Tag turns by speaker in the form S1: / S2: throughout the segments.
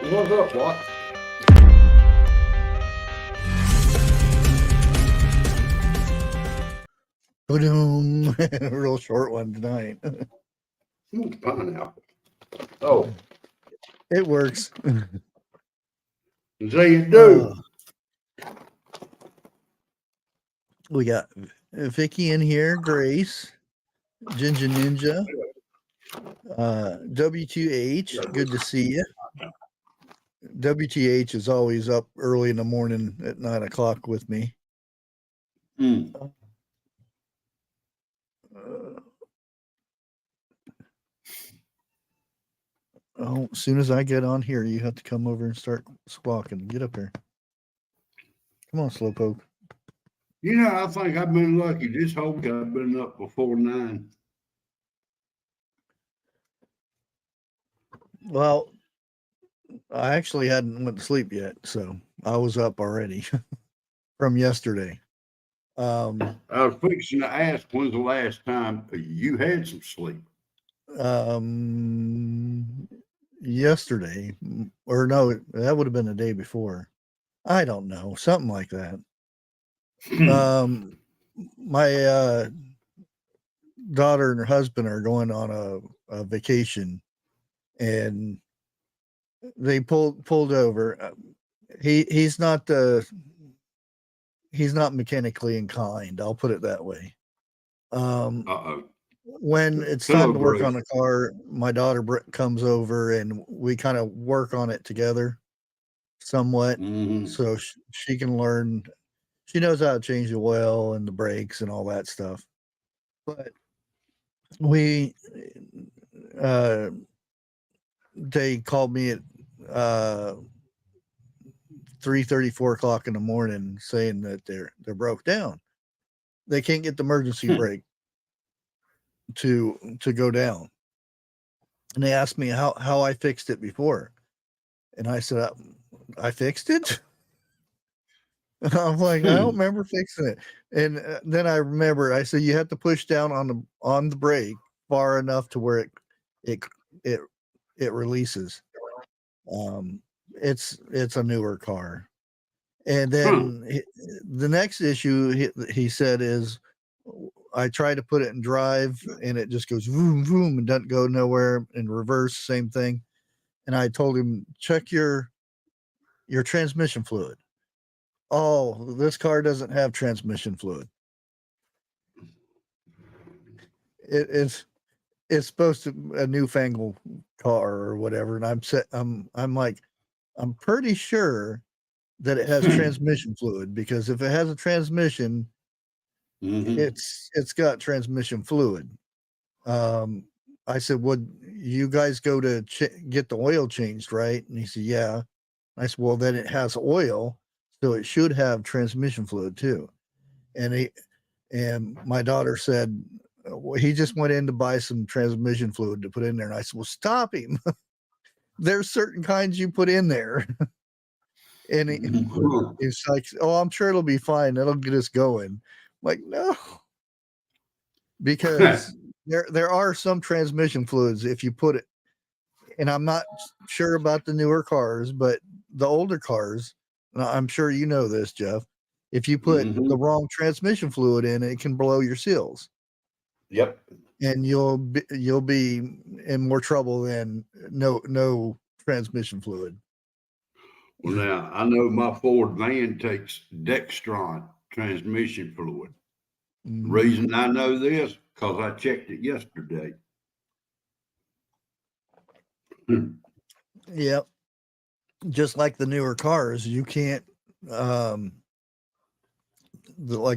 S1: What's up, what?
S2: Boom. A real short one tonight.
S1: Pineapple. Oh,
S2: It works.
S1: so you do.
S2: We got Vicky in here, Grace, Ginger Ninja, W2H. Good to see you. WTH is always up early in the morning at 9 o'clock with me. Oh, as soon as I get on here, you have to come over and start squawking. Get up here. Come on, Slowpoke.
S1: You know, I think I've been lucky. This whole week I've been up before 9.
S2: Well, I actually hadn't went to sleep yet, so I was up already from yesterday.
S1: I was fixing to ask, when's the last time you had some sleep?
S2: Yesterday, or no, that would have been the day before. I don't know, something like that. My daughter and her husband are going on a vacation, and they pulled over. He's not mechanically inclined. I'll put it that way. When it's time to work on the car, my daughter comes over and we kind of work on it together somewhat, so she can learn. She knows how to change the oil and the brakes and all that stuff. But they called me at 3:30, 4 o'clock in the morning saying that they're broke down. They can't get the emergency brake to go down. And they asked me how I fixed it before. And I said, I fixed it? I'm like, I don't remember fixing it. And then I remember, I said, you have to push down on the brake far enough to where it releases. It's a newer car. And then the next issue he said is, I try to put it in drive and it just goes vroom, vroom and doesn't go nowhere. In reverse, same thing. And I told him, check your transmission fluid. Oh, this car doesn't have transmission fluid. It's supposed to be a newfangled car or whatever. And I'm like, I'm pretty sure that it has transmission fluid, because if it has a transmission, it's got transmission fluid. I said, would you guys go to get the oil changed, right? And he said, yeah. I said, well, then it has oil, so it should have transmission fluid too. And my daughter said, well, he just went in to buy some transmission fluid to put in there. And I said, well, stop him. There's certain kinds you put in there. And it's like, oh, I'm sure it'll be fine. That'll get us going. I'm like, no, because there are some transmission fluids if you put it, and I'm not sure about the newer cars, but the older cars, and I'm sure you know this, Jeff, if you put the wrong transmission fluid in, it can blow your seals.
S1: Yep.
S2: And you'll be in more trouble than no transmission fluid.
S1: Well, now I know my Ford van takes Dextron transmission fluid. Reason I know this, because I checked it yesterday.
S2: Yep. Just like the newer cars, you can't like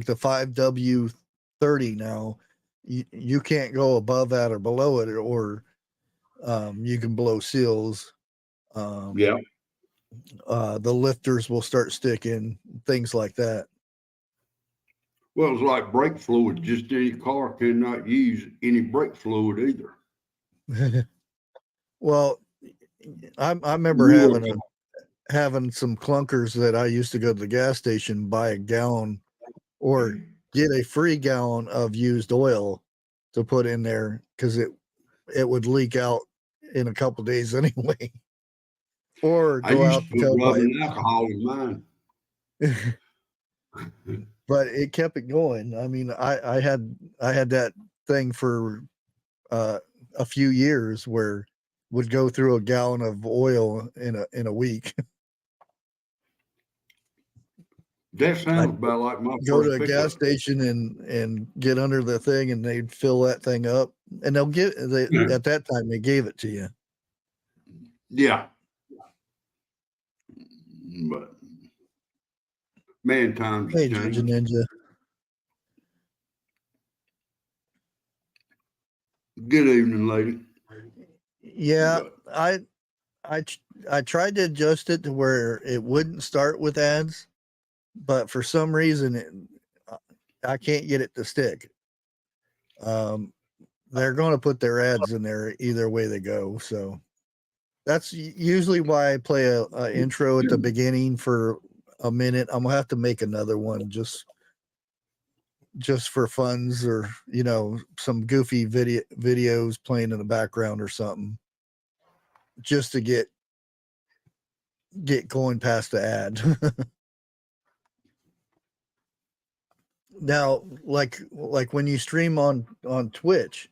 S2: the 5W30 now, you can't go above that or below it, or you can blow seals.
S1: Yeah.
S2: The lifters will start sticking, things like that.
S1: Well, it's like brake fluid. Just any car cannot use any brake fluid either.
S2: Well, I remember having some clunkers that I used to go to the gas station, buy a gallon or get a free gallon of used oil to put in there, because it would leak out in a couple of days anyway. or
S1: I
S2: go
S1: used
S2: out
S1: to
S2: the
S1: put
S2: tailpipe.
S1: rubbing alcohol in mine.
S2: But it kept it going. I mean, I had that thing for a few years where would go through a gallon of oil in a week.
S1: That sounds about like my
S2: Go to
S1: first
S2: a gas
S1: pickup.
S2: station and get under the thing, and they'd fill that thing up, and they'll give at that time they gave it to you.
S1: Yeah. But man, times
S2: Hey,
S1: have
S2: Georgia
S1: changed.
S2: Ninja.
S1: Good evening, lady.
S2: Yeah,
S1: But
S2: I tried to adjust it to where it wouldn't start with ads, but for some reason I can't get it to stick. They're going to put their ads in there either way they go. So that's usually why I play a intro at the beginning for a minute. I'm gonna have to make another one just for funs, or some goofy videos playing in the background or something, just to get going past the ad. Now, like when you stream on Twitch,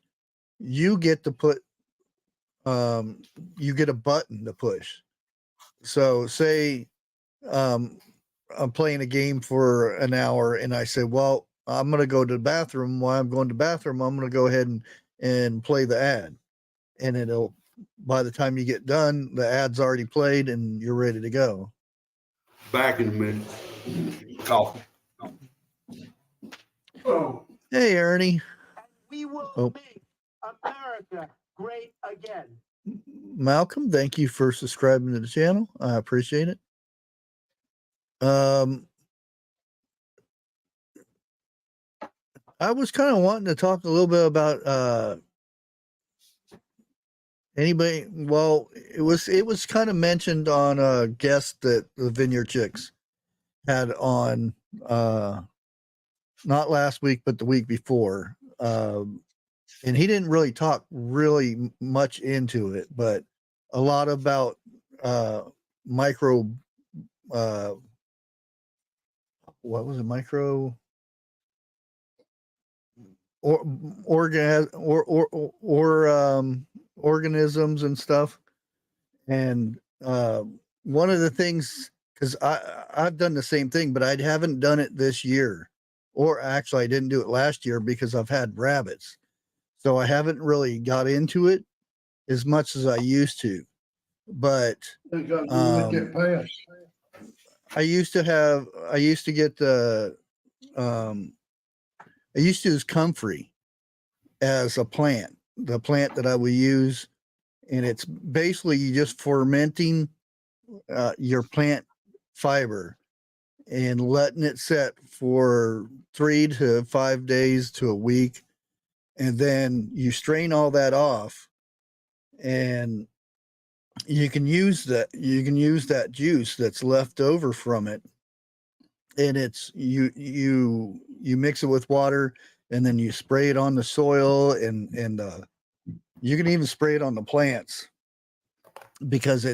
S2: you get to put you get a button to push. So say I'm playing a game for an hour and I say, well, I'm going to go to the bathroom. While I'm going to the bathroom, I'm going to go ahead and play the ad. And it'll, by the time you get done, the ad's already played and you're ready to go.
S1: back in a minute. Coffee. Oh.
S2: Hey, Ernie.
S3: We will make America great again.
S2: Malcolm, thank you for subscribing to the channel. I appreciate it. I was kind of wanting to talk a little bit about anybody. Well, it was kind of mentioned on a guest that the Vineyard Chicks had on not last week but the week before, and he didn't really talk really much into it, but a lot about micro what was it, micro organisms and stuff. And one of the things, because I've done the same thing, but I haven't done it this year, or actually I didn't do it last year because I've had rabbits, so I haven't really got into it as much as I used to. But I used to get the I used to use comfrey as a plant, the plant that I would use. And it's basically you just fermenting your plant fiber and letting it set for 3 to 5 days to a week. And then you strain all that off, and you can use that juice that's left over from it. And it's you mix it with water, and then you spray it on the soil, and you can even spray it on the plants, because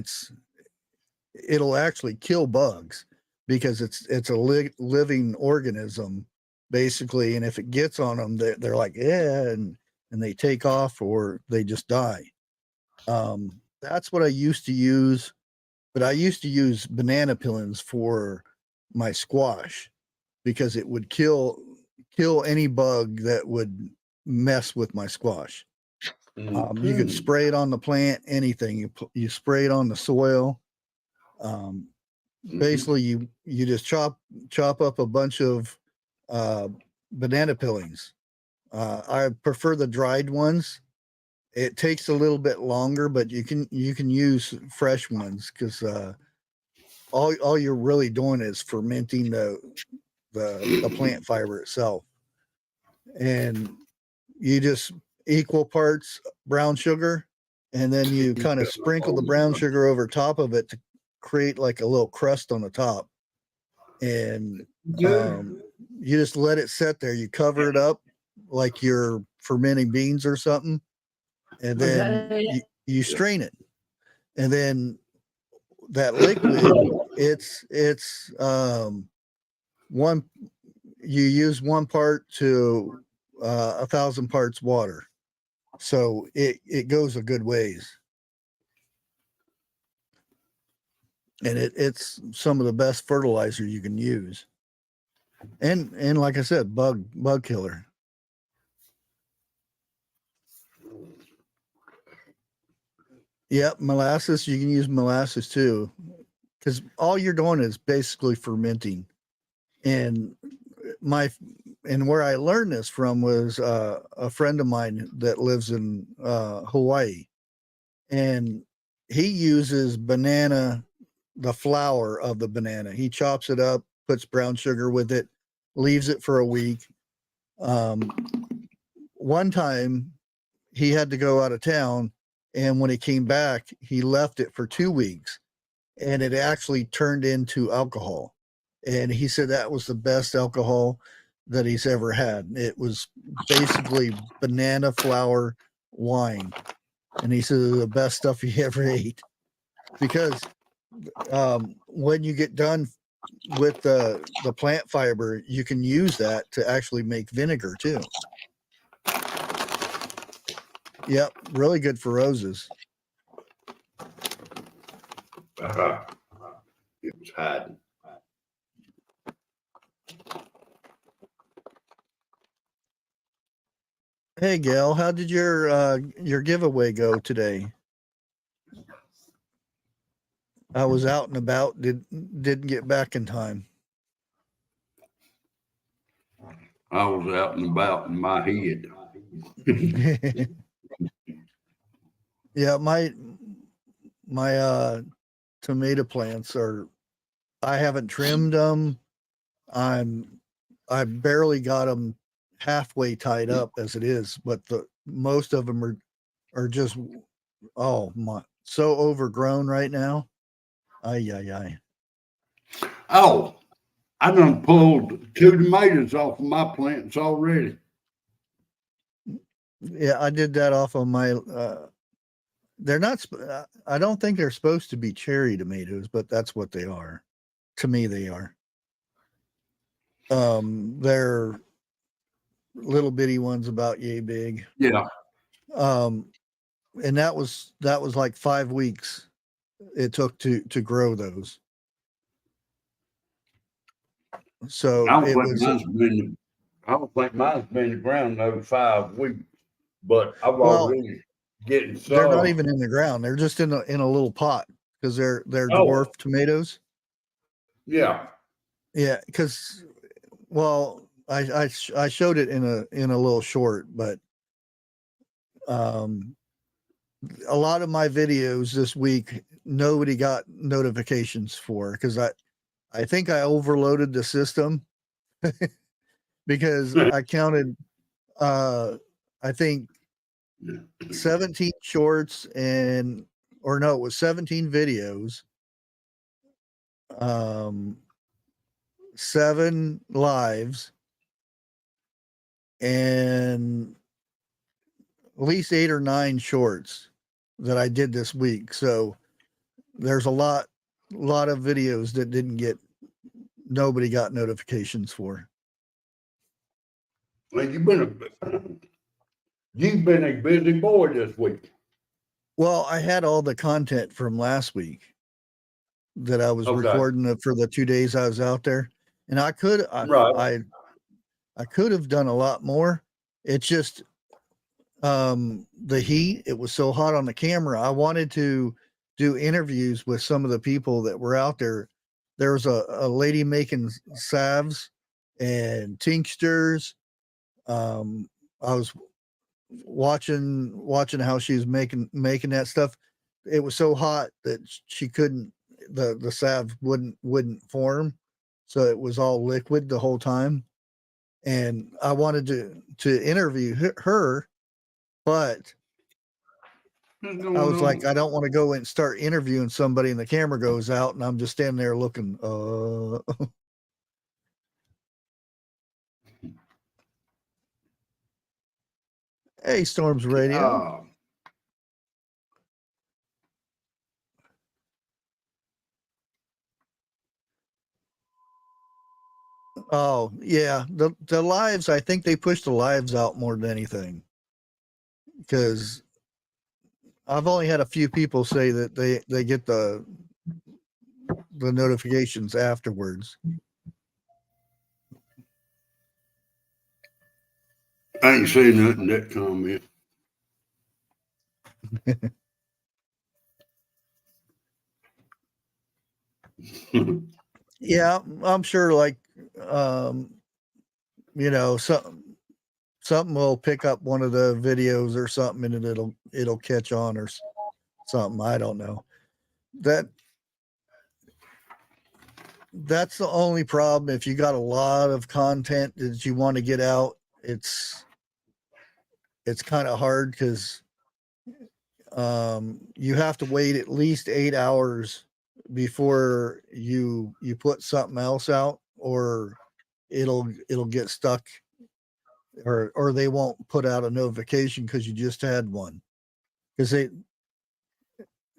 S2: it'll actually kill bugs, because it's a living organism basically. And if it gets on them, they're like, yeah, and they take off or they just die. That's what I used to use, but I used to use banana peelings for my squash, because it would kill any bug that would mess with my squash. You could spray it on the plant, anything. You spray it on the soil. Basically, you just chop up a bunch of banana peelings. I prefer the dried ones. It takes a little bit longer, but you can use fresh ones, because all you're really doing is fermenting the plant fiber itself. And you just equal parts brown sugar, and then you kind of sprinkle the brown sugar over top of it to create like a little crust on the top. And you just let it sit there. You cover it up like you're fermenting beans or something, and then you strain it. And then that liquid, it's one, you use 1 part to 1,000 parts water. So it goes a good ways. And it's some of the best fertilizer you can use. And like I said, bug killer. Yep, molasses, you can use molasses too. Because all you're doing is basically fermenting. And where I learned this from was a friend of mine that lives in Hawaii. And he uses banana, the flour of the banana. He chops it up, puts brown sugar with it, leaves it for a week. One time he had to go out of town, and when he came back, he left it for 2 weeks, and it actually turned into alcohol. And he said that was the best alcohol that he's ever had. It was basically banana flour wine. And he said it was the best stuff he ever ate. Because when you get done with the plant fiber, you can use that to actually make vinegar too. Yep, really good for roses.
S1: It was hiding.
S2: Hey Gail, how did your giveaway go today? I was out and about, didn't get back in time.
S1: I was out and about in my head.
S2: Yeah, my tomato plants I haven't trimmed them. I barely got them halfway tied up as it is, but most of them are just, oh my, so overgrown right now. Ay.
S1: Oh, I done pulled 2 tomatoes off of my plants already.
S2: Yeah, I did that off of my, they're not, I don't think they're supposed to be cherry tomatoes, but that's what they are. To me, they are. They're little bitty ones about yay big.
S1: Yeah.
S2: And that was like 5 weeks it took to grow those. So
S1: I don't think mine's been in the ground those 5 weeks, but I've already getting some.
S2: They're not even in the ground. They're just in a little pot because they're dwarf tomatoes.
S1: Yeah.
S2: Yeah, because I showed it in a little short, but a lot of my videos this week nobody got notifications for because I think I overloaded the system because I counted I think 17 shorts it was 17 videos, 7 lives, and at least 8 or 9 shorts that I did this week. So there's a lot of videos that nobody got notifications for.
S1: Well, you've been a busy boy this week.
S2: Well, I had all the content from last week that I was recording for the 2 days I was out there, and I could have done a lot more. It's just the heat. It was so hot on the camera. I wanted to do interviews with some of the people that were out there. There was a lady making salves and tinctures. I was watching how she was making that stuff. It was so hot that she couldn't, the salve wouldn't form, so it was all liquid the whole time. And I wanted to interview her, but I was like, I don't want to go and start interviewing somebody and the camera goes out and I'm just standing there looking. Hey, Storms Radio. Oh yeah, the lives. I think they push the lives out more than anything, because I've only had a few people say that they get the notifications afterwards.
S1: I ain't seen nothing in that comment.
S2: Yeah, I'm sure. Like, you know, something will pick up one of the videos or something, and it'll catch on or something. I don't know. That's the only problem. If you got a lot of content that you want to get out, it's kind of hard, because you have to wait at least 8 hours before you put something else out, or it'll get stuck, or they won't put out a notification because you just had one. Because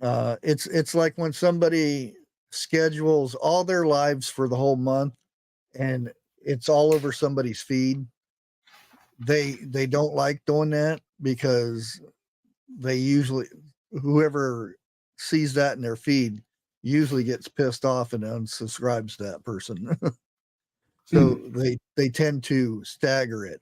S2: it's like when somebody schedules all their lives for the whole month and it's all over somebody's feed. They don't like doing that, because they usually, whoever sees that in their feed usually gets pissed off and unsubscribes to that person. So they tend to stagger it.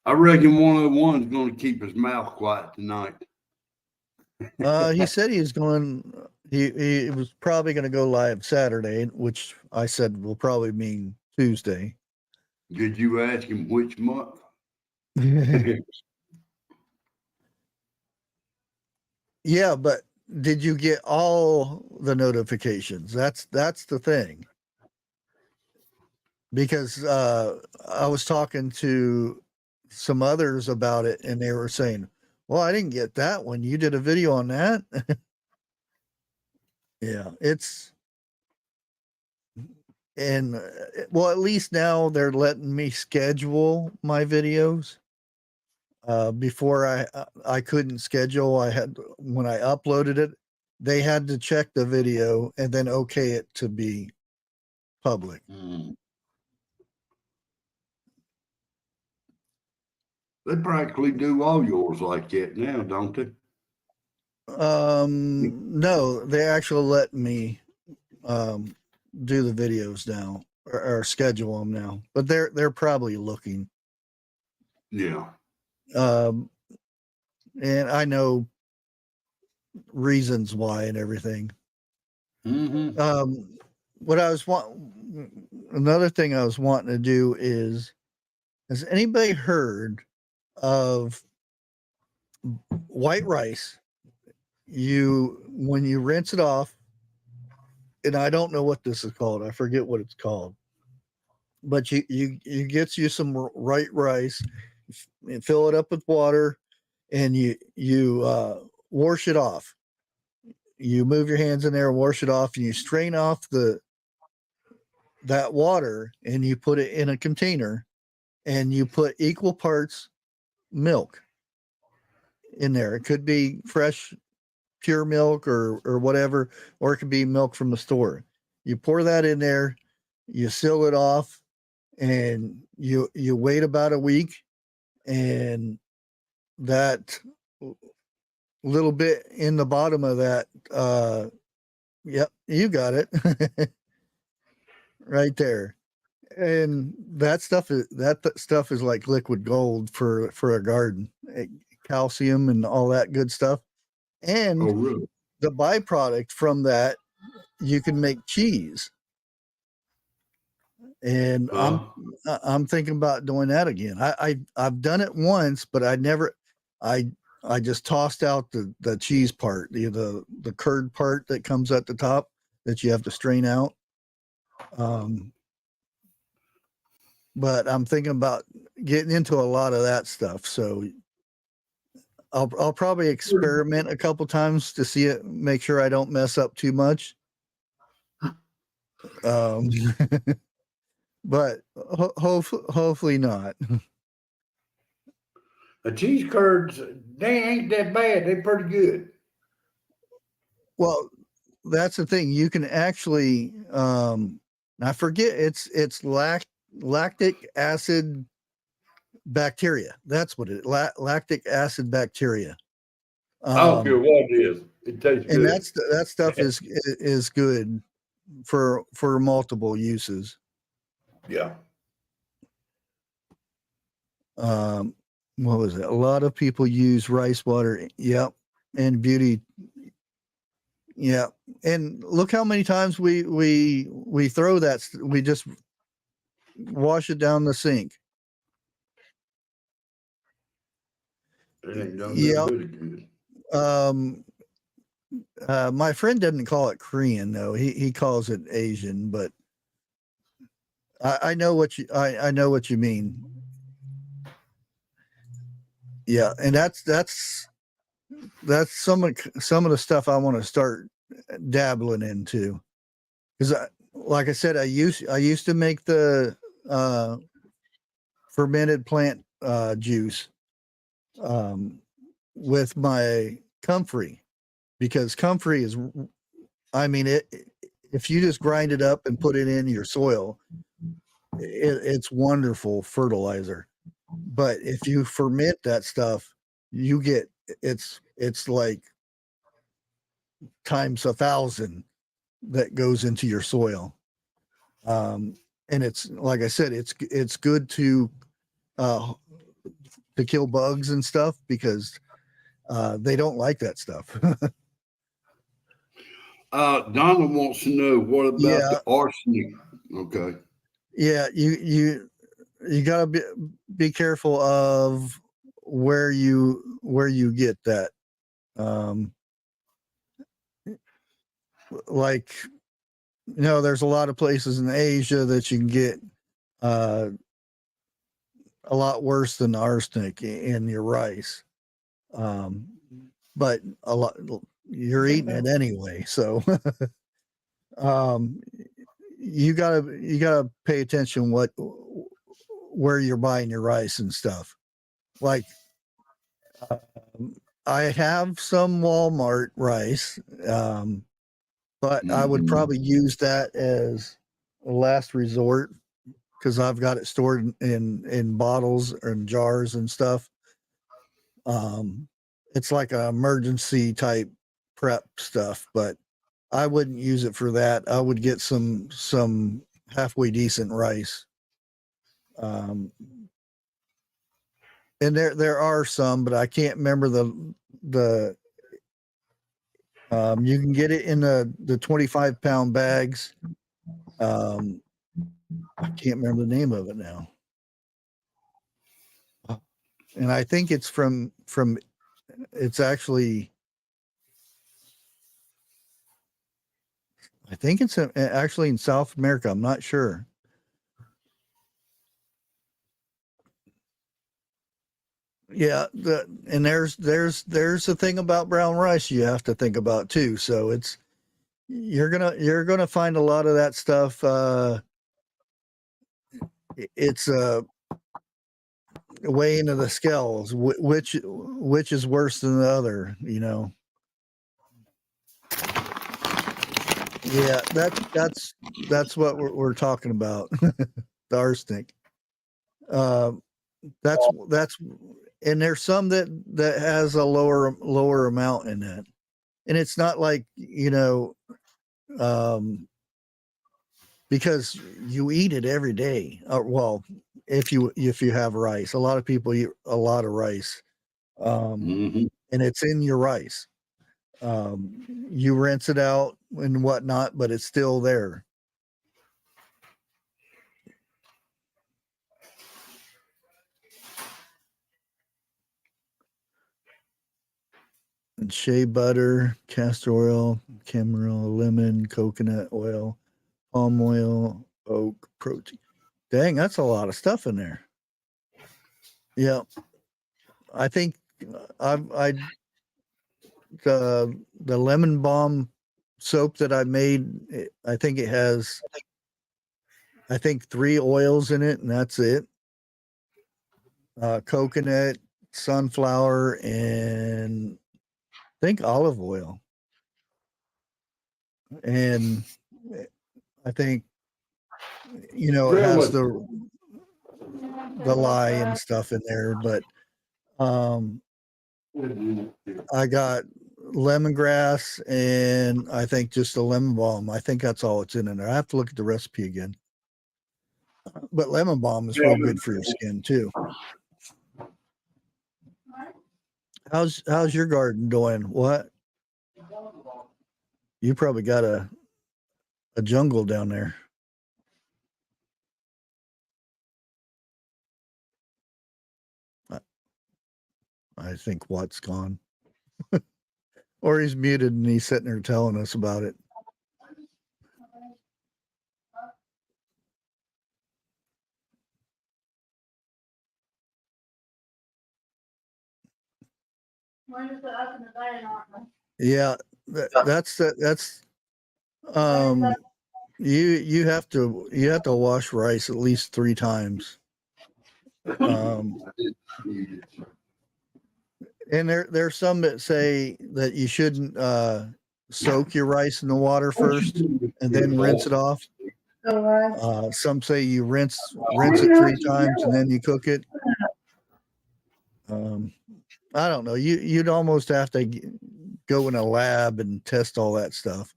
S1: I reckon one of the ones going to keep his mouth quiet tonight.
S2: He said he was going. He was probably going to go live Saturday, which I said will probably mean Tuesday.
S1: Did you ask him which month?
S2: Yeah, but did you get all the notifications? That's the thing. Because I was talking to some others about it, and they were saying, "Well, I didn't get that one. You did a video on that." Yeah, and well, at least now they're letting me schedule my videos. Before I couldn't schedule. I had, when I uploaded it, they had to check the video and then okay it to be public.
S1: They practically do all yours like that now, don't they?
S2: No, they actually let me do the videos now, or schedule them now, but they're probably looking.
S1: Yeah.
S2: And I know reasons why and everything. What I was another thing I was wanting to do is, has anybody heard of white rice? When you rinse it off, and I don't know what this is called. I forget what it's called. But you get you some white rice, and fill it up with water, and you wash it off. You move your hands in there and wash it off, and you strain off that water, and you put it in a container, and you put equal parts milk in there. It could be fresh, pure milk or whatever, or it could be milk from the store. You pour that in there, you seal it off, and you wait about a week, and that little bit in the bottom of that, yep, you got it. Right there. And that stuff is like liquid gold for a garden. Calcium and all that good stuff. And
S1: really?
S2: The byproduct from that, you can make cheese. And I'm thinking about doing that again. I've done it once, but I just tossed out the cheese part, the curd part that comes at the top that you have to strain out. But I'm thinking about getting into a lot of that stuff. So I'll probably experiment a couple times to see it, make sure I don't mess up too much. But hopefully not.
S1: The cheese curds, they ain't that bad. They pretty good.
S2: Well, that's the thing. You can actually, I forget, it's lactic acid bacteria. That's what it lactic acid bacteria.
S1: I don't care what it is. It tastes
S2: And
S1: good.
S2: that stuff is good for multiple uses.
S1: Yeah.
S2: What was it? A lot of people use rice water. Yep. And beauty. Yeah. And look how many times we throw that. We just wash it down the sink.
S1: It ain't done
S2: Yep.
S1: that bit of good.
S2: My friend doesn't call it Korean though. He calls it Asian, but I know what I know what you mean. Yeah, and that's some of the stuff I want to start dabbling into, because like I said, I used to make the fermented plant juice with my comfrey, because comfrey is, I mean, if you just grind it up and put it in your soil, it's wonderful fertilizer. But if you ferment that stuff, you get it's like times 1,000 that goes into your soil. And it's, like I said, it's good to kill bugs and stuff, because they don't like that stuff.
S1: Donna wants to know, what about the arsenic? Okay.
S2: Yeah, you gotta be careful of where you get that. Like, there's a lot of places in Asia that you can get a lot worse than arsenic in your rice. But a lot, you're eating it anyway, so you gotta pay attention where you're buying your rice and stuff. Like, I have some Walmart rice, but I would probably use that as a last resort, because I've got it stored in bottles and jars and stuff. It's like an emergency type prep stuff, but I wouldn't use it for that. I would get some halfway decent rice. And there are some, but I can't remember the you can get it in the 25-pound bags. I can't remember the name of it now. And I think it's from it's actually, I think it's actually in South America. I'm not sure. Yeah, and there's the thing about brown rice you have to think about too. So you're gonna find a lot of that stuff. It's way into the scales, which is worse than the other, Yeah, that's what we're talking about. The arsenic. That's and there's some that has a lower amount in it, and it's not like, because you eat it every day. Well, if you have rice, a lot of people eat a lot of rice, and it's in your rice. You rinse it out and whatnot, but it's still there. And shea butter, castor oil, camera oil, lemon, coconut oil, palm oil, oak, protein. Dang, that's a lot of stuff in there. Yeah, I think the lemon balm soap that I made, I think it has 3 oils in it, and that's it. Coconut, sunflower and I think olive oil. And I think, you know, it has the lye and stuff in there, but I got lemongrass and I think just a lemon balm. I think that's all it's in there. I have to look at the recipe again. But lemon balm is real good for your skin too. How's your garden doing? What? You probably got a jungle down there. I think Watt's gone. Or he's muted and he's sitting there telling us about it. Yeah, that's you have to wash rice at least 3 times. And there's some that say that you shouldn't soak your rice in the water first and then rinse it off. Some say you rinse it 3 times and then you cook it. I don't know. You'd almost have to go in a lab and test all that stuff,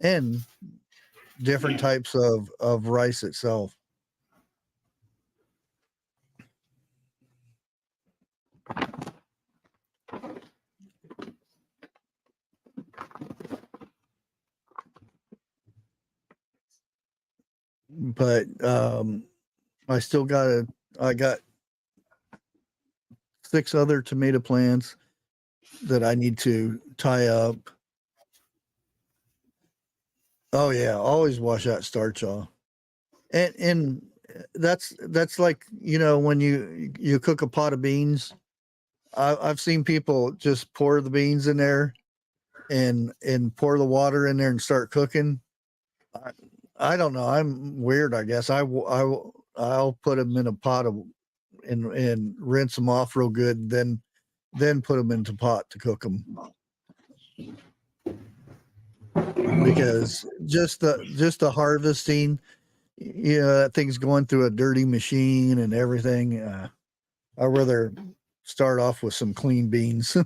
S2: and different types of rice itself. But I got 6 other tomato plants that I need to tie up. Oh yeah, always wash out starch off. And that's like, you know, when you cook a pot of beans, I've seen people just pour the beans in there and pour the water in there and start cooking. I don't know. I'm weird, I guess. I'll put them in a pot and rinse them off real good, then put them into pot to cook them. Because just the harvesting, you know, that thing's going through a dirty machine and everything. I'd rather start off with some clean beans.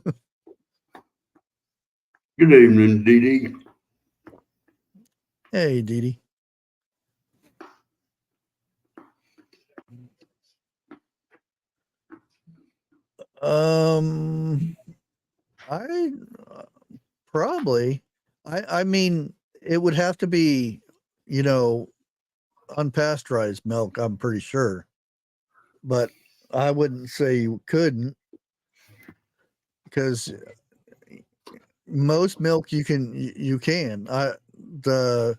S1: Good evening, Dee Dee.
S2: Hey, Dee Dee. I probably, I mean, it would have to be, you know, unpasteurized milk, I'm pretty sure, but I wouldn't say you couldn't, because most milk you can. The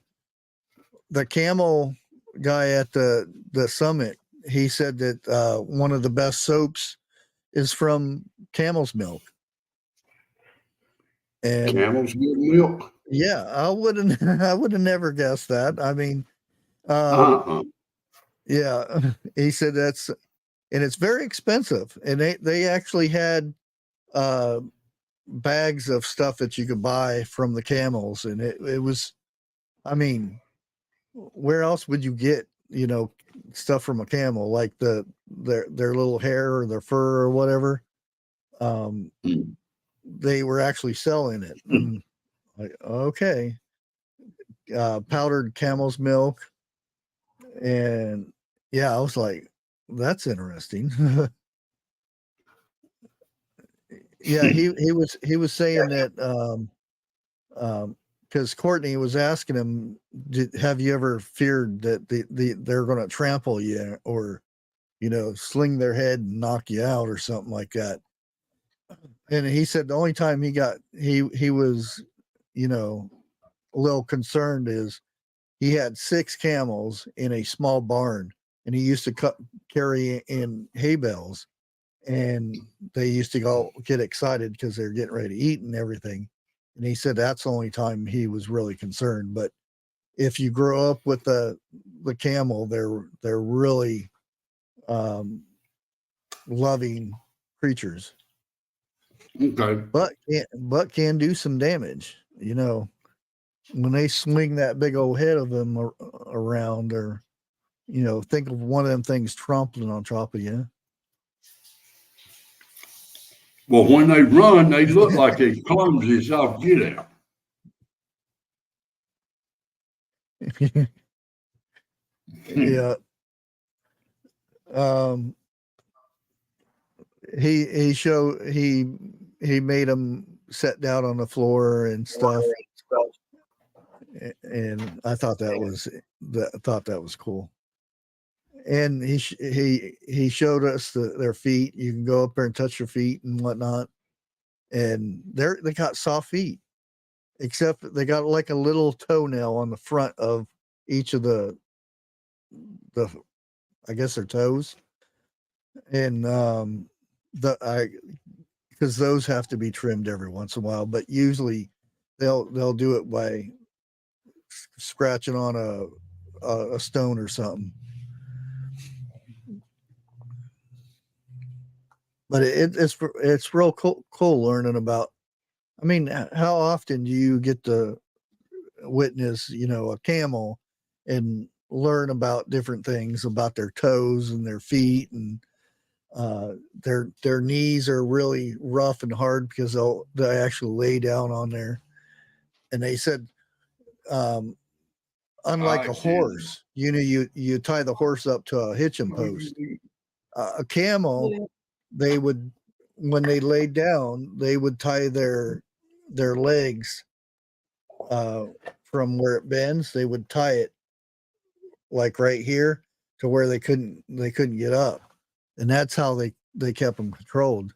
S2: camel guy at the summit, he said that one of the best soaps is from camel's milk. And
S1: Camel's good milk.
S2: Yeah, I would have never guessed that. I mean, yeah, he said and it's very expensive. And they actually had bags of stuff that you could buy from the camels, and it was, I mean, where else would you get, you know, stuff from a camel, like their little hair or their fur or whatever? They were actually selling it. And like, okay, powdered camel's milk. And yeah, I was like, that's interesting. Yeah, he was saying that because Courtney was asking him, have you ever feared that they're going to trample you or, you know, sling their head and knock you out or something like that? And he said the only time he was, you know, a little concerned is he had 6 camels in a small barn, and he used to carry in hay bales, and they used to go get excited because they're getting ready to eat and everything. And he said that's the only time he was really concerned. But if you grow up with the camel, they're really loving creatures,
S1: Okay.
S2: but can do some damage. You know, when they swing that big old head of them around, or you know, think of one of them things trampling on top of you.
S1: Well, when they run, they look like they clumsy as all get out.
S2: Yeah. He made them sit down on the floor and stuff, and I thought that was cool. And he showed us their feet. You can go up there and touch your feet and whatnot, and they got soft feet, except they got like a little toenail on the front of each of the I guess their toes, and because those have to be trimmed every once in a while, but usually they'll do it by scratching on a stone or something. But it's real cool learning about. I mean, how often do you get to witness, you know, a camel and learn about different things about their toes and their feet, and their knees are really rough and hard because they actually lay down on there. And they said, unlike a horse, you know, you tie the horse up to a hitching post. A camel, they would, when they laid down, they would tie their legs from where it bends. They would tie it like right here to where they couldn't get up, and that's how they kept them controlled.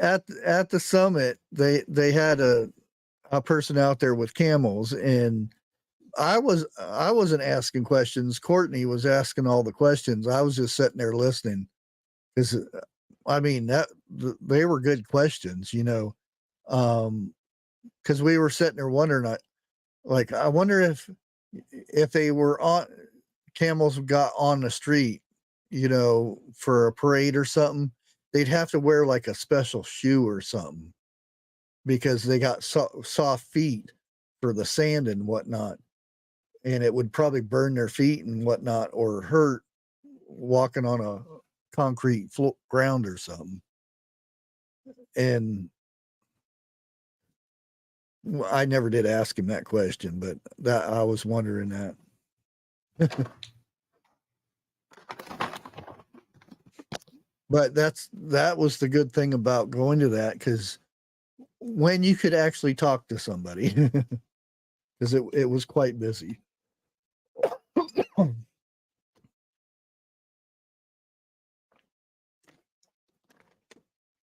S2: At the summit, they had a person out there with camels, and I wasn't asking questions. Courtney was asking all the questions. I was just sitting there listening, because I mean they were good questions, you know. Because we were sitting there wondering, I wonder if they were on camels got on the street, you know, for a parade or something, they'd have to wear like a special shoe or something, because they got soft feet for the sand and whatnot, and it would probably burn their feet and whatnot, or hurt walking on a concrete ground or something. And I never did ask him that question, but that I was wondering that. But that was the good thing about going to that, because when you could actually talk to somebody, because it was quite busy.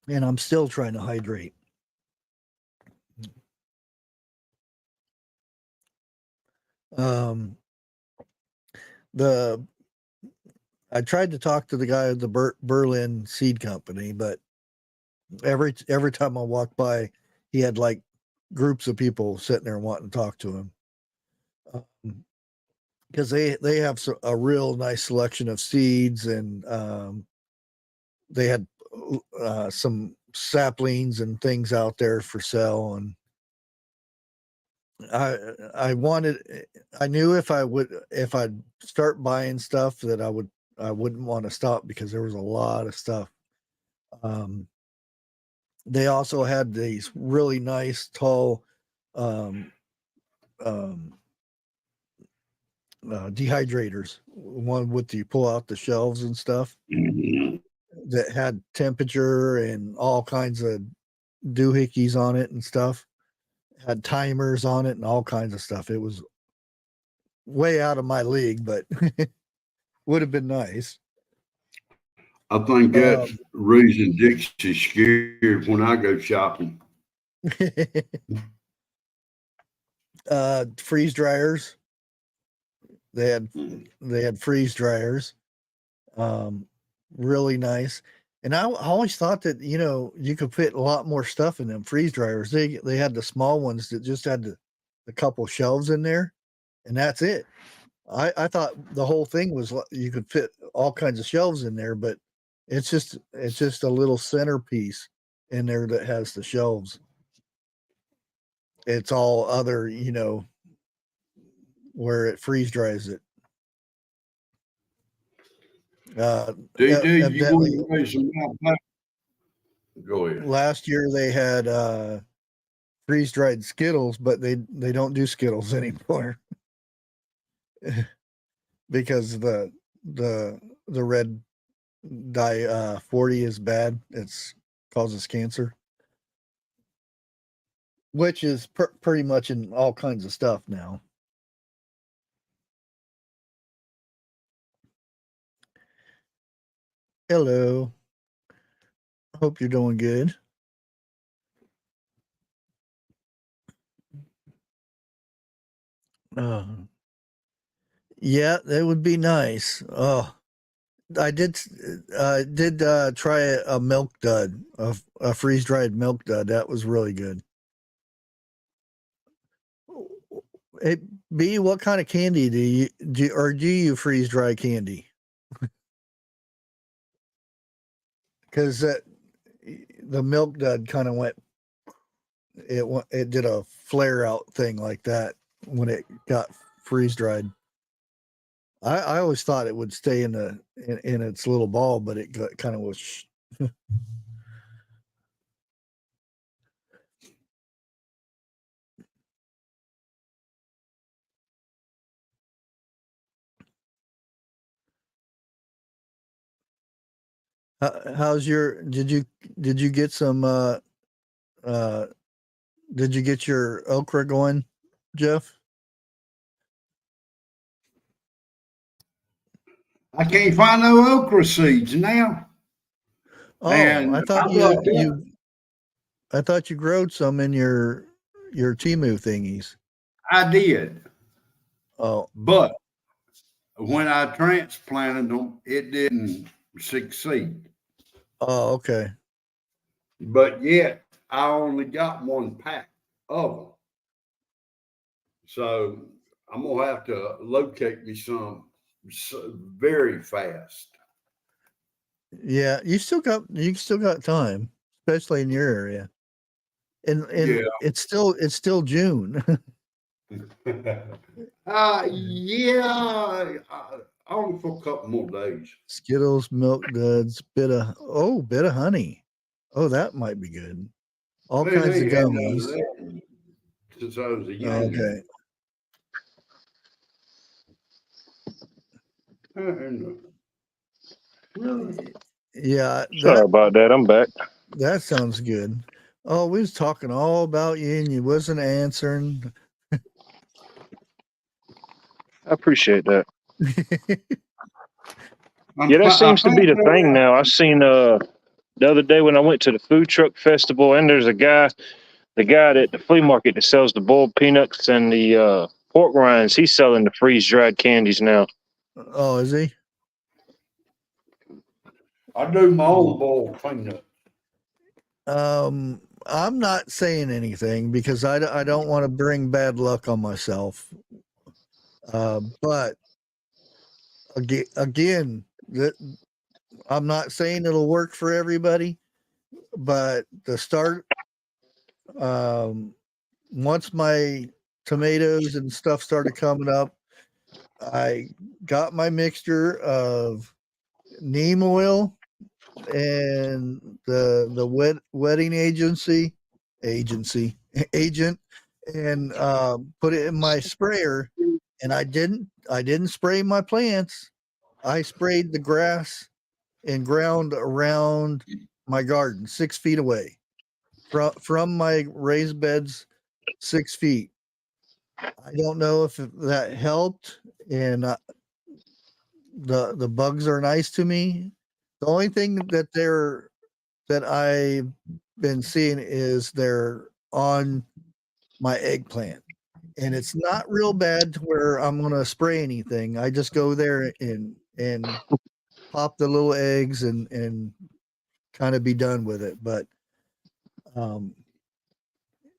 S2: And I'm still trying to hydrate. I tried to talk to the guy at the Berlin Seed Company, but every time I walked by, he had like groups of people sitting there wanting to talk to him, because they have a real nice selection of seeds, and they had some saplings and things out there for sale. And I knew if I'd start buying stuff that I wouldn't want to stop, because there was a lot of stuff. They also had these really nice tall dehydrators, one with you pull out the shelves and stuff, that had temperature and all kinds of doohickeys on it and stuff, had timers on it and all kinds of stuff. It was way out of my league, but would have been nice.
S1: I think that's reason Dixie's scared when I go shopping.
S2: Freeze dryers. They had freeze dryers. Really nice. And I always thought that, you know, you could fit a lot more stuff in them freeze dryers. They had the small ones that just had the couple shelves in there, and that's it. I thought the whole thing was you could fit all kinds of shelves in there, but it's just a little centerpiece in there that has the shelves. It's all other, where it freeze dries it.
S1: DD, you want
S2: Evidently,
S1: to raise some more back? Go ahead.
S2: last year they had freeze dried Skittles, but they don't do Skittles anymore because the red dye 40 is bad. It's causes cancer, which is pretty much in all kinds of stuff now. Hello. Hope you're doing good. Yeah, that would be nice. Oh, I did try a milk dud, a freeze dried milk dud. That was really good. Hey, B, what kind of candy do you freeze dry candy? Because the milk dud kind of it did a flare out thing like that when it got freeze dried. I always thought it would stay in its little ball, but it kind of was. How's your? Did you get some? Did you get your okra going, Jeff?
S1: I can't find no okra seeds now.
S2: Oh,
S1: And
S2: I thought I thought you growed some in your Timu thingies.
S1: I did.
S2: Oh,
S1: But when I transplanted them, it didn't succeed.
S2: oh, okay.
S1: But yet, I only got one pack of them. So I'm going to have to locate me some very fast.
S2: Yeah, you still got time, especially in your area. And
S1: Yeah.
S2: it's still June.
S1: Yeah, only for a couple more days.
S2: Skittles, milk duds, bit of honey. Oh, that might be good. All kinds of gummies.
S1: Since I was a young
S2: Okay. Yeah.
S4: Sorry about that. I'm back.
S2: That sounds good. Oh, we was talking all about you and you wasn't answering.
S4: I appreciate that. Yeah, that seems to be the thing now. I seen the other day when I went to the food truck festival, and there's the guy at the flea market that sells the boiled peanuts and the pork rinds. He's selling the freeze dried candies now.
S2: Oh, is he?
S1: I do my own boiled peanut.
S2: I'm not saying anything because I don't want to bring bad luck on myself. But again, I'm not saying it'll work for everybody, but the start, once my tomatoes and stuff started coming up, I got my mixture of neem oil and the wedding agent, and put it in my sprayer. And I didn't spray my plants. I sprayed the grass and ground around my garden 6 feet away from my raised beds, 6 feet. I don't know if that helped, and the bugs are nice to me. The only thing that I've been seeing is they're on my eggplant, and it's not real bad to where I'm gonna spray anything. I just go there and pop the little eggs and kind of be done with it. But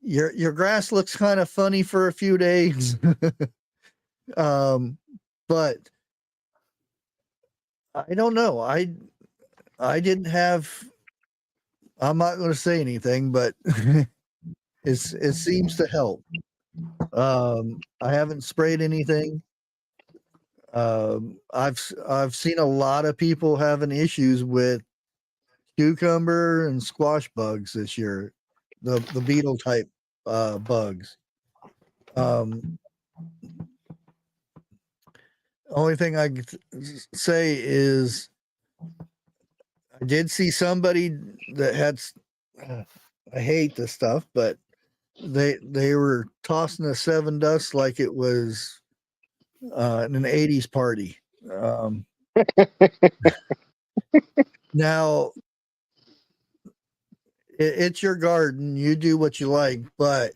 S2: your grass looks kind of funny for a few days. But but I don't know. I didn't have. I'm not going to say anything, but it seems to help. I haven't sprayed anything. I've seen a lot of people having issues with cucumber and squash bugs this year, the beetle type bugs. Only thing I could say is I did see somebody that had. I hate this stuff, but they were tossing a 7 dust like it was an 80s party. Now it's your garden, you do what you like, but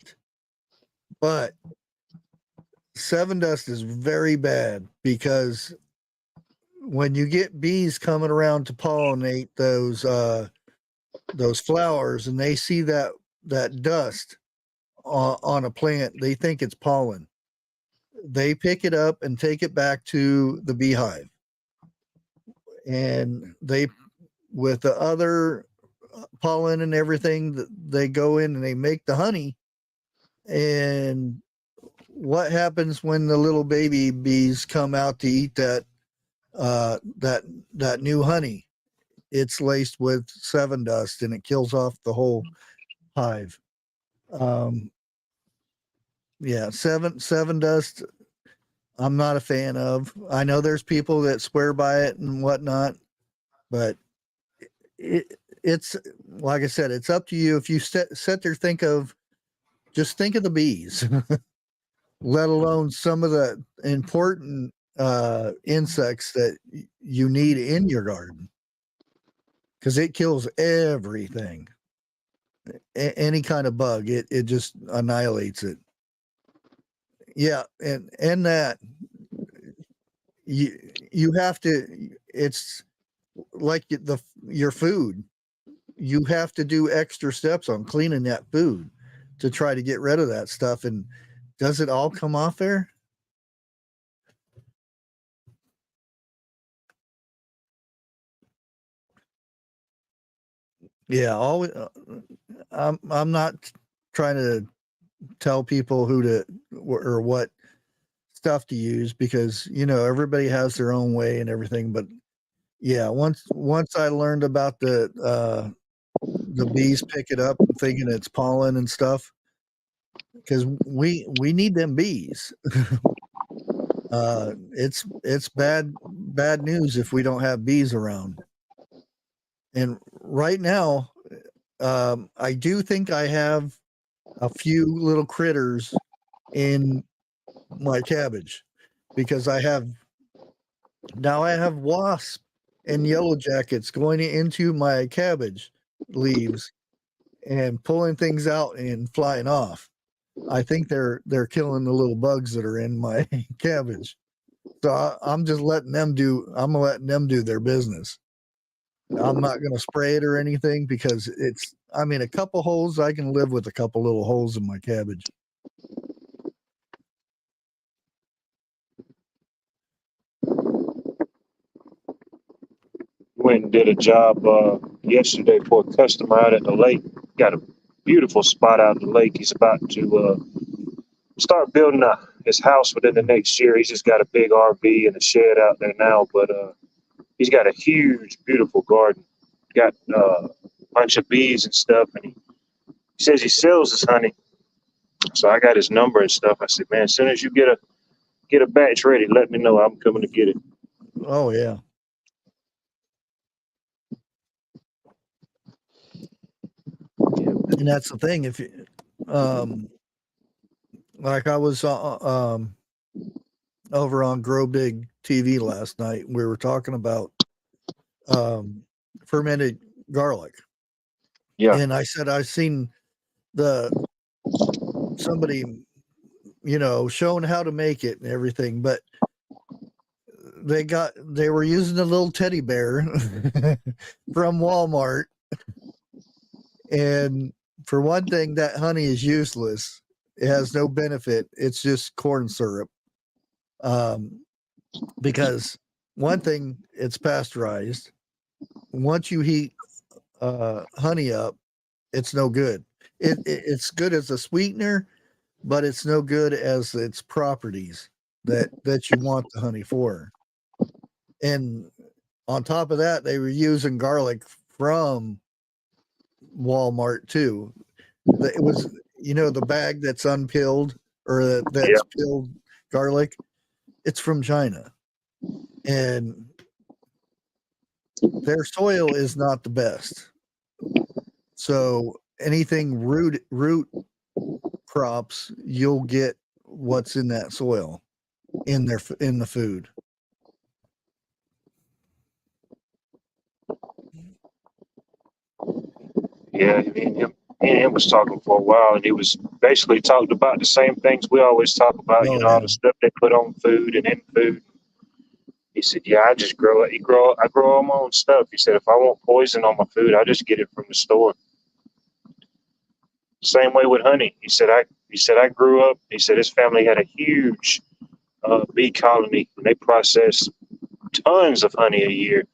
S2: 7 dust is very bad because when you get bees coming around to pollinate those flowers and they see that dust on a plant, they think it's pollen. They pick it up and take it back to the beehive, and they, with the other pollen and everything, they go in and they make the honey. And what happens when the little baby bees come out to eat that new honey? It's laced with 7 dust and it kills off the whole hive. Yeah, seven dust I'm not a fan of. I know there's people that swear by it and whatnot, but it's like I said, it's up to you. If you sit there, just think of the bees, let alone some of the important insects that you need in your garden, because it kills everything. Any kind of bug, it just annihilates it. Yeah, and that you have to. It's like your food. You have to do extra steps on cleaning that food to try to get rid of that stuff. And does it all come off there? Yeah, always. I'm not trying to tell people who to or what stuff to use, because everybody has their own way and everything. But yeah, once I learned about the bees pick it up thinking it's pollen and stuff, because we need them bees. It's bad news if we don't have bees around. And right now, I do think I have a few little critters in my cabbage, because I have wasps and yellow jackets going into my cabbage leaves and pulling things out and flying off. I think they're killing the little bugs that are in my cabbage. So I'm just letting them do their business. I'm not going to spray it or anything, because a couple holes, I can live with a couple little holes in my cabbage.
S4: Went and did a job yesterday for a customer out at the lake. Got a beautiful spot out at the lake. He's about to start building his house within the next year. He's just got a big RV and a shed out there now, but he's got a huge, beautiful garden. Got a bunch of bees and stuff, and he says he sells his honey. So I got his number and stuff. I said, man, as soon as you get a batch ready, let me know. I'm coming to get it.
S2: Oh yeah. And that's the thing. If you, like I was over on Grow Big TV last night, we were talking about fermented garlic.
S4: Yeah.
S2: And I said I've seen somebody showing how to make it and everything, but they were using a little teddy bear from Walmart. And for one thing, that honey is useless. It has no benefit. It's just corn syrup. because one thing, it's pasteurized. Once you heat honey up, it's no good. It's good as a sweetener, but it's no good as its properties that you want the honey for. And on top of that, they were using garlic from Walmart too. It was, the bag that's unpeeled or that's peeled garlic. It's from China, and their soil is not the best. So anything root crops, you'll get what's in that soil in the food.
S4: Yeah, me and him was talking for a while, and he was basically talking about the same things we always talk about.
S2: Oh,
S4: All
S2: yeah.
S4: the stuff they put on food and in food. He said, "Yeah, I just grow it. I grow all my own stuff." He said, "If I want poison on my food, I just get it from the store." Same way with honey. He said, I grew up. He said his family had a huge bee colony, and they process tons of honey a year.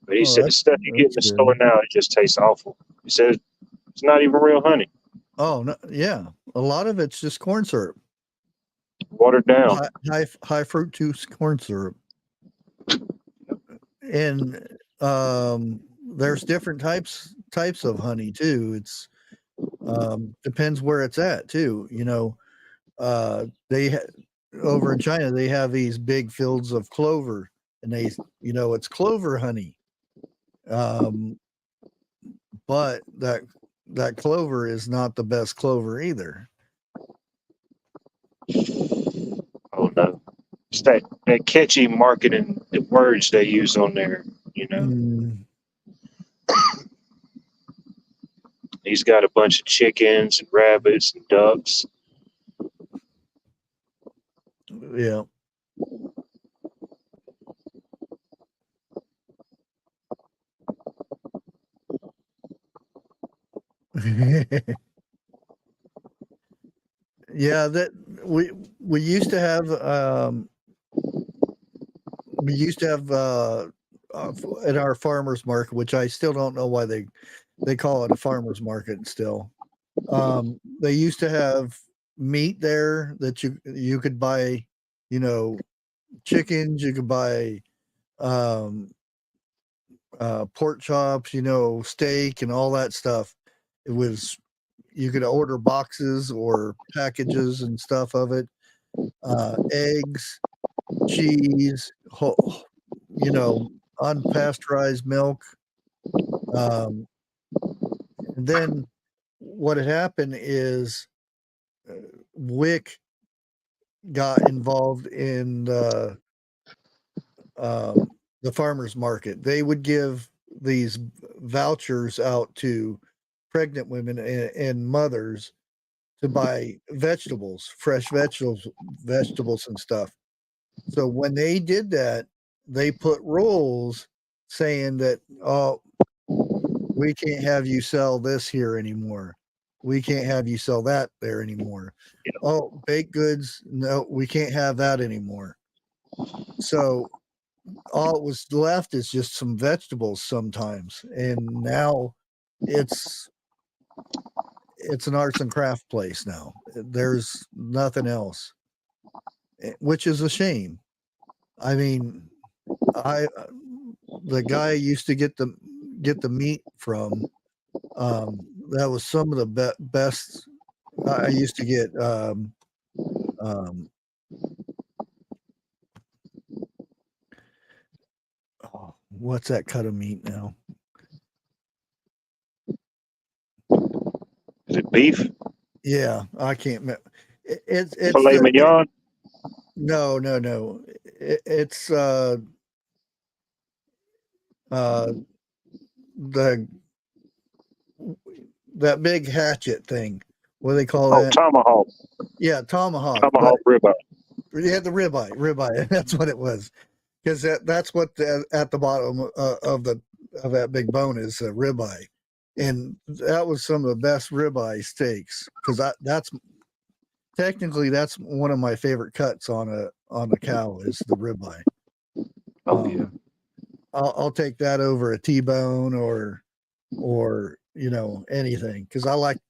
S4: But he
S2: Oh,
S4: said the stuff you get in the
S2: that's
S4: store
S2: good.
S4: now, it just tastes awful. He said it's not even real honey,
S2: Oh, no, yeah. A lot of it's just corn syrup,
S4: watered down.
S2: high fructose corn syrup. And there's different types of honey too. It's depends where it's at too. Over in China they have these big fields of clover, and it's clover honey. But that clover is not the best clover either.
S4: Oh no, it's that catchy marketing words they use on there. He's got a bunch of chickens and rabbits and ducks.
S2: Yeah. Yeah, that we used to have at our farmers market, which I still don't know why they call it a farmers market still. They used to have meat there that you could buy, chickens, you could buy pork chops, steak and all that stuff. You could order boxes or packages and stuff of it. Eggs, cheese, unpasteurized milk. And then what had happened is WIC got involved in the farmers market. They would give these vouchers out to pregnant women and mothers to buy vegetables, fresh vegetables and stuff. So when they did that, they put rules saying that, oh, we can't have you sell this here anymore. We can't have you sell that there anymore. Oh, baked goods, no, we can't have that anymore. So all it was left is just some vegetables sometimes. And now it's an arts and craft place now. There's nothing else, which is a shame. I mean, the guy I used to get the meat from, that was some of the best. I used to get what's that cut of meat now?
S4: Is it beef?
S2: Yeah, I can't remember. It's
S4: Filet mignon?
S2: No. It's that big hatchet thing. What do they call that?
S4: Tomahawk.
S2: Yeah, tomahawk.
S4: Tomahawk ribeye.
S2: Yeah, the ribeye. That's what it was. Because that's what at the bottom of that big bone is a ribeye, and that was some of the best ribeye steaks. Because that's technically one of my favorite cuts on a cow is the ribeye.
S4: Oh yeah.
S2: I'll take that over a T-bone or anything, because I like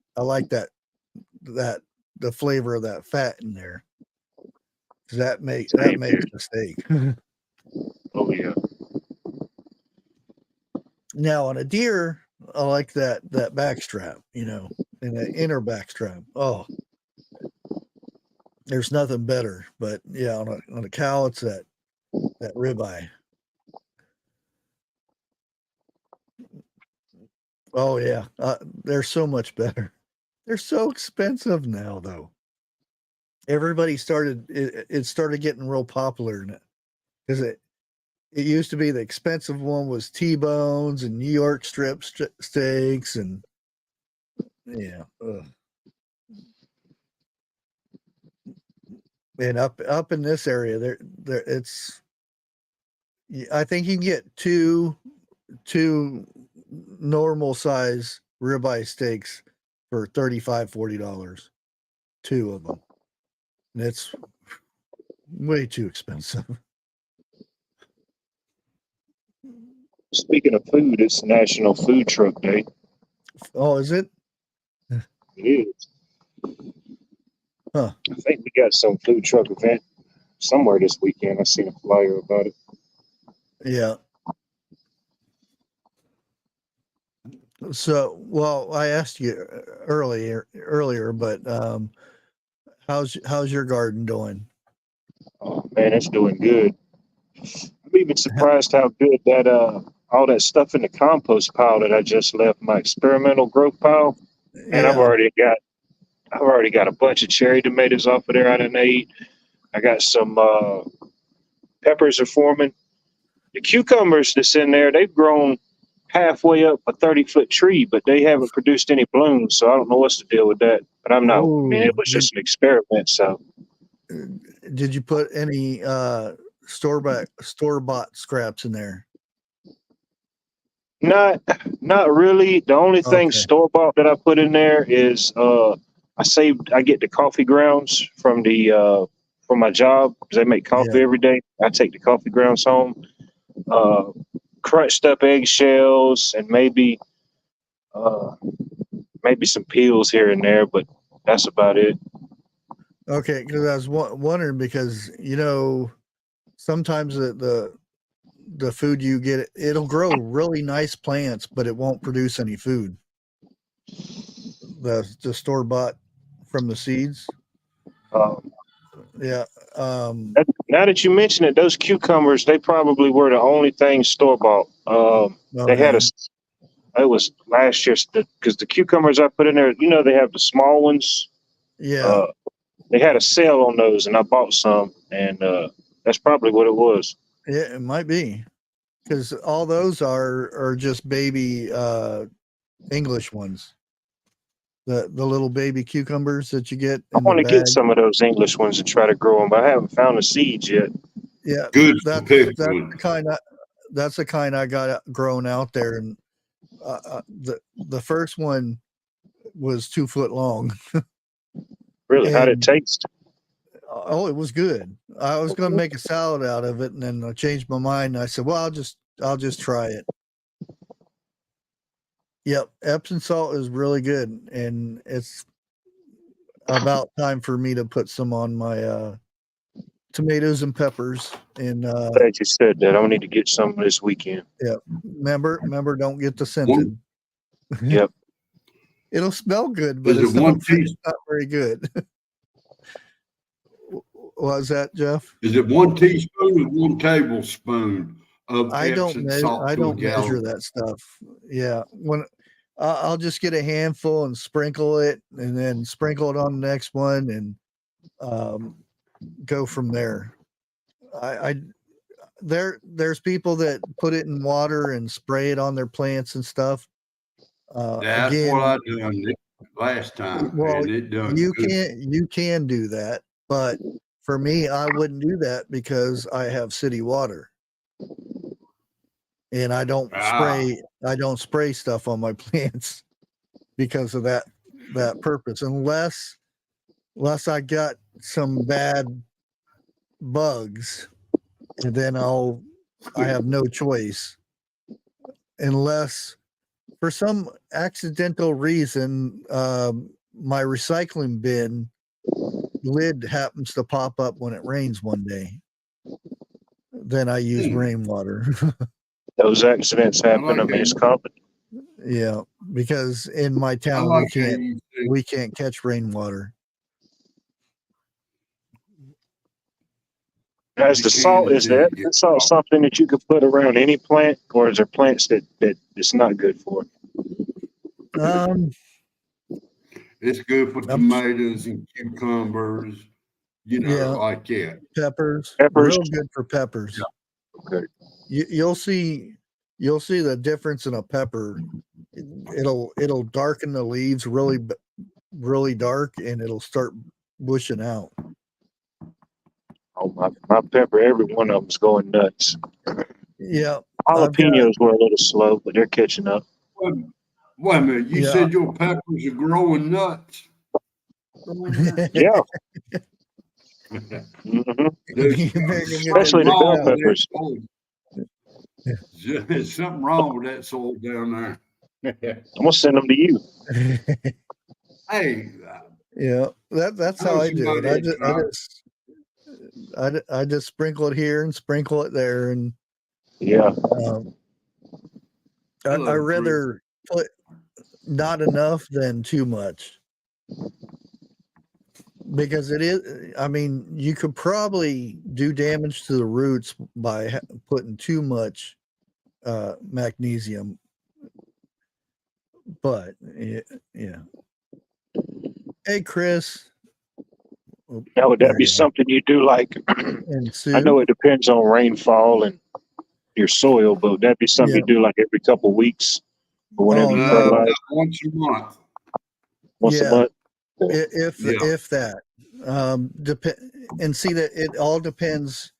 S2: that the flavor of that fat in there. That makes the steak.
S4: Oh yeah.
S2: Now on a deer, I like that back strap, and the inner back strap. Oh, there's nothing better. But yeah, on a cow, it's that ribeye. Oh yeah, they're so much better. They're so expensive now, though. Everybody started it started getting real popular because it used to be the expensive one was T-bones and New York strip steaks and yeah. And up in this area, there it's. I think you can get two normal size ribeye steaks for $35-$40. Two of them. And it's way too expensive.
S4: Speaking of food, it's National Food Truck Day.
S2: Oh, is it?
S4: It is.
S2: Huh.
S4: I think we got some food truck event somewhere this weekend. I seen a flyer about it.
S2: Yeah. So, well, I asked you earlier, but how's your garden doing?
S4: Oh man, it's doing good. I'm even surprised how good that all that stuff in the compost pile that I just left, my experimental growth pile. And I've
S2: Yeah.
S4: already got a bunch of cherry tomatoes off of there I done ate. I got some peppers are forming. The cucumbers that's in there, they've grown halfway up a 30-foot tree, but they haven't produced any blooms, so I don't know what's the deal with that. But I mean, it was just an experiment, so.
S2: Did you put any store-bought scraps in there?
S4: Not really. The only thing
S2: Okay.
S4: store-bought that I put in there is I get the coffee grounds from my job because they make coffee
S2: Yeah.
S4: every day. I take the coffee grounds home. Crunched up eggshells and maybe some peels here and there, but that's about it.
S2: Okay, because I was wondering because sometimes the food you get, it'll grow really nice plants, but it won't produce any food. The store bought from the seeds. Yeah.
S4: Now that you mention it, those cucumbers, they probably were the only thing store bought. They had it was last year because the cucumbers I put in there, they have the small ones.
S2: Yeah.
S4: They had a sale on those, and I bought some, and that's probably what it was.
S2: Yeah, it might be because all those are just baby English ones. The little baby cucumbers that you get
S4: I
S2: in
S4: want
S2: the
S4: to get
S2: bag.
S4: some of those English ones and try to grow them, but I haven't found the seeds yet.
S2: Yeah,
S1: Good
S2: that's
S1: pick
S2: the
S1: one.
S2: kind I got grown out there, and the first one was 2 foot long.
S4: Really, how'd it
S2: And
S4: taste?
S2: oh, it was good. I was going to make a salad out of it, and then I changed my mind. And I said, "Well, I'll just try it." Yep, Epsom salt is really good, and it's about time for me to put some on my tomatoes and peppers. And
S4: Glad you said that. I need to get some this weekend.
S2: yeah, remember, don't get the scented.
S4: Yep.
S2: It'll smell good, but
S1: Is
S2: it's
S1: it one
S2: it's not very good. What was that, Jeff?
S1: Is it 1 teaspoon or 1 tablespoon of Epsom salt
S2: I
S1: to a
S2: don't measure
S1: gallon?
S2: that stuff. Yeah, when I'll just get a handful and sprinkle it, and then sprinkle it on the next one, and go from there. There's people that put it in water and spray it on their plants and stuff.
S1: That's
S2: Again,
S1: what I done last time,
S2: well,
S1: and it done
S2: you
S1: good.
S2: can do that, but for me, I wouldn't do that because I have city water, and I don't spray stuff on my plants because of that purpose, unless I got some bad bugs, and then I'll I have no choice unless for some accidental reason, my recycling bin lid happens to pop up when it rains one day. Then I use rainwater.
S4: Those accidents happen.
S1: like
S4: I mean,
S1: that.
S4: it's common.
S2: Yeah, because in my
S1: I
S2: town
S1: like how
S2: we can't catch rainwater.
S4: As the salt, is that salt something that you could put around any plant, or is there plants that it's not good for?
S1: It's good for tomatoes and cucumbers, you know, like that.
S2: Peppers,
S4: Peppers?
S2: real good for peppers.
S4: Yeah. Okay.
S2: You'll see the difference in a pepper. It'll darken the leaves really dark, and it'll start bushing out.
S4: Oh, my pepper, every one of them's going nuts.
S2: Yeah,
S4: Jalapenos were a little slow, but they're catching up.
S1: Wait a minute, you said your peppers are growing nuts.
S4: Yeah. Especially the bell peppers.
S1: There's something wrong with that soil down there.
S4: I'm gonna send them to you.
S1: Hey,
S2: yeah, that's how I do it. I just sprinkle it here and sprinkle it there, and
S4: yeah,
S2: I rather put not enough than too much, because it is. I mean, you could probably do damage to the roots by putting too much magnesium, but yeah. Hey, Chris.
S4: now would that be something you do? Like, I know it depends on rainfall and your soil, but would that be something you do like every couple of weeks or whenever you fertilize?
S1: Once a month.
S4: Once a month.
S2: If that and see that it all depends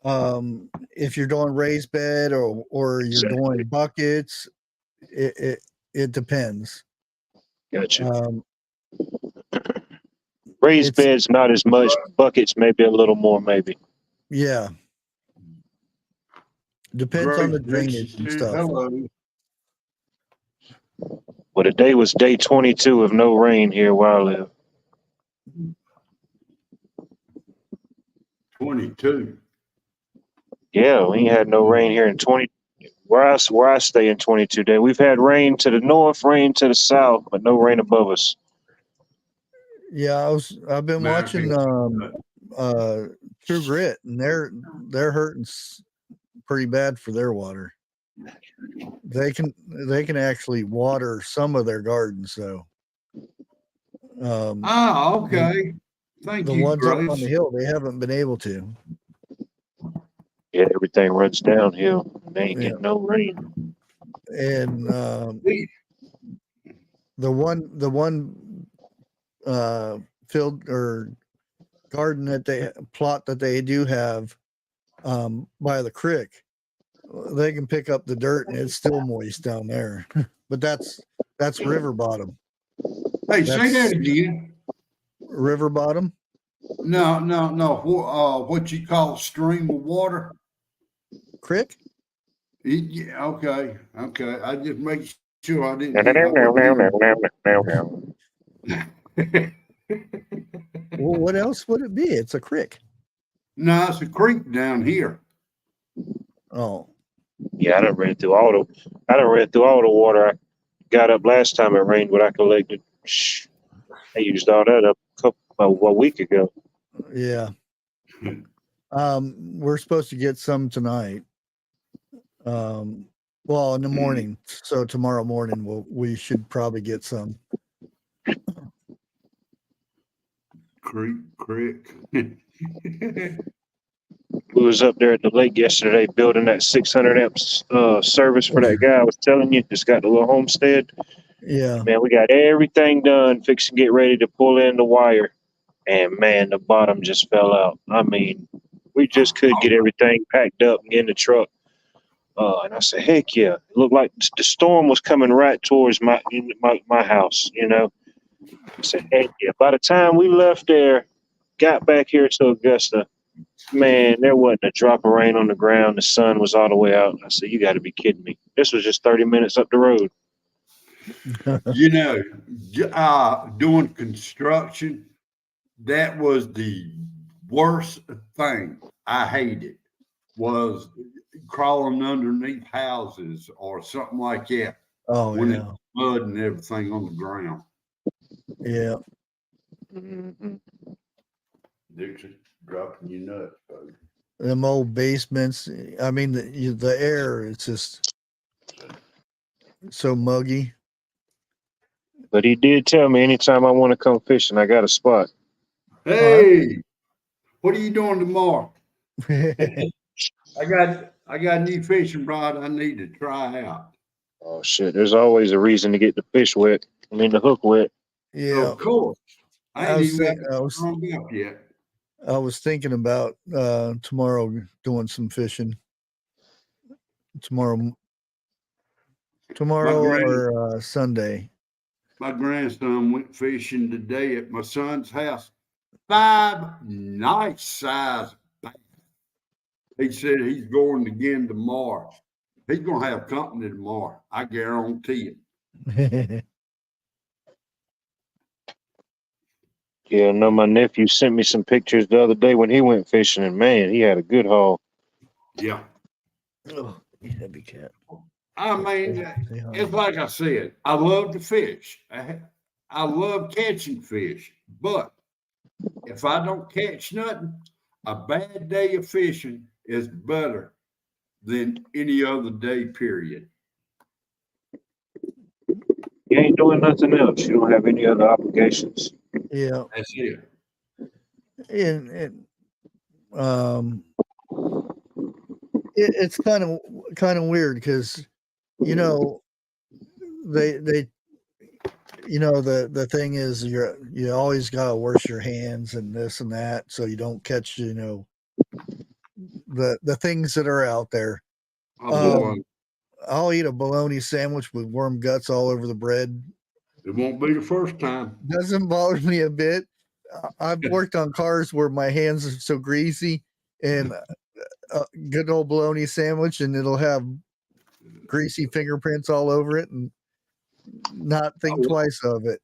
S2: if you're doing raised bed or you're doing buckets. It depends.
S4: Gotcha. Raised beds not as much, buckets maybe a little more, maybe.
S2: Yeah, depends on the drainage and stuff.
S1: Hello.
S4: Well, today was day 22 of no rain here where I live.
S1: 22.
S4: Yeah, we ain't had no rain here in 20. Where I stay in 22 days. We've had rain to the north, rain to the south, but no rain above us.
S2: Yeah, I've been watching True Grit, and they're hurting pretty bad for their water. They can actually water some of their gardens, so.
S1: Okay. Thank you.
S2: The ones
S1: Grace.
S2: up on the hill, they haven't been able to.
S4: Yeah, everything runs downhill. They ain't getting no rain.
S2: And the one field or garden plot that they do have by the creek, they can pick up the dirt and it's still moist down there. But that's river bottom.
S1: Hey, say that again.
S2: River bottom?
S1: No. What you call stream of water?
S2: Creek?
S1: Yeah, okay. I just make sure I didn't.
S2: Well, what else would it be? It's a creek.
S1: No, it's a creek down here.
S2: Oh.
S4: Yeah, I done ran through all the water I got up last time it rained. What I collected, I used all that up a week ago.
S2: Yeah. We're supposed to get some tonight. Well, in the morning. So tomorrow morning we should probably get some.
S1: Creek.
S4: We was up there at the lake yesterday building that 600 amps service for that guy I was telling you. Just got the little homestead.
S2: Yeah.
S4: Man, we got everything done, fixing to get ready to pull in the wire. And man, the bottom just fell out. I mean, we just couldn't get everything packed up and in the truck. And I said, heck yeah. It looked like the storm was coming right towards my house, you know. I said, heck yeah. By the time we left there, got back here to Augusta, Man, there wasn't a drop of rain on the ground. The sun was all the way out. I said, you got to be kidding me. This was just 30 minutes up the road.
S1: You know, doing construction, that was the worst thing I hated, was crawling underneath houses or something like that.
S2: Oh,
S1: when
S2: yeah.
S1: it's mud and everything on the ground.
S2: Yeah.
S1: Dixie, dropping you nuts, folks.
S2: Them old basements. I mean, the air, it's just so muggy.
S4: But he did tell me anytime I want to come fishing, I got a spot.
S1: Hey, what are you doing tomorrow? I got a new fishing rod I need to try out.
S4: Oh, shit. There's always a reason to get the fish wet. I mean, the hook wet.
S2: Yeah.
S1: Of course. I
S2: I
S1: ain't
S2: was,
S1: even
S2: think,
S1: got strung up yet.
S2: I was thinking about tomorrow doing some fishing. Tomorrow or Sunday.
S1: My grandson went fishing today at my son's house. 5 nice size bass. He said he's going again tomorrow. He's going to have company tomorrow. I guarantee it.
S4: Yeah, no, my nephew sent me some pictures the other day when he went fishing, and man, he had a good haul.
S1: Yeah.
S2: Oh, heavy cat.
S1: I mean, it's like I said, I love to fish. I love catching fish, but if I don't catch nothing, a bad day of fishing is better than any other day, period.
S4: You ain't doing nothing else. You don't have any other obligations.
S2: Yeah.
S1: That's it.
S2: And it's kind of weird because, you know, they you know, the thing is you always gotta wash your hands and this and that so you don't catch, you know, the things that are out there. I'll eat a bologna sandwich with worm guts all over the bread.
S1: It won't be the first time.
S2: Doesn't bother me a bit. I've worked on cars where my hands are so greasy, and a good old bologna sandwich, and it'll have greasy fingerprints all over it, and not think twice of it.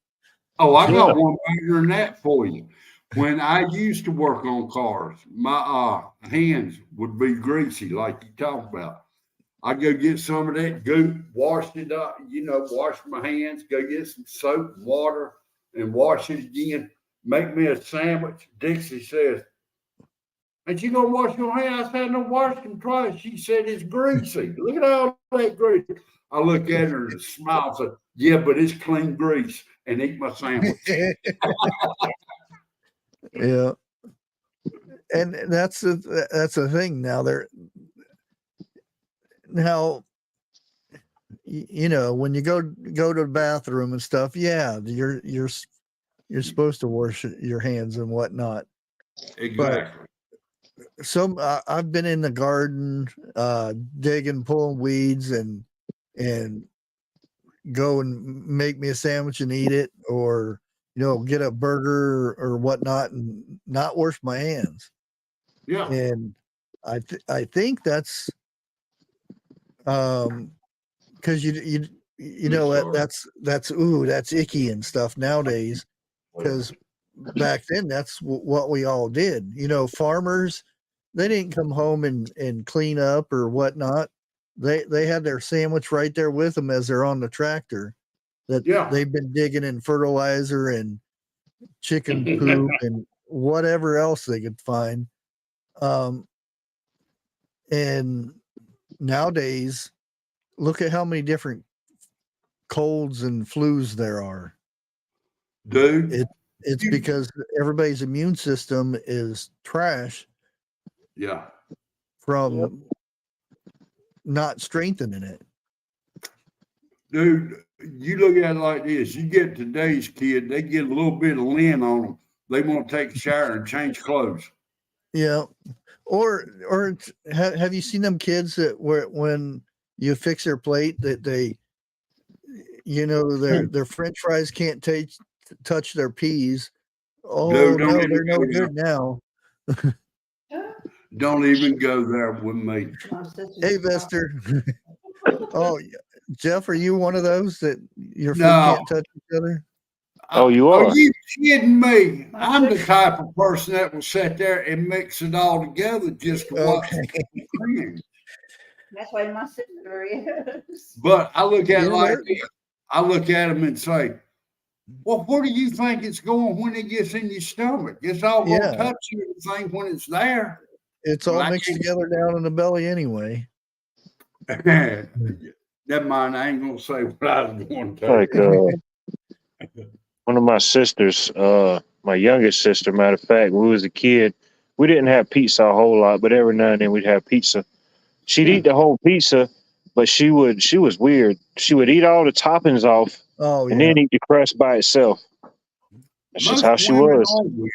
S1: Oh, I got one better than that for you. When I used to work on cars, my hands would be greasy, like you talked about. I go get some of that goop, wash it up, you know, wash my hands, go get some soap and water and wash it again. Make me a sandwich. Dixie says, "Ain't you gonna wash your hands?" I said, "No, wash them twice." She said, "It's greasy. Look at all that grease." I look at her and smile and say, "Yeah, but it's clean grease," and eat my sandwich.
S2: Yeah. And that's the thing now. Now, you know, when you go to the bathroom and stuff, yeah, you're supposed to wash your hands and whatnot.
S1: Exactly.
S2: But I've been in the garden, digging, pulling weeds, and go and make me a sandwich and eat it, or, you know, get a burger or whatnot and not wash my hands.
S1: Yeah.
S2: And I think that's because you know that's icky and stuff nowadays, because back then that's what we all did. You know, farmers, they didn't come home and clean up or whatnot. They had their sandwich right there with them as they're on the tractor that they've been digging in fertilizer and chicken poop and whatever else they could find. And nowadays, look at how many different colds and flus there are.
S1: Dude,
S2: it's because everybody's immune system is trash.
S1: Yeah.
S2: From not strengthening it.
S1: Dude, you look at it like this. You get today's kid, they get a little bit of lint on them. They want to take a shower and change clothes.
S2: Yeah. Or have you seen them kids that when you fix their plate that they, you know, their French fries can't touch their peas? Oh, no, they're no good now.
S1: Don't even go there with me.
S2: Hey, Vester. Oh, Jeff, are you one of those that your foot
S1: No.
S2: can't touch each other?
S4: Oh, you
S1: Are
S4: are?
S1: you kidding me? I'm the type of person that will sit there and mix it all together just to watch the cringe.
S5: That's why my sister is.
S1: But I look at it
S2: Yeah,
S1: like this. I look at him and say, well, where do you think it's going when it gets in your stomach? It's all going to
S2: Yeah.
S1: touch you thing when it's there.
S2: It's
S1: But
S2: all
S1: I
S2: mixed
S1: can't-
S2: together down in the belly anyway.
S1: Never mind. I ain't going to say what I was going to tell
S4: Like
S1: you.
S4: one of my sisters, my youngest sister, matter of fact, when we was a kid, we didn't have pizza a whole lot, but every now and then we'd have pizza. She'd eat the whole pizza, but she was weird. She would eat all the toppings off
S2: Oh,
S4: and
S2: yeah.
S4: then eat the crust by itself. That's just
S1: Most
S4: how she
S1: women
S4: was.
S1: are weird.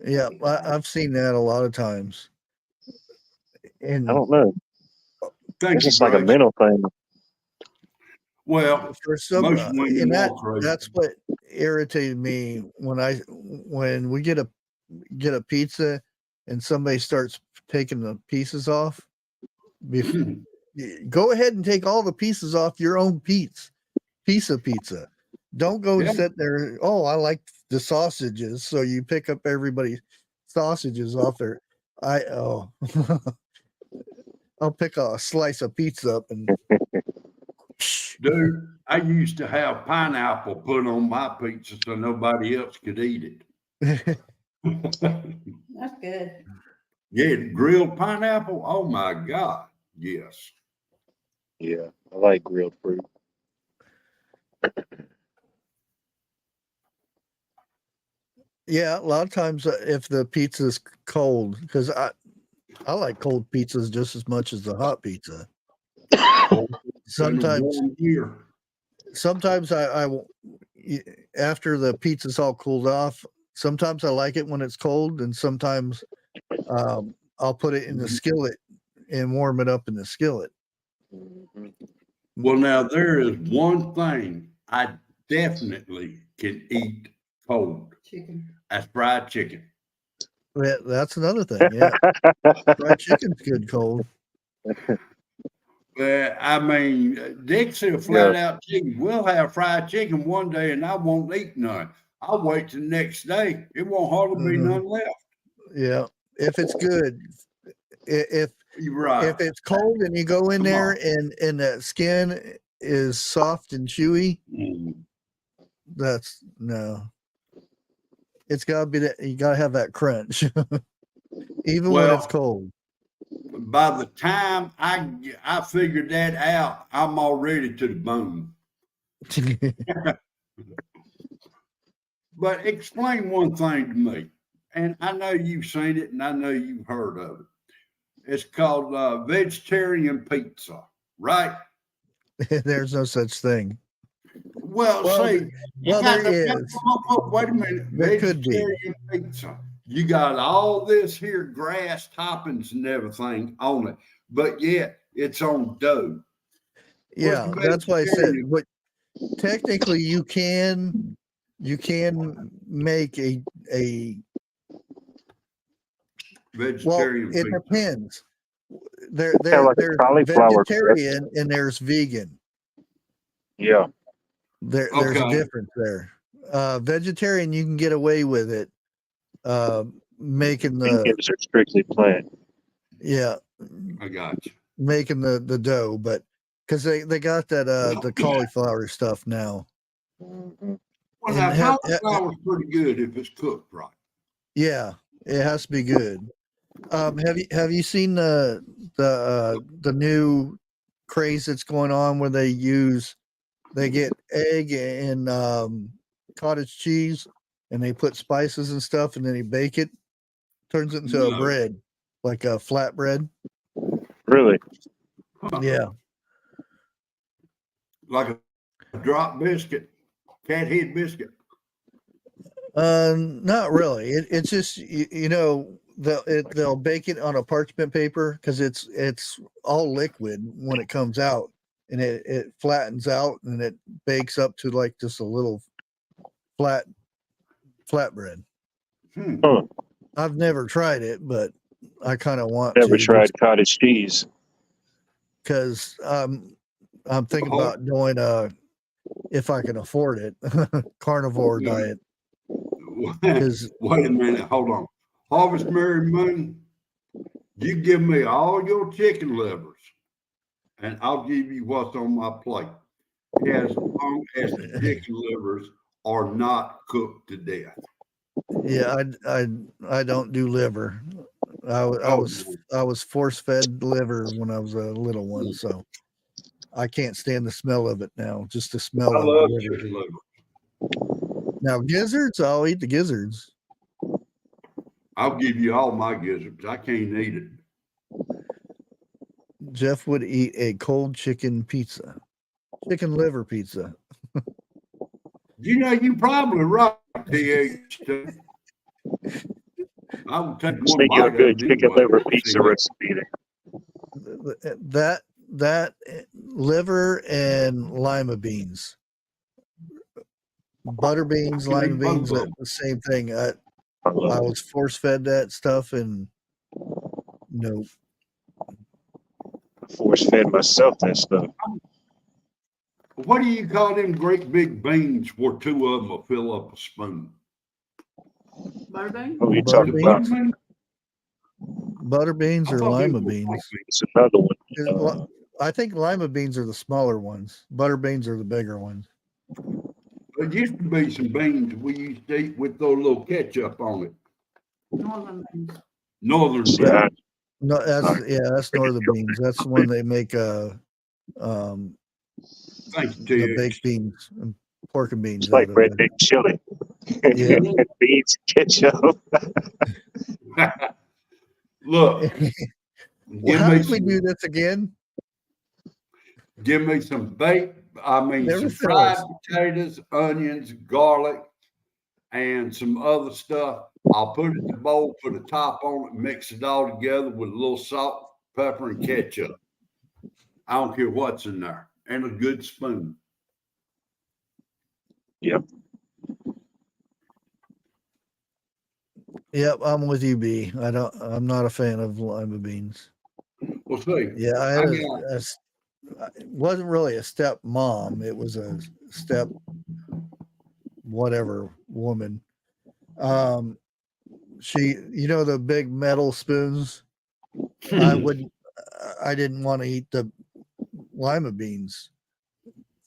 S2: Yeah, I've seen that a lot of times. And
S4: I don't know.
S1: Thank
S4: It's
S1: you,
S4: just like a
S1: Grace.
S4: mental thing.
S1: Well,
S2: for some,
S1: most women
S2: and
S1: are crazy.
S2: that's what irritated me when we get a pizza and somebody starts taking the pieces off. Go ahead and take all the pieces off your own piece of pizza. Don't go and
S1: Yeah.
S2: sit there. Oh, I like the sausages, so you pick up everybody's sausages off there. I'll pick a slice of pizza up and
S1: Dude, I used to have pineapple put on my pizza so nobody else could eat it.
S5: That's good.
S1: Yeah, grilled pineapple. Oh my God. Yes.
S4: Yeah, I like grilled fruit.
S2: Yeah, a lot of times if the pizza is cold, because I like cold pizzas just as much as the hot pizza. Sometimes after the pizza's all cooled off, sometimes I like it when it's cold, and sometimes I'll put it in the skillet and warm it up in the skillet.
S1: Well, now there is one thing I definitely can eat cold.
S5: Chicken.
S1: That's fried chicken.
S2: That's another thing. Yeah, fried chicken's good cold.
S1: I mean, Dixie will flat out chicken. We'll have fried chicken one day and I won't eat none. I'll wait till the next day. It won't hardly be none left.
S2: Yeah, if it's good. If
S1: You're right.
S2: If it's cold and you go in there and the skin is soft and chewy, that's no. It's got to be that you got to have that crunch, even when it's cold.
S1: By the time I figured that out, I'm already to the bone. But explain one thing to me, and I know you've seen it, and I know you've heard of it. It's called vegetarian pizza, right?
S2: There's no such thing.
S1: Well, see,
S2: there is.
S1: Wait a minute.
S2: There could be.
S1: Vegetarian pizza. You got all this here grass toppings and everything on it, but yet it's on dough.
S2: Yeah, that's why I said. But technically, you can make a
S1: vegetarian
S2: pizza. It depends. There's vegetarian and there's vegan.
S4: Yeah.
S2: There's a difference there. Vegetarian, you can get away with it. Making
S4: Vegans are strictly plant.
S2: Yeah.
S1: I got you.
S2: Making the dough, but because they got that the cauliflower stuff now.
S1: Well, now cauliflower's pretty good if it's cooked right.
S2: Yeah, it has to be good. Have you seen the new craze that's going on where they get egg and cottage cheese and they put spices and stuff and then they bake it, turns it into a bread, like a flatbread.
S4: Really?
S2: Yeah.
S1: Like a drop biscuit, cat head biscuit.
S2: Not really. It's just they'll bake it on a parchment paper because it's all liquid when it comes out, and it flattens out and it bakes up to like just a little flatbread.
S4: Huh.
S2: I've never tried it, but I kind of want
S4: Never
S2: to,
S4: tried cottage cheese.
S2: because I'm thinking
S1: Oh.
S2: about doing if I can afford it, carnivore diet. Because
S1: Wait a minute, hold on. Harvest Mary Moon, you give me all your chicken livers, and I'll give you what's on my plate, as long as the chicken livers are not cooked to death.
S2: yeah, I don't do liver. I
S1: Oh,
S2: was force fed liver when I was a little one, so I can't stand the smell of it now. Just the smell
S1: I
S2: of
S1: love
S2: liver.
S1: chicken liver.
S2: Now gizzards, I'll eat the gizzards.
S1: I'll give you all my gizzards. I can't eat it.
S2: Jeff would eat a cold chicken pizza, chicken liver pizza.
S1: You know, you probably right, TH. I would take one
S4: Sneak you a
S1: bite
S4: good
S1: of it
S4: chicken
S1: anyway.
S4: liver pizza recipe.
S2: That liver and lima beans, butter beans,
S1: I can
S2: lima
S1: eat both
S2: beans,
S1: of them.
S2: the same thing. I
S4: I
S2: was force fed that stuff, and no,
S4: force fed myself that stuff.
S1: What do you call them great big beans where two of them will fill up a spoon?
S5: Butterbean?
S4: What are you
S2: Butter
S4: talking about?
S2: beans? Butter beans
S1: I
S2: or
S1: thought they
S2: lima
S1: were
S2: beans.
S1: great beans.
S4: It's another one.
S2: I think lima beans are the smaller ones. Butter beans are the bigger ones.
S1: There used to be some beans we used to eat with those little ketchup on it.
S5: Northern beans.
S1: Northern
S4: See,
S1: beans.
S2: No, that's northern beans. That's the one they make
S1: Thank you,
S2: the
S1: TH.
S2: baked beans and pork and beans
S4: it's like
S2: out of it.
S4: redneck chili.
S2: Yeah.
S4: Beans, ketchup.
S1: Look,
S2: Well, how did we do this again?
S1: give me some baked,
S2: Never
S1: some fried
S2: fails.
S1: potatoes, onions, garlic, and some other stuff. I'll put it in the bowl, put a top on it, mix it all together with a little salt, pepper, and ketchup. I don't care what's in there, and a good spoon.
S4: Yep.
S2: Yep, I'm with you, B. I'm not a fan of lima beans.
S1: We'll see.
S2: Yeah, I had it wasn't really a step mom. It was a step whatever woman. She, the big metal spoons. I didn't want to eat the lima beans.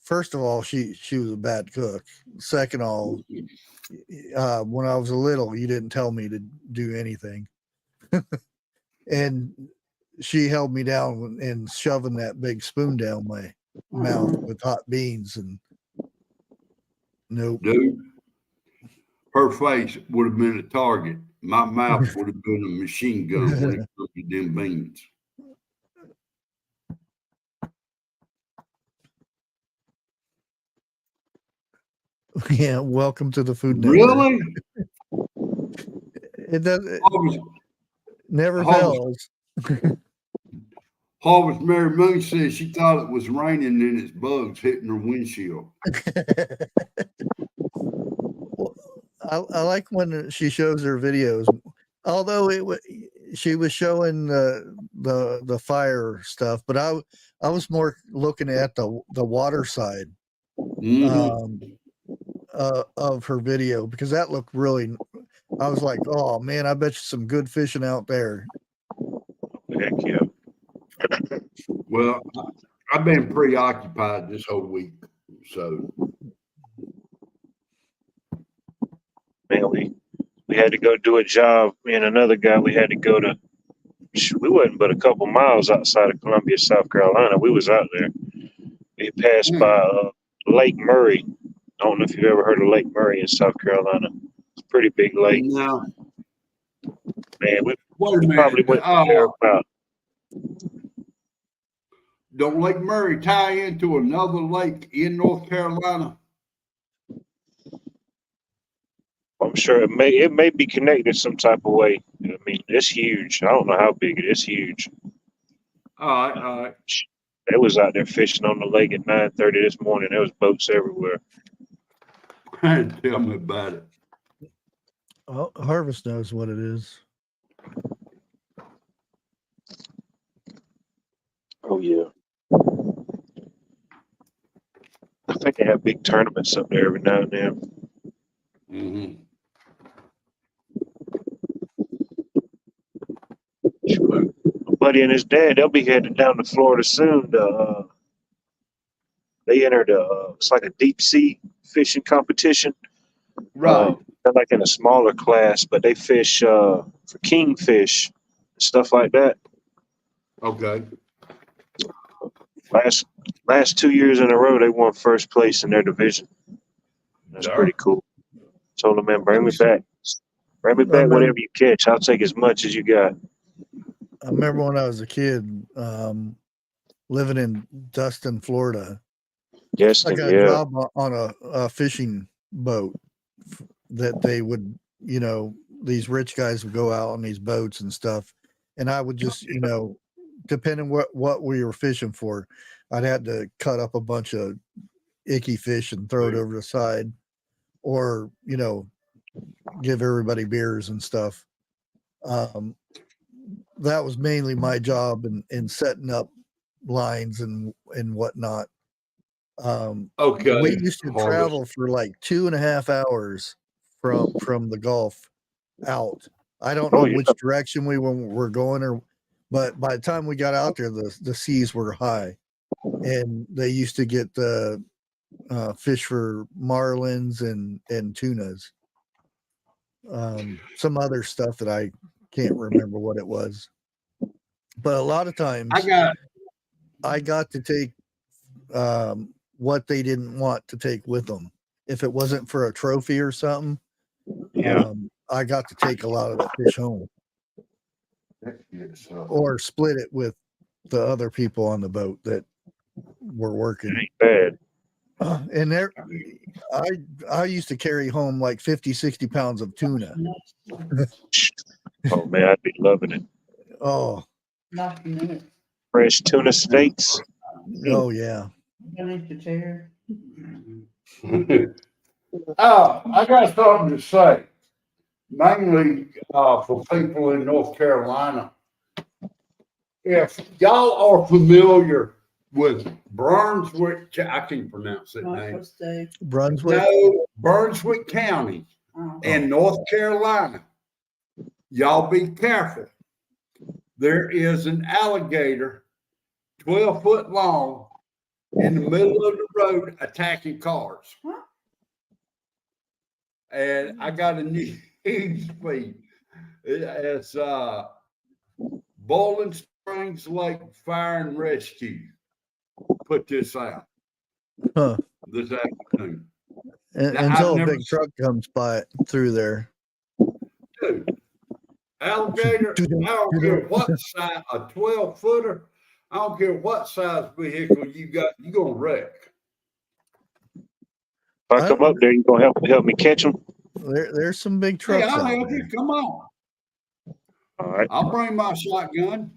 S2: First of all, she was a bad cook. Second of all, when I was little, you didn't tell me to do anything. And she held me down and shoving that big spoon down my mouth with hot beans, and nope.
S1: Dude, her face would have been a target. My mouth would have been a machine gun when it comes to them beans.
S2: Yeah, welcome to the Food Network.
S1: Really?
S2: It does. Never fails.
S1: Harvest Mary Moon says she thought it was raining and it's bugs hitting her windshield.
S2: Well, I like when she shows her videos. Although she was showing the fire stuff, but I was more looking at the water side of her video, because that looked really. I was like, oh man, I bet you some good fishing out there.
S4: Heck yeah.
S1: Well, I've been preoccupied this whole week, so.
S4: Man, we had to go do a job. Me and another guy, we had to go to. We wasn't but a couple miles outside of Columbia, South Carolina. We was out there. We passed by Lake Murray. I don't know if you've ever heard of Lake Murray in South Carolina. It's a pretty big lake.
S1: No.
S4: Man, we
S1: Wait a minute.
S4: probably went there about.
S1: Don't Lake Murray tie into another lake in North Carolina?
S4: I'm sure it may be connected some type of way. I mean, it's huge. I don't know how big it is. Huge.
S1: All right.
S4: They was out there fishing on the lake at 9:30 this morning. There was boats everywhere.
S1: Tell me about it.
S2: Well, Harvest knows what it is.
S4: Oh yeah. I think they have big tournaments up there every now and then.
S1: Mm-hmm.
S4: Sure. My buddy and his dad, they'll be heading down to Florida soon. They entered it's like a deep sea fishing competition.
S1: Right.
S4: They're like in a smaller class, but they fish for kingfish and stuff like that.
S1: Okay.
S4: Last 2 years in a row, they won first place in their division. That's
S1: Yeah.
S4: pretty cool. Told them, man, bring me back. Bring me
S2: I
S4: back
S2: remember,
S4: whatever you catch. I'll take as much as you got.
S2: I remember when I was a kid, living in Dustin, Florida.
S4: Yes,
S2: I got a job on a fishing boat that they would, you know, these rich guys would go out on these boats and stuff. And I would just, you know, depending what we were fishing for, I'd had to cut up a bunch of icky fish and throw it over the side, or, you know, give everybody beers and stuff. That was mainly my job in setting up lines and whatnot.
S1: Okay.
S2: We used to
S1: Harvest.
S2: travel for like 2.5 hours from the Gulf out. I don't know which direction we were going, but by the time we got out there, the seas were high, and they used to get the fish for marlins and tunas. Some other stuff that I can't remember what it was, but a lot of times I got to take what they didn't want to take with them. If it wasn't for a trophy or something, I got to take a lot of the fish home, or split it with the other people on the boat that were working.
S4: Ain't bad.
S2: And there, I used to carry home like 50, 60 pounds of tuna.
S4: Oh man, I'd be loving it.
S2: Oh,
S5: Not a minute.
S4: Fresh tuna steaks.
S2: oh yeah.
S5: Finish the chair.
S1: I got something to say, mainly for people in North Carolina. If y'all are familiar with Brunswick, I can't pronounce that name.
S2: Brunswick?
S1: No, Brunswick County in North Carolina. Y'all be careful. There is an alligator 12 foot long in the middle of the road attacking cars. And I got a news feed. It's Bowling Springs Lake Fire and Rescue put this out this afternoon.
S2: Until a big truck comes by through there.
S1: Dude, alligator, I don't care what size, a 12 footer, I don't care what size vehicle you got, you're going to wreck.
S4: If I come up there, you gonna help me catch them?
S2: There's some big trucks.
S1: Hey, I'll
S2: out
S1: help
S2: there.
S1: you. Come on.
S4: All right.
S1: I'll bring my shotgun.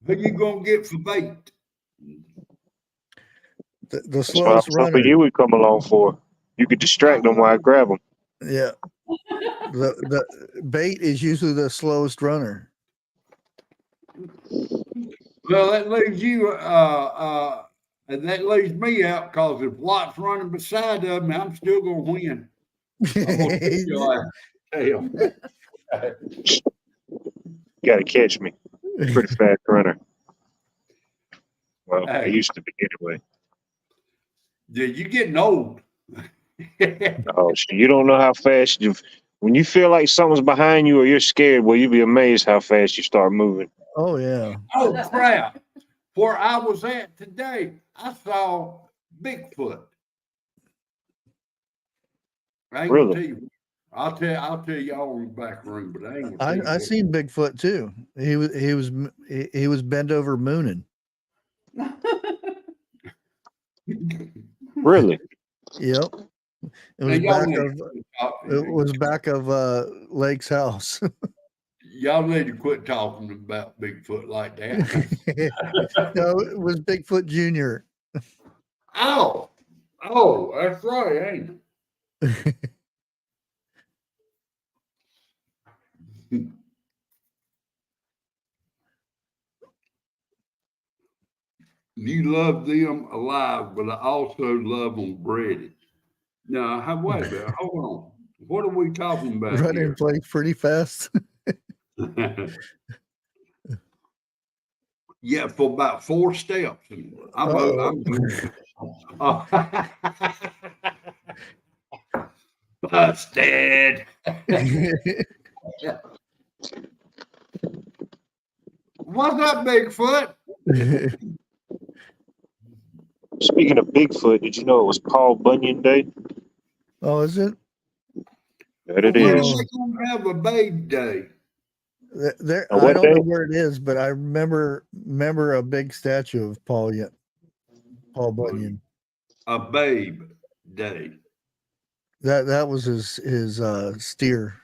S1: Who you gonna get for bait?
S2: The slowest runner.
S4: You would come along for. You could distract them while I grab them.
S2: Yeah. The bait is usually the slowest runner.
S1: Well, that leaves you, and that leaves me out because if Watt's running beside of me, I'm still gonna win. I'm gonna take your ass. Hell.
S4: Gotta catch me. Pretty fast runner. Well, I
S1: Hey.
S4: used to be anyway.
S1: Yeah, you getting old.
S4: Oh, you don't know how fast when you feel like something's behind you or you're scared, well, you'd be amazed how fast you start moving.
S2: Oh yeah.
S1: Oh crap. Where I was at today, I saw Bigfoot. I ain't
S4: Really?
S1: gonna tell you. I'll tell y'all in the back room, but I ain't gonna tell you.
S2: I seen Bigfoot too. He was bent over mooning.
S4: Really?
S2: Yep. It was back of Lake's house.
S1: Y'all need to quit talking about Bigfoot like that.
S2: No, it was Bigfoot Jr.
S1: Oh, that's right, ain't it? You love them alive, but I also love them breaded. Now, wait a minute, hold on. What are we talking about
S2: Run in
S1: here?
S2: place pretty fast.
S1: Yeah, for about 4 steps. I'm busted. What's up, Bigfoot?
S4: Speaking of Bigfoot, did you know it was Paul Bunyan Day?
S2: Oh, is it?
S4: That it
S1: When are
S4: is.
S1: they gonna have a babe day?
S2: There,
S4: A
S2: I
S4: what
S2: don't know
S4: day?
S2: where it is, but I remember a big statue of Paul Bunyan.
S1: A babe day.
S2: That was his steer,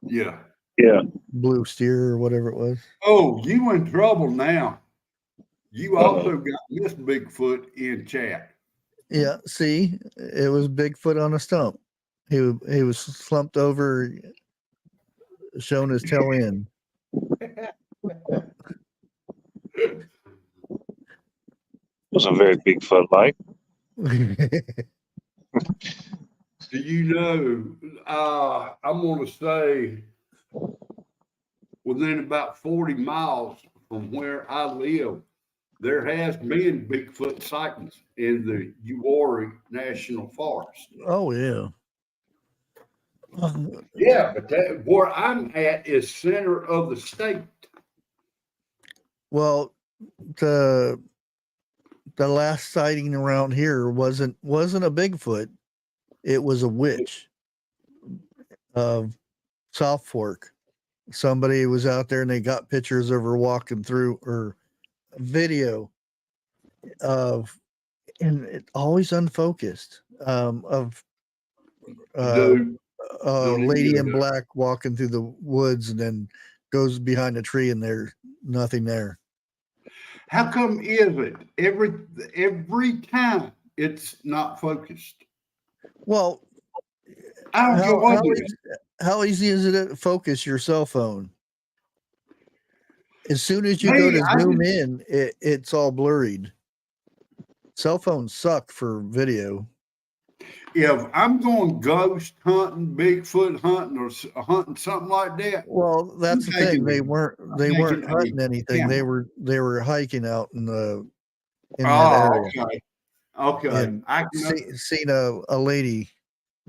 S1: Yeah.
S4: Yeah.
S2: blue steer or whatever it was.
S1: Oh, you in trouble now. You
S4: Uh-oh.
S1: also got Miss Bigfoot in chat.
S2: Yeah, see, it was Bigfoot on a stump. He was slumped over, showing his tail end.
S4: Wasn't very Bigfoot like.
S1: Do you know, I'm going to say within about 40 miles from where I live, there has been Bigfoot sightings in the Uwharrie National Forest.
S2: Oh yeah.
S1: Yeah, but where I'm at is center of the state.
S2: Well, the last sighting around here wasn't a Bigfoot. It was a witch of South Fork. Somebody was out there and they got pictures of her walking through, or video of, and it always unfocused, of
S1: Dude,
S2: a
S1: don't even
S2: lady
S1: go
S2: in
S1: there.
S2: black walking through the woods and then goes behind a tree and there's nothing there.
S1: How come is it every time it's not focused?
S2: Well,
S1: I don't get what it is.
S2: how easy is it to focus your cell phone? As soon as you
S1: Me,
S2: go to
S1: I
S2: zoom
S1: just-
S2: in, it's all blurred. Cell phones suck for video.
S1: If I'm going ghost hunting, Bigfoot hunting, or hunting something like that,
S2: Well, that's the thing. They weren't
S1: making a
S2: hunting anything.
S1: camera.
S2: They were hiking out in that
S1: Oh,
S2: area
S1: okay. Okay.
S2: and
S1: I can
S2: seen a lady,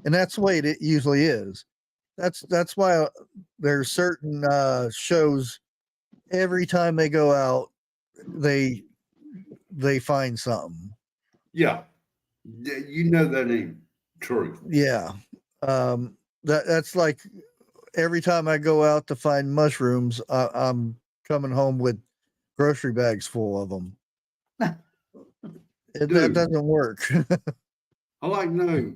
S2: and that's the way it usually is. That's why there's certain shows. Every time they go out, they find something.
S1: yeah. You know that ain't true.
S2: Yeah. That's like every time I go out to find mushrooms, I'm coming home with grocery bags full of them. That
S1: Dude.
S2: doesn't work.
S1: I like to know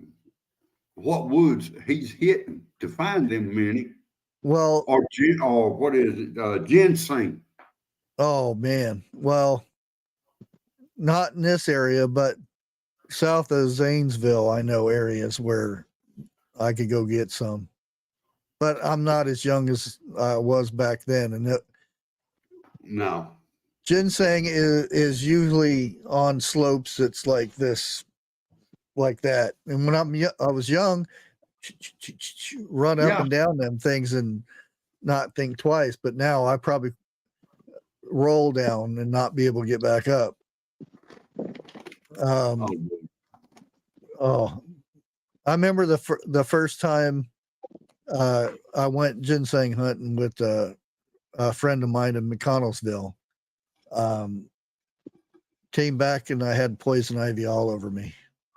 S1: what woods he's hitting to find them many,
S2: Well,
S1: or what is it? Ginseng.
S2: oh man. Well, not in this area, but south of Zanesville, I know areas where I could go get some. But I'm not as young as I was back then, and
S1: No.
S2: ginseng is usually on slopes that's like this, like that. And when I was young, run up
S1: Yeah.
S2: and down them things and not think twice. But now I probably roll down and not be able to get back up. Oh, I remember the first time I went ginseng hunting with a friend of mine in McConnellsville. Came back and I had poison ivy all over me.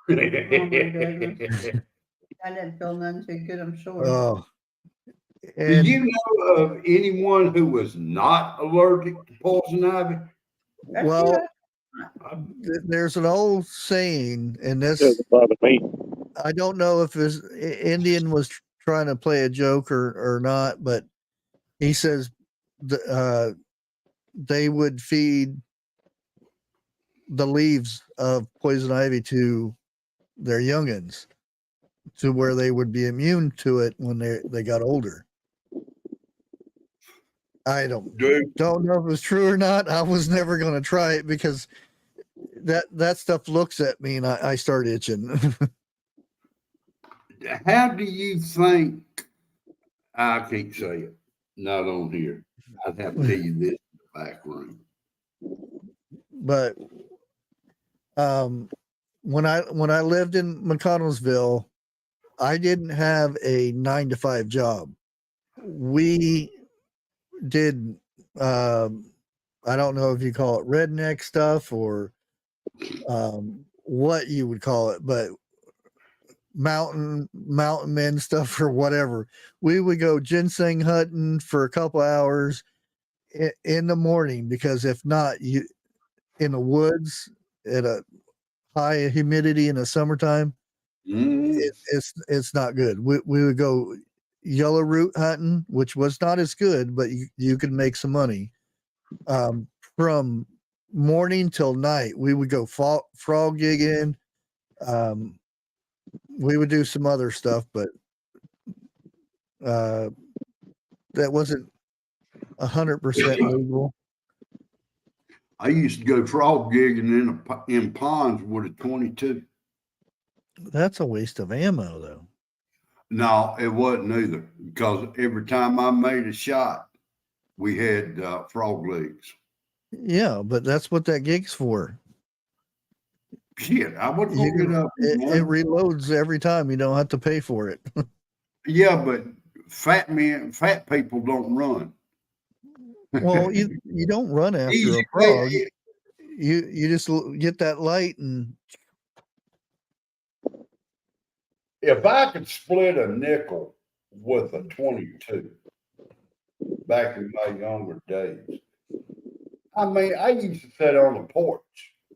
S5: Oh my goodness. I didn't feel none too good, I'm sure.
S2: Oh,
S1: Do
S2: and
S1: you know of anyone who was not allergic to poison ivy?
S5: That's
S2: well,
S5: good.
S2: there's an old saying, and this
S4: Doesn't bother me.
S2: I don't know if this Indian was trying to play a joke or not, but he says they would feed the leaves of poison ivy to their youngins to where they would be immune to it when they got older. I don't know if it's true or not. I was never going to try it because that stuff looks at me and I start itching.
S1: How do you think? I can't say it. Not on here. I'd have to tell you this in the back room.
S2: But when I lived in McConnellsville, I didn't have a 9-to-5 job. We did I don't know if you call it redneck stuff or what you would call it, but mountain men stuff or whatever. We would go ginseng hunting for a couple hours in the morning, because if not, you in the woods at a high humidity in the summertime, it's not good. We would go yellow root hunting, which was not as good, but you could make some money. From morning till night, we would go frog gigging. We would do some other stuff, but that wasn't 100% legal.
S1: I used to go frog gigging in ponds with a 22.
S2: That's a waste of ammo, though.
S1: No, it wasn't either, because every time I made a shot, we had frog legs.
S2: Yeah, but that's what that gig's for.
S1: Shit, I wouldn't look it up.
S2: It reloads every time. You don't have to pay for it.
S1: Yeah, but fat people don't run.
S2: Well, you don't run after
S1: Easy
S2: a frog.
S1: way.
S2: You just get that light and.
S1: If I could split a nickel with a 22 back in my younger days, I mean, I used to sit on the porch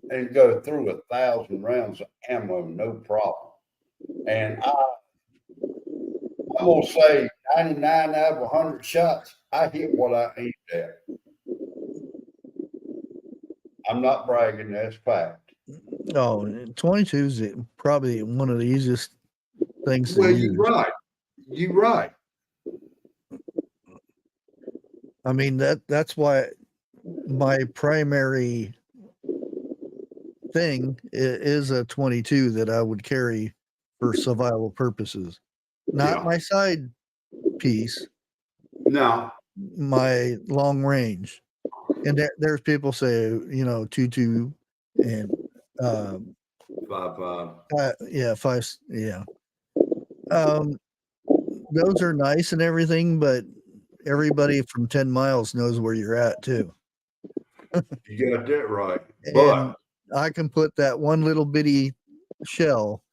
S1: and go through 1,000 rounds of ammo, no problem. And I'm gonna say 99 out of 100 shots, I hit what I aimed at. I'm not bragging, that's fact.
S2: Oh, 22 is probably one of the easiest things to
S1: Well,
S2: use.
S1: you're right. You're right.
S2: I mean, that's why my primary thing is a 22 that I would carry for survival purposes. Not my side piece.
S1: No.
S2: My long range. And there's people say, 2.2 and
S1: 5.5.
S2: Yeah, 5. Yeah. Those are nice and everything, but everybody from 10 miles knows where you're at too.
S1: You got that right.
S2: And I can put that one little bitty shell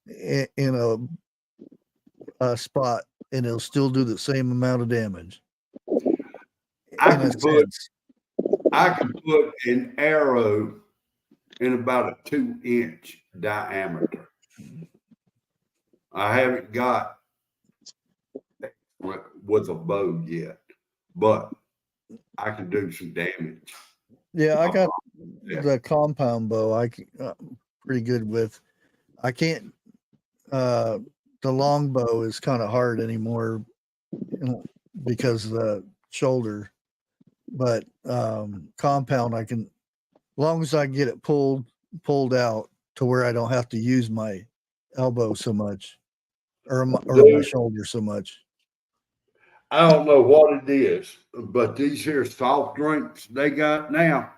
S2: in a spot and it'll still do the same amount of damage.
S1: I can put an arrow in about a 2-inch diameter. I haven't got with a bow yet, but I can do some damage.
S2: Yeah, I got the compound bow. I can pretty good with. I can't. The long bow is kind of hard anymore because of the shoulder. But compound, I can, as long as I can get it pulled out to where I don't have to use my elbow so much, or my shoulder so much.
S1: I don't know what it is, but these here soft drinks they got now,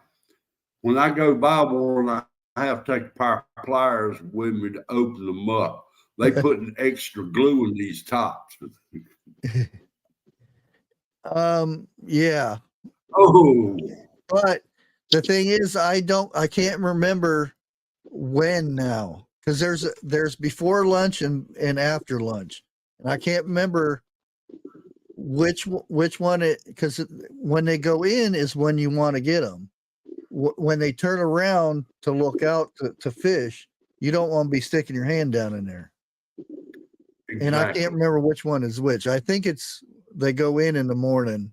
S1: when I go buy one, I have to take a pair of pliers with me to open them up. They put an extra glue in these tops.
S2: Yeah.
S1: Oh.
S2: But the thing is, I can't remember when now, because there's before lunch and after lunch, and I can't remember which one because when they go in is when you want to get them. When they turn around to look out to fish, you don't want to be sticking your hand down in there. Exactly. And I can't remember which one is which. I think they go in the morning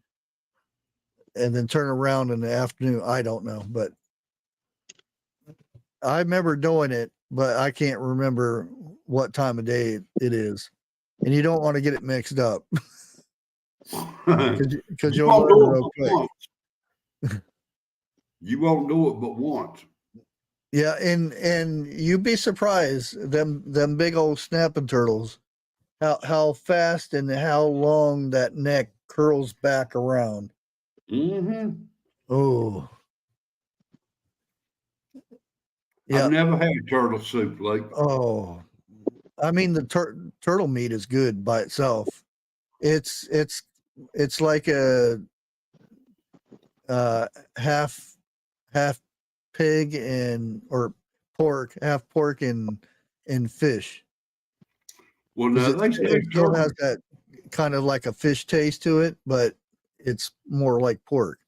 S2: and then turn around in the afternoon. I don't know, but I remember doing it, but I can't remember what time of day it is. And you don't want to get it mixed up because you'll learn real quick.
S1: You won't do it but once.
S2: Yeah, and you'd be surprised them big old snapping turtles, how fast and how long that neck curls back around.
S1: Mm-hmm.
S2: Oh,
S1: I've
S2: yeah.
S1: never had turtle soup, like.
S2: Oh, I mean the turtle meat is good by itself. It's like a half pig and or pork, half pork and fish.
S1: Well,
S2: 'Cause
S1: now they say
S2: it still
S1: turtle.
S2: has that kind of like a fish taste to it, but it's more like pork.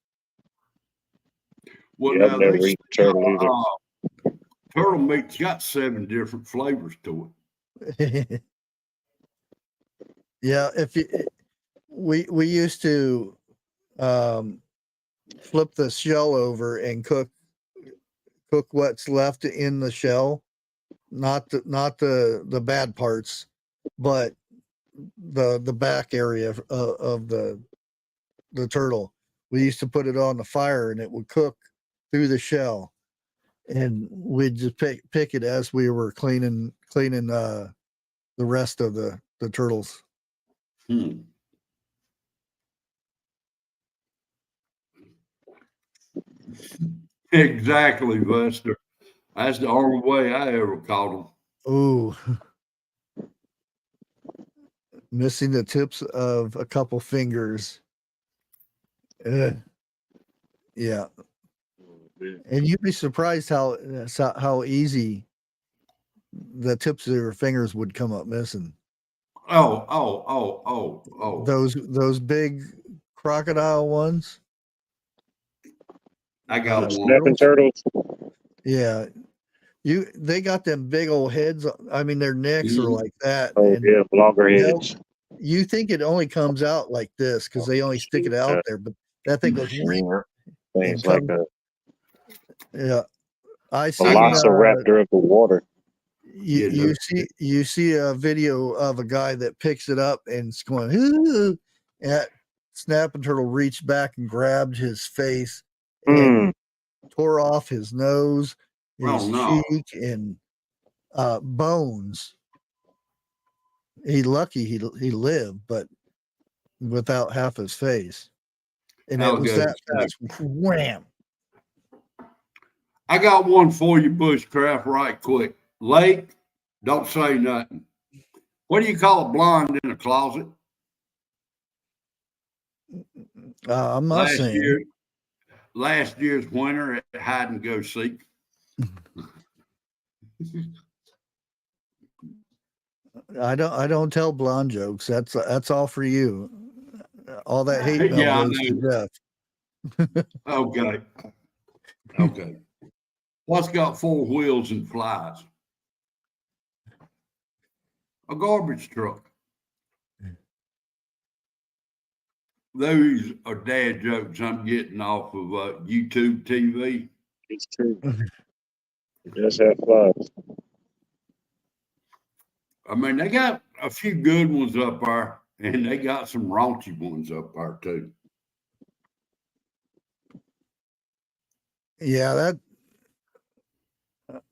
S1: Well,
S4: Yeah, I've
S1: now they
S4: never
S1: say
S4: eaten turtle either.
S1: turtle meat's got 7 different flavors to
S2: Yeah, if you we used to um, flip the shell over and cook what's left in the shell, not the bad parts, but the back area of the turtle. We used to put it on the fire and it would cook through the shell, and we'd just pick it as we were cleaning the rest of the turtles.
S1: it. Exactly, Buster. That's the only way I ever caught them.
S2: Ooh, missing the tips of a couple fingers. Ugh. Yeah, and you'd be surprised how easy the tips of your fingers would come up missing.
S1: Oh.
S2: Those big crocodile ones.
S1: I got one.
S4: Snapping turtles.
S2: Yeah, they got them big old heads. I mean, their necks are
S1: Mhm.
S2: like that,
S4: Oh
S2: and
S4: yeah, loggerheads.
S2: you think it only comes out like this because they only stick it out there, but that thing goes
S4: Yeah,
S2: and
S4: things like
S2: comes. Yeah, I
S4: a
S2: seen.
S4: velociraptor of the water.
S1: Yeah, no shit.
S2: You see a video of a guy that picks it up and it's going, "Ooh," and that snapping turtle reached back and grabbed his face and
S4: Mm.
S2: tore off his nose,
S1: Oh
S2: his
S1: no.
S2: cheek, and bones. He lucky he lived, but without half his face, and it was
S1: Alligator
S2: that
S1: snake.
S2: fast. Wham!
S1: I got one for you, Bushcraft, right quick. Lake, don't say nothing. What do you call a blonde in a closet?
S2: I'm not
S1: Last
S2: saying.
S1: year, last year's winter at hide and go seek.
S2: I don't tell blonde jokes. That's all for you. All that hate mail
S1: Yeah, I
S2: goes to
S1: know.
S2: Jeff.
S1: Okay. Okay. What's got 4 wheels and flies? A garbage truck. Those are dad jokes I'm getting off of YouTube TV.
S4: It's true. Just have flies.
S1: I mean, they got a few good ones up there, and they got some raunchy ones up there too.
S2: Yeah, that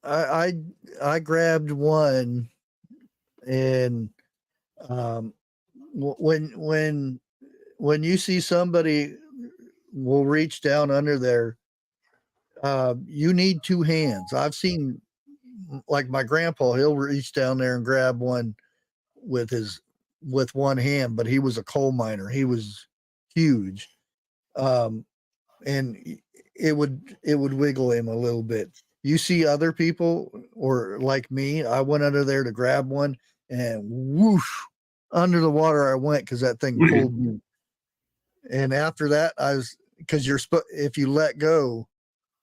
S2: I grabbed one, and when you see somebody will reach down under there, you need 2 hands. I've seen like my grandpa, he'll reach down there and grab one with one hand, but he was a coal miner. He was huge. And it would wiggle him a little bit. You see other people or like me, I went under there to grab one and whoosh under the water I went because that thing pulled me. And after that, I was because if you let go,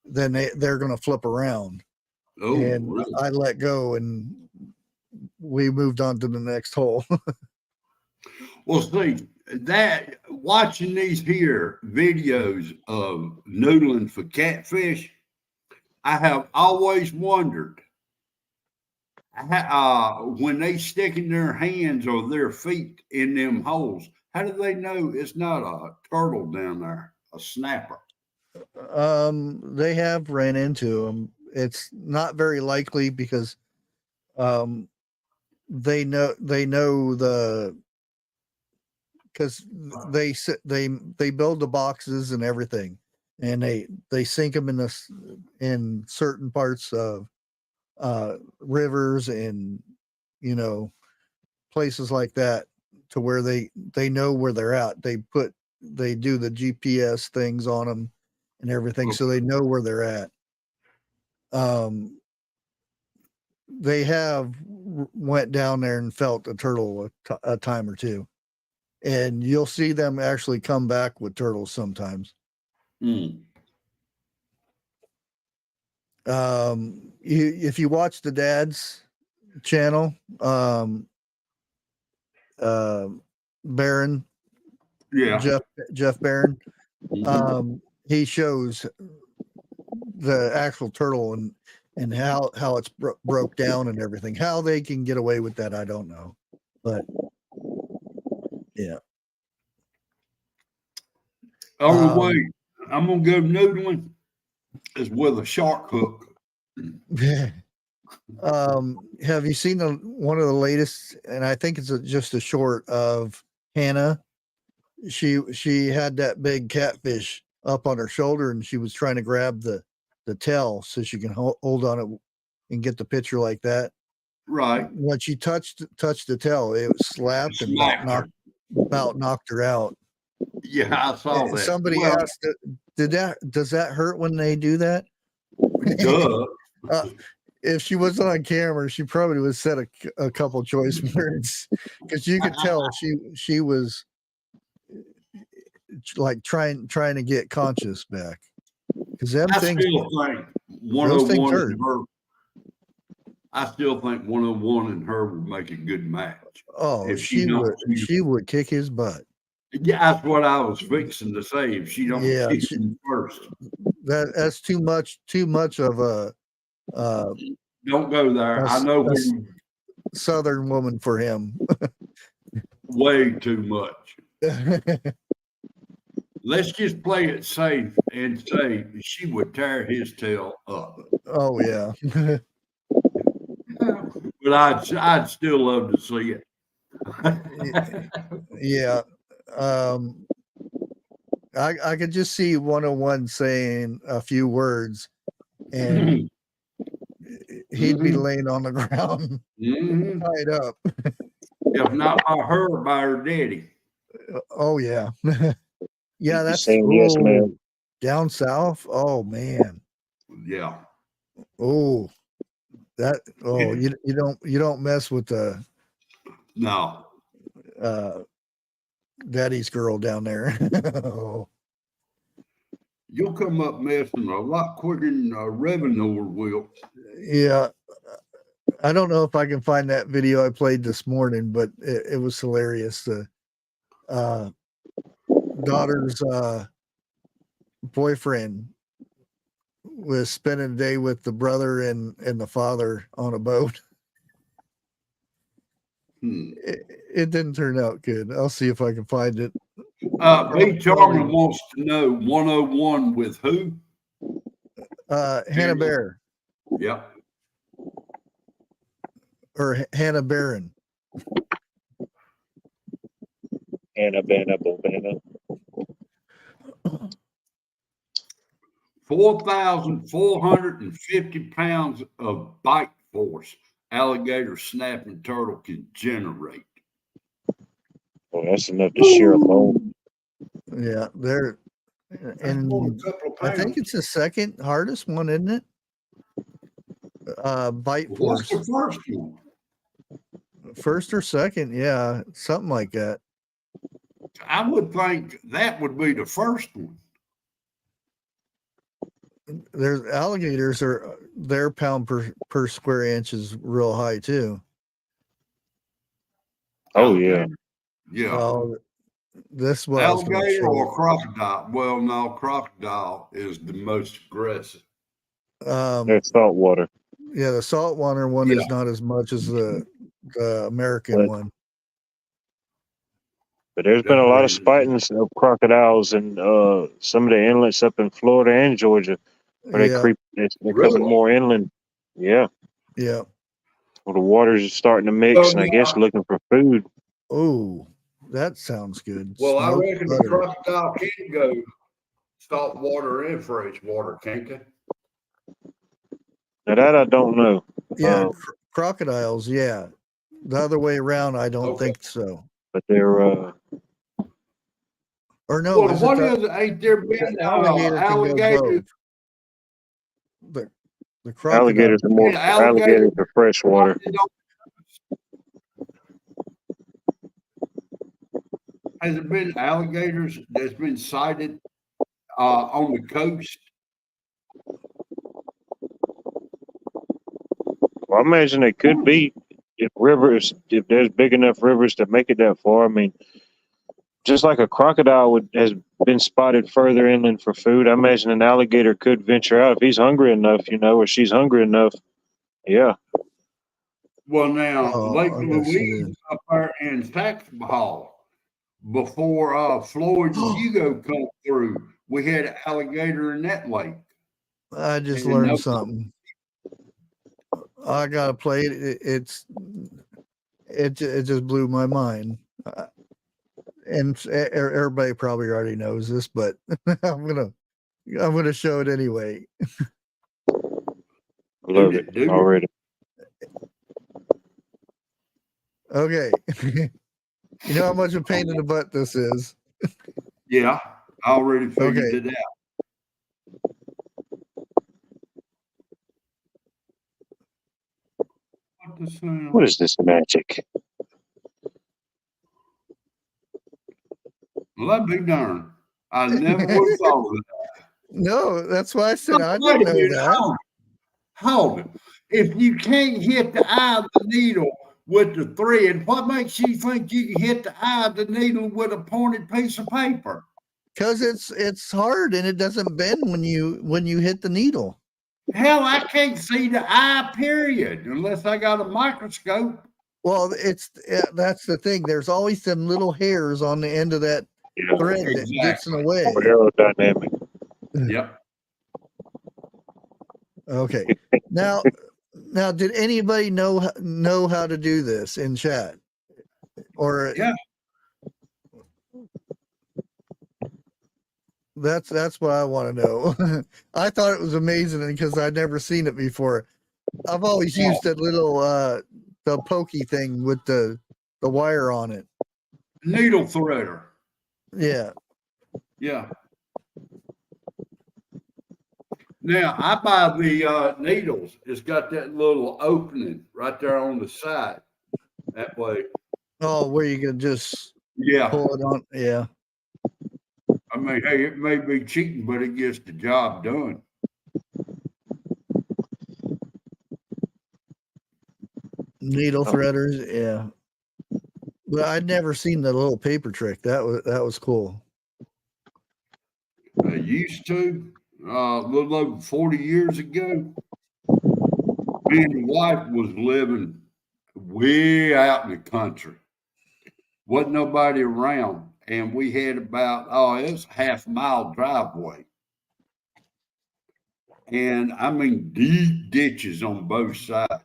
S2: then they're gonna flip around.
S1: Oh,
S2: And
S1: really?
S2: I let go and we moved on to the next hole.
S1: Well, see, that watching these here videos of noodling for catfish, I have always wondered when they sticking their hands or their feet in them holes, how do they know it's not a turtle down there, a snapper?
S2: They have ran into them. it's not very likely because they know the because they build the boxes and everything, and they sink them in certain parts of rivers and places like that to where they know where they're at. They do the GPS things on them and everything, so they know where they're at. They have went down there and felt a turtle a time or two, and you'll see them actually come back with turtles sometimes. If you watch the dad's channel, Barron, Jeff Barron, he shows the actual turtle and how it's broke down and everything. How they can get away with that, I don't know, but yeah.
S1: Only way I'm gonna go noodling is with a shark hook.
S2: Have you seen one of the latest? And I think it's just a short of Hannah. She had that big catfish up on her shoulder, and she was trying to grab the tail so she can hold on it and get the picture like that.
S1: Right.
S2: When she touched the tail, it slapped and about knocked her out.
S1: Yeah, I saw that.
S2: Somebody asked, does that hurt when they do that?
S1: Duh.
S2: If she wasn't on camera, she probably would have said a couple choice words, because you could tell she was like trying to get conscious back. Because them things,
S1: those things hurt. I still think 101 and her would make a good match.
S2: Oh, she would kick his butt.
S1: Yeah, that's what I was fixing to say. If she don't kick him first,
S2: that's too much of a.
S1: Don't go there. I know
S2: a Southern woman for him.
S1: Way too much. Let's just play it safe and say she would tear his tail up.
S2: Oh yeah.
S1: But I'd still love to see it.
S2: Yeah. I could just see 101 saying a few words, and he'd be laying on the ground, tied up.
S1: If not by her, by her daddy.
S2: Oh yeah. Yeah, that's
S4: yes, man.
S2: Down south. Oh man.
S1: Yeah.
S2: Oh, you don't mess with the daddy's girl down there. Oh.
S1: You'll come up messing a lot quicker than a revenue will.
S2: Yeah. I don't know if I can find that video I played this morning, but it was hilarious. The daughter's boyfriend was spending a day with the brother and the father on a boat. It didn't turn out good. I'll see if I can find it.
S1: B. Charlie wants to know 101 with who?
S2: Hannah Bear.
S1: Yep.
S2: Or Hannah Barron.
S4: Hannah Banna.
S1: 4,450 pounds of bite force alligator snapping turtle can generate.
S4: Well, that's enough to share a bone.
S2: Yeah, they're and I think it's the second hardest one, isn't it? Bite force.
S1: What's the first one?
S2: First or second, yeah, something like that.
S1: I would think that would be the first one.
S2: There's alligators their pound per square inch is real high too.
S4: Oh yeah.
S1: Yeah.
S2: Well, this was
S1: alligator or crocodile. Well, no, crocodile is the most aggressive.
S4: They're saltwater.
S2: Yeah, the saltwater one is not as much as the American one.
S4: But there's been a lot of sightings of crocodiles in some of the inlets up in Florida and Georgia. Or they
S2: Yeah,
S4: creep. They're
S1: Really?
S4: coming more inland. Yeah.
S2: yeah.
S4: Well, the waters are starting to mix,
S1: Well,
S4: and I guess
S1: now,
S4: looking for food.
S2: Oh, that sounds good.
S1: well, I
S2: Smoked
S1: reckon the
S2: butter.
S1: crocodile can go salt water and fresh water, can't they?
S4: Now that I don't know.
S2: Yeah, crocodiles. Yeah, the other way around, I don't
S1: Okay.
S2: think so.
S4: But they're
S2: Or no,
S1: Well,
S2: is it
S1: what
S2: the,
S1: is it? Ain't there been
S2: the alligator can go
S1: alligators?
S2: both? The crocodile.
S4: alligators are more.
S1: Yeah, alligators.
S4: Alligators are freshwater.
S1: Has there been alligators that's been sighted on the coast?
S4: Well, I imagine it could be if there's big enough rivers to make it that far. I mean, just like a crocodile has been spotted further inland for food, I imagine an alligator could venture out if he's hungry enough, or she's hungry enough. Yeah.
S1: Well, now
S2: Oh,
S1: Lake
S2: I guess it
S1: Louise
S2: is.
S1: up there in Taxbahal, before Floyd and Hugo come through, we had an alligator in that lake.
S2: I just
S1: And
S2: learned
S1: no-
S2: something. I gotta play it. It just blew my mind. And everybody probably already knows this, but I'm gonna show it anyway.
S4: I love it
S1: Dude.
S4: already.
S2: Okay. You know how much a pain in the butt this is?
S1: Yeah, I already figured
S2: Okay.
S1: it out. What the sound?
S4: What is this magic?
S1: Well, that'd be darn. I never would have thought of that.
S2: No, that's why I said I
S1: Wait
S2: didn't
S1: a
S2: know
S1: minute,
S2: that.
S1: Hold it. If you can't hit the eye of the needle with the thread, what makes you think you can hit the eye of the needle with a pointed piece of paper?
S2: Because it's hard and it doesn't bend when you hit the needle.
S1: Hell, I can't see the eye, period, unless I got a microscope.
S2: Well, that's the thing. There's always some little hairs on the end of that
S4: Yeah.
S2: thread that gets in the way.
S4: For aerodynamic.
S1: Yep.
S2: Okay. Now, did anybody know how to do this in chat? Or
S1: Yeah.
S2: That's what I want to know. I thought it was amazing because I'd never seen it before. I've always used that little the pokey thing with the wire on it.
S1: Needle threader.
S2: Yeah.
S1: Yeah. Now I buy the needles. It's got that little opening right there on the side. That way.
S2: Oh, where you can just pull it on. Yeah.
S1: I mean, hey, it may be cheating, but it gets the job done.
S2: Needle threaders, yeah. But I'd never seen the little paper trick. That was cool.
S1: I used to a little over 40 years ago. Me and the wife was living way out in the country. Wasn't nobody around. And we had about, it was a half-mile driveway. And I mean, deep ditches on both sides.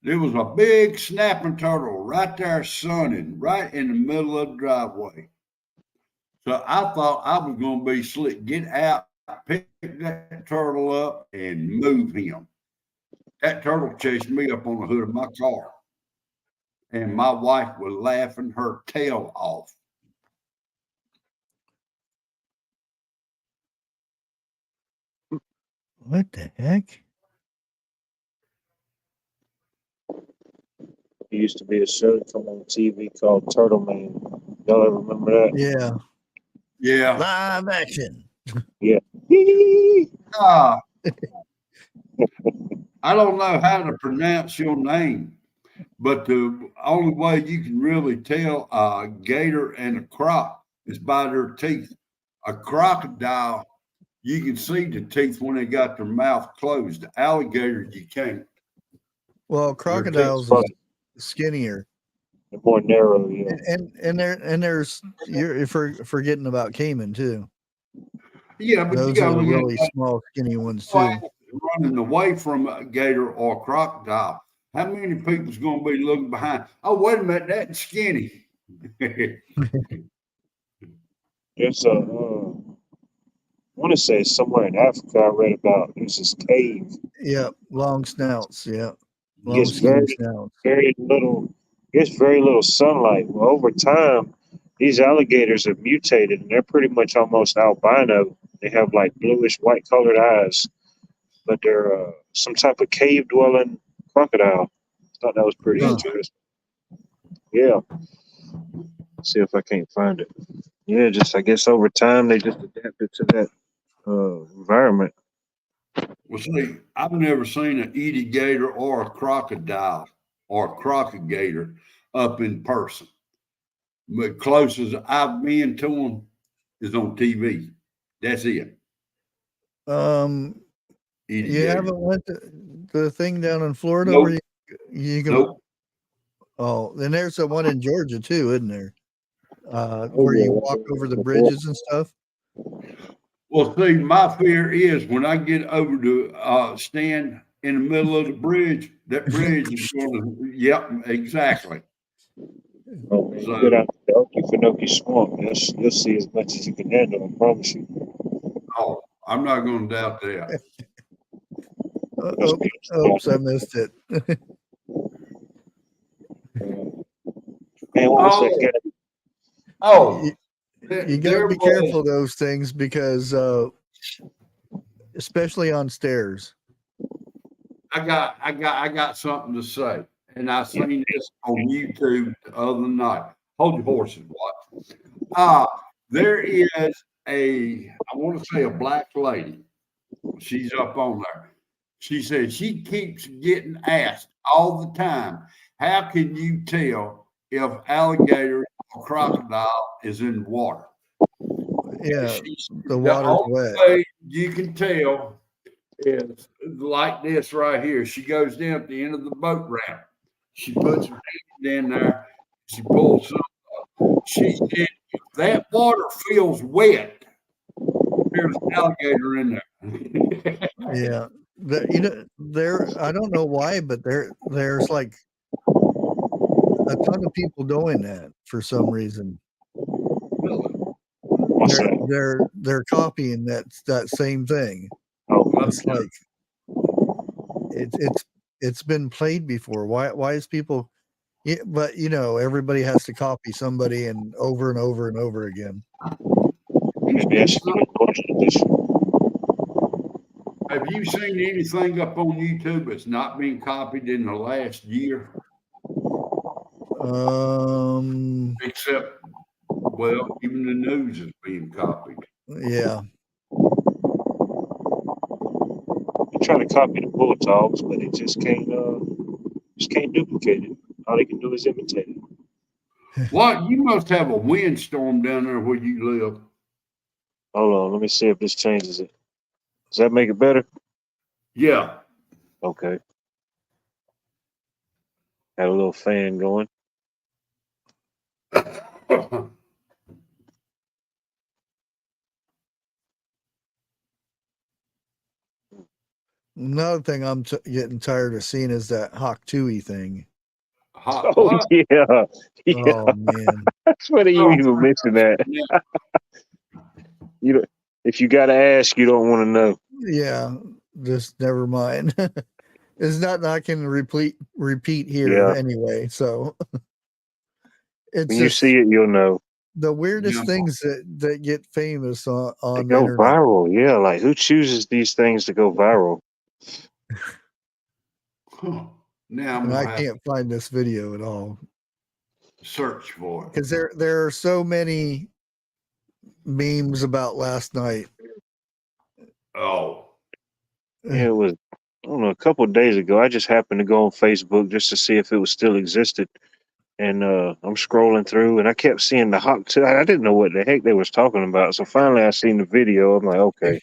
S1: There was a big snapping turtle right there sunning right in the middle of the driveway. So I thought I was going to be slick, get out, pick that turtle up, and move him. That turtle chased me up on the hood of my car. And my wife was laughing her tail off.
S2: What the heck?
S4: There used to be a show come on TV called Turtle Man. Y'all ever remember that?
S2: Yeah.
S1: Yeah.
S2: Live action.
S4: Yeah.
S1: I don't know how to pronounce your name, but the only way you can really tell a gator and a croc is by their teeth. A crocodile, you can see the teeth when they got their mouth closed. The alligator, you can't.
S2: Well, crocodiles are skinnier.
S4: They're more narrow, yeah.
S2: And there's you're forgetting about caiman too.
S1: Yeah, but you
S2: Those
S1: got
S2: are
S1: to
S2: the
S1: look
S2: really
S1: at
S2: small, skinny ones
S1: that
S2: too.
S1: running away from a gator or crocodile. How many people's going to be looking behind? Oh, wait a minute, that's skinny.
S4: There's a, I want to say somewhere in Africa I read about there's this cave.
S2: Yeah, long snouts. Yeah,
S4: It
S2: long
S4: gets
S2: skinny snouts.
S4: very little, gets very little sunlight. Well, over time, these alligators are mutated and they're pretty much almost albino. They have like bluish white colored eyes, but they're some type of cave dwelling crocodile. Thought that was pretty
S2: Huh.
S4: interesting. Yeah. See if I can't find it. Yeah, just I guess over time they just adapted to that environment.
S1: Well, see, I've never seen an gator or a crocodile or a crocodigator up in person. But closest I've been to them is on TV. That's it.
S2: You haven't went to the thing down in Florida
S1: Nope.
S2: where you can.
S1: Nope.
S2: Oh, and there's the one in Georgia too, isn't there?
S4: Oh,
S2: Where
S4: yeah,
S2: you
S4: that's
S2: walk
S4: a-
S2: over the
S4: that's a-
S2: bridges and stuff.
S1: Well, see, my fear is when I get over to stand in the middle of the bridge, that bridge is going to, yep, exactly.
S4: Oh man,
S1: So-
S4: get out the Okefenokee swamp. You'll see as much as you can handle. I promise you.
S1: Oh, I'm not going to doubt that.
S2: Oops, I missed it.
S4: Man, what was that guy?
S1: Oh,
S2: You got to be careful of those things because, especially on stairs.
S1: I got something to say, and I seen this on YouTube the other night. Hold your horses, what? There is I want to say a black lady. She's up on there. She said she keeps getting asked all the time, how can you tell if alligator or crocodile is in water?
S2: Yeah, the
S1: The
S2: water's
S1: only
S2: wet.
S1: way you can tell is like this right here. She goes down at the end of the boat ramp. She puts her hand in there. She pulls something up. She said, if that water feels wet, there's an alligator in there.
S2: Yeah, I don't know why, but there's like a ton of people doing that for some reason.
S4: What's that?
S2: They're copying that same thing.
S4: Oh,
S2: It's like it's been played before. Why is people? Yeah, but everybody has to copy somebody and over and over and over again.
S4: maybe I should get a edition.
S1: Have you seen anything up on YouTube that's not been copied in the last year? Except, well, even the news is being copied.
S2: Yeah.
S4: They try to copy the bullet dogs, but it just can't duplicate it. All they can do is imitate it.
S1: What? You must have a windstorm down there where you live.
S4: Hold on, let me see if this changes it. Does that make it better?
S1: Yeah.
S4: Okay. Got a little fan going.
S2: Another thing I'm getting tired of seeing is that Hawk Tui thing.
S4: Oh yeah.
S2: Oh man,
S4: that's funny you even mentioned that. If you gotta ask, you don't want to know.
S2: Yeah, just never mind. It's not that I can repeat here anyway. So it's
S4: when you see it, you'll know.
S2: The weirdest things that get famous on
S4: they go
S2: internet.
S4: viral. Yeah, like who chooses these things to go viral?
S1: Now
S2: I can't find this video at all.
S1: Search for it
S2: because there are so many memes about last night.
S1: Oh,
S4: yeah, it was. I don't know. A couple of days ago, I just happened to go on Facebook just to see if it was still existed, and I'm scrolling through, and I kept seeing the Hawk Tui. I didn't know what the heck they was talking about, so finally I seen the video. I'm like, okay.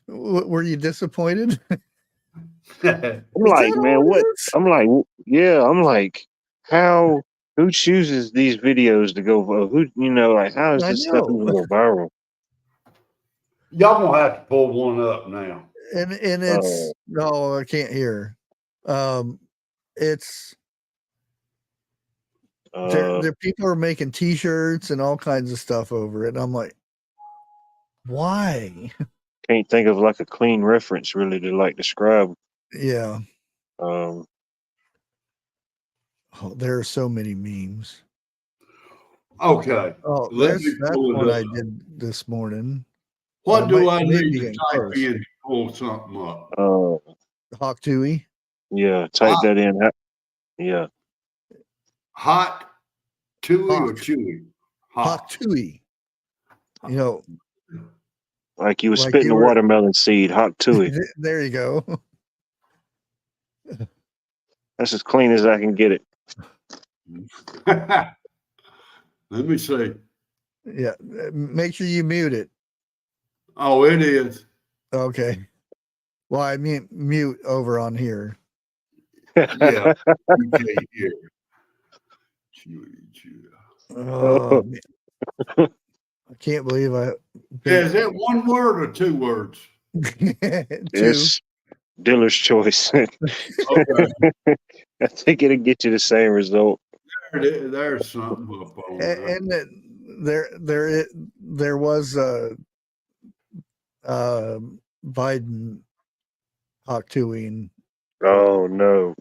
S2: Were you disappointed?
S4: I'm like, man, what? I'm like, yeah. I'm like, how Who chooses these videos to go? Who, like, how does
S2: I
S4: this stuff even
S2: know.
S4: go viral?
S1: Y'all gonna have to pull one up now.
S2: And it's no, I can't hear. It's there people are making t-shirts and all kinds of stuff over it. And I'm like, why?
S4: Can't think of like a clean reference really to like describe.
S2: Yeah.
S4: Um,
S2: Oh, there are so many memes.
S1: Okay.
S2: Oh,
S1: Let me
S2: that's
S1: pull
S2: what
S1: it
S2: I
S1: up.
S2: did this morning.
S1: What do I
S2: Maybe
S1: need to
S2: getting
S1: type
S2: close.
S1: in to pull something up?
S2: Hawk Tui.
S4: yeah, type that in. Yeah.
S1: Hot, chewy, or
S2: Hawk.
S1: chewy?
S2: Hawk Tui. You know,
S4: Like you were
S2: like
S4: spitting
S2: you
S4: a
S2: were-
S4: watermelon seed, hot to it.
S2: there you go.
S4: That's as clean as I can get it.
S1: Let me see.
S2: Yeah. Make sure you mute it.
S1: Oh, it is.
S2: Okay. Well, I mean mute over on here.
S1: Yeah. You can't hear. Chewy, chewy.
S2: Oh, man. I can't believe I
S1: Yeah, is that one word or two words?
S2: two.
S4: It's dealer's choice.
S1: Okay.
S4: I think it'll get you the same result.
S1: There's something up on there.
S2: And there was Biden Hawk Tuing.
S4: Oh no.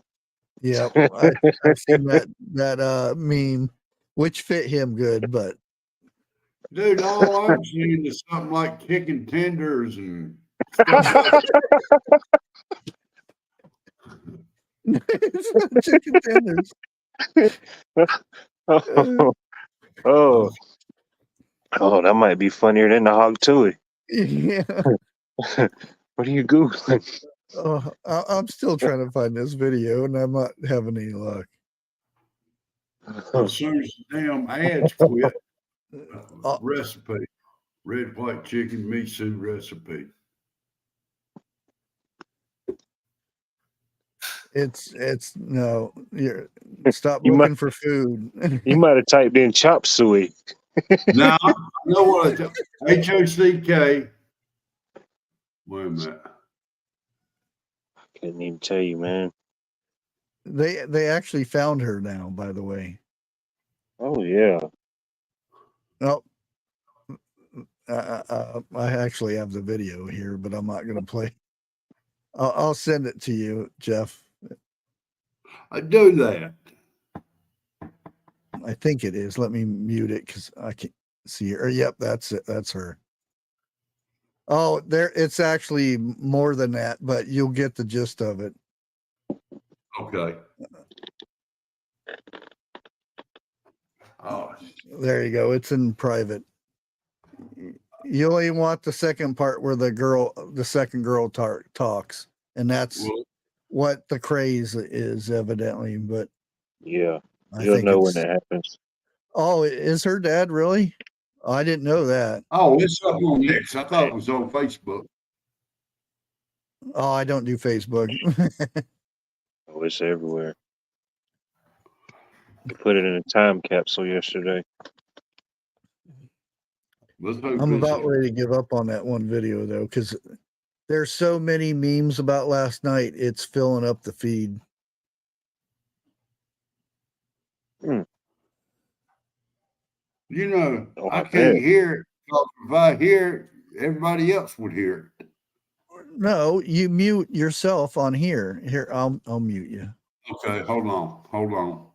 S2: Yeah, I've seen that meme, which fit him good, but
S1: Dude, all I'm seeing is something like chicken tenders and stuff like
S2: it's not chicken tenders.
S4: Oh, that might be funnier than the hog tui.
S2: Yeah.
S4: What are you googling?
S2: Oh, I'm still trying to find this video, and I'm not having any luck.
S1: as soon as the damn ads quit.
S2: Oh,
S1: Recipe. Red white chicken miso recipe.
S2: it's no. You're stop
S4: You
S2: looking for food.
S4: You might have typed in chop suey.
S1: Now, I know what I HOCK. Wait a minute.
S4: Couldn't even tell you, man.
S2: They actually found her now, by the way.
S4: Oh yeah.
S2: Oh, I actually have the video here, but I'm not going to play. I'll send it to you, Jeff.
S1: I do that.
S2: I think it is. Let me mute it because I can't see her. Yep, that's it. That's her. Oh, there. It's actually more than that, but you'll get the gist of it.
S1: Okay. Oh,
S2: There you go. It's in private. You only want the second part where the second girl talks, and that's
S1: well,
S2: what the craze is, evidently. But
S4: Yeah.
S2: I
S4: You'll
S2: think
S4: know when
S2: it's.
S4: it happens.
S2: Oh, is her dad really? Oh, I didn't know that.
S1: oh, it's up on X. I thought it was on Facebook.
S2: Oh, I don't do Facebook.
S4: Oh, it's everywhere. You put it in a time capsule yesterday.
S1: Let's hope
S2: I'm
S1: it's
S2: about ready to give up on that one video though, because there's so many memes about last night. It's filling up the feed.
S1: You know,
S4: Oh,
S1: I
S4: I
S1: can't
S4: bet.
S1: hear it. 'Cause if I hear it, everybody else would hear it.
S2: No, you mute yourself on here. Here, I'll mute you.
S1: Okay, hold on. Hold on.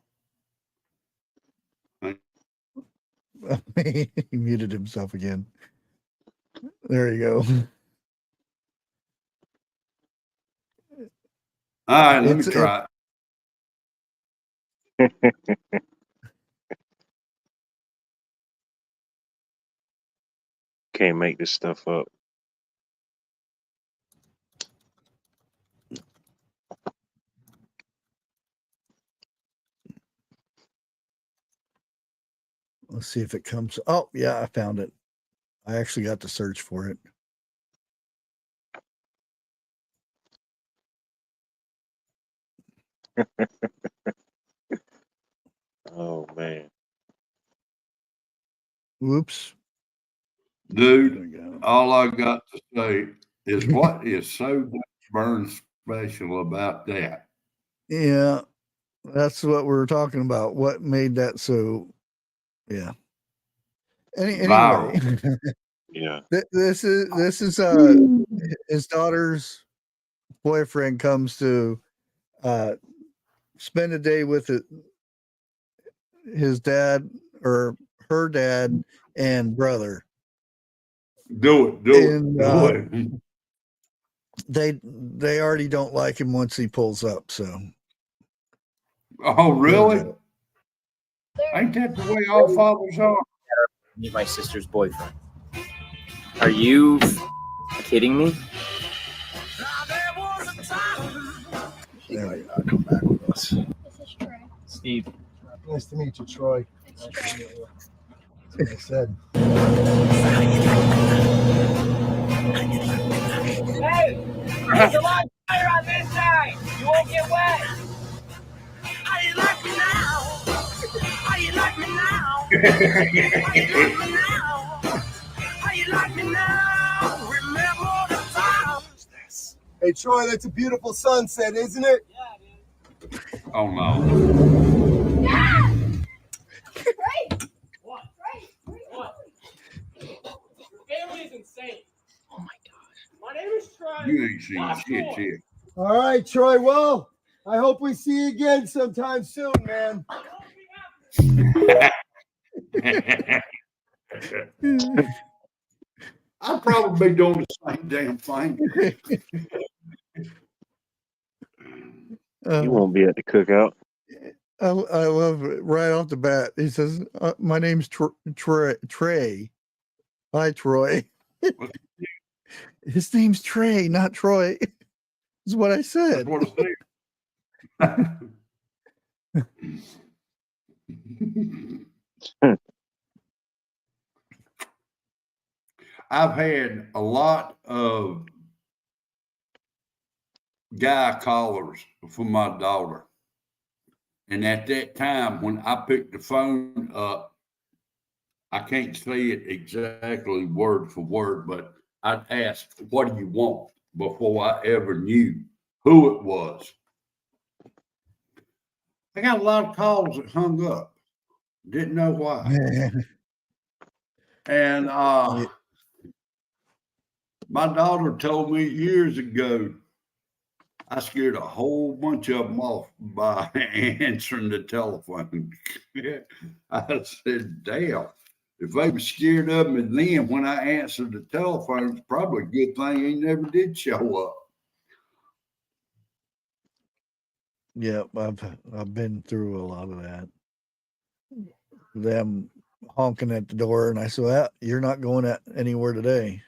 S2: He muted himself again. There you go.
S1: All right, let me
S2: It's
S1: try it.
S4: Can't make this stuff up.
S2: Let's see if it comes. Oh, yeah, I found it. I actually got to search for it.
S4: Oh man.
S2: Whoops.
S1: Dude,
S2: There we go.
S1: all I got to say is what is so darn special about that?
S2: Yeah, that's what we're talking about. What made that so? Yeah. Anyway,
S1: Viral.
S4: Yeah.
S2: this is his daughter's boyfriend comes to spend a day with his dad or her dad and brother.
S1: Do it, do
S2: And,
S1: it, do it.
S2: They already don't like him once he pulls up. So
S1: Oh, really? Ain't that the way all fathers are?
S6: Meet my sister's boyfriend. Are you kidding me?
S2: there we go. Come back with us.
S7: This is Trey.
S6: Steve.
S8: Nice to meet you, Troy. Nice to meet you. That's what I said.
S3: Hey, there's a lot of fire on this side. You won't get wet. How you like me now? How you like me now? How you like me now? How you like me now? Remember the times.
S8: Hey, Troy, that's a beautiful sunset, isn't it?
S1: Oh, no.
S3: What? What? Your family is insane. Oh my gosh. My name is Trey.
S1: You ain't seen shit yet.
S8: All right, Troy. Well, I hope we see you again sometime soon, man.
S1: I'd probably be doing the same damn thing.
S4: You won't be at the cookout.
S2: I love it right off the bat. He says, "My name's Trey. Hi, Troy." His name's Trey, not Troy. Is what I said.
S1: That's what I said. I've had a lot of guy callers for my daughter. And at that time, when I picked the phone up, I can't say it exactly word for word, but I'd ask, "What do you want?" before I ever knew who it was. I got a lot of calls that hung up. Didn't know why. And my daughter told me years ago, I scared a whole bunch of them off by answering the telephone. I said, damn, if they were scared of me then when I answered the telephone, it's probably a good thing he never did show up.
S2: Yep, I've been through a lot of that. Them honking at the door, and I said, "Well, you're not going anywhere today."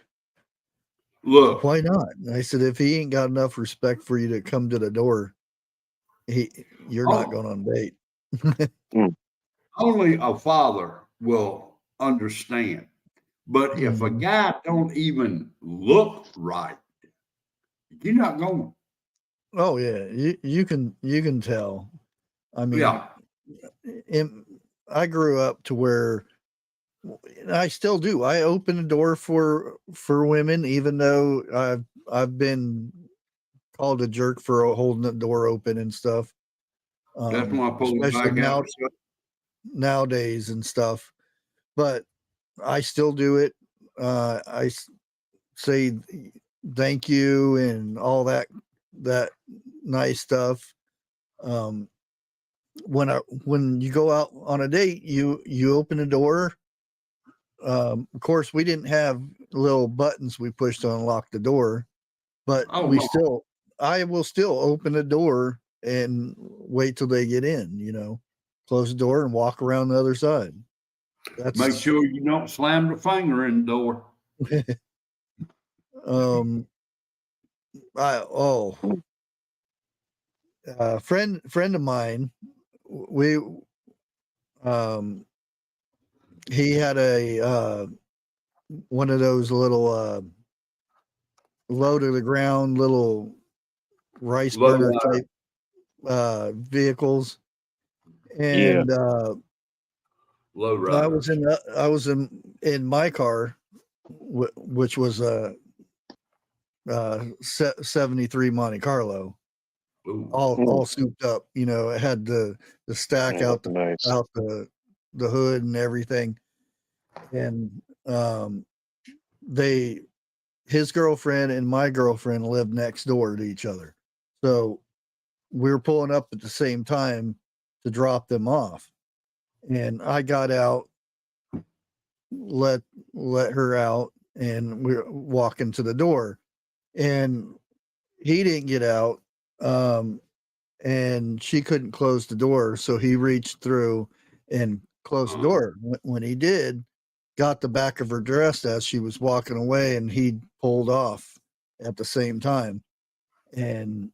S1: Look,
S2: Why not? I said, if he ain't got enough respect for you to come to the door, you're not going on a date.
S1: Only a father will understand. But if a guy don't even look right, you're not going.
S2: Oh yeah, you can tell. I mean,
S1: Yeah.
S2: I grew up to where I still do. I open the door for women, even though I've been called a jerk for holding the door open and stuff.
S1: That's why I pull it
S2: Especially
S1: back out.
S2: nowadays and stuff. But I still do it. I say thank you and all that nice stuff. When you go out on a date, you open the door. Of course, we didn't have little buttons we pushed to unlock the door, but I will still open the door and wait till they get in, close the door and walk around the other side.
S1: Make sure you don't slam the finger in the door.
S2: Friend of mine, he had a one of those little low to the ground little rice burner type vehicles, And
S1: Low
S2: I
S1: rider.
S2: was in my car, which was a 73 Monte Carlo,
S1: Ooh.
S2: all souped up. You know, it had the stack out
S4: nice.
S2: the hood and everything. And his girlfriend and my girlfriend lived next door to each other, so we were pulling up at the same time to drop them off. And I got out, let her out, and we were walking to the door, and he didn't get out, and she couldn't close the door, so he reached through and closed the door. When he did, got the back of her dress as she was walking away, and he pulled off at the same time. And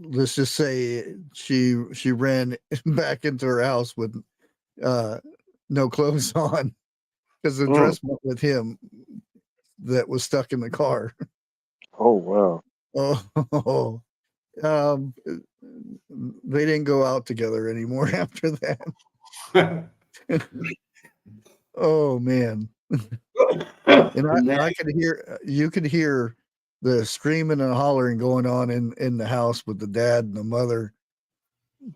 S2: let's just say she ran back into her house with no clothes on, because the dress went with him that was stuck in the car.
S4: Oh wow.
S2: Oh, they didn't go out together anymore after that. Oh man. And I could hear, you could hear the screaming and hollering going on in the house with the dad and the mother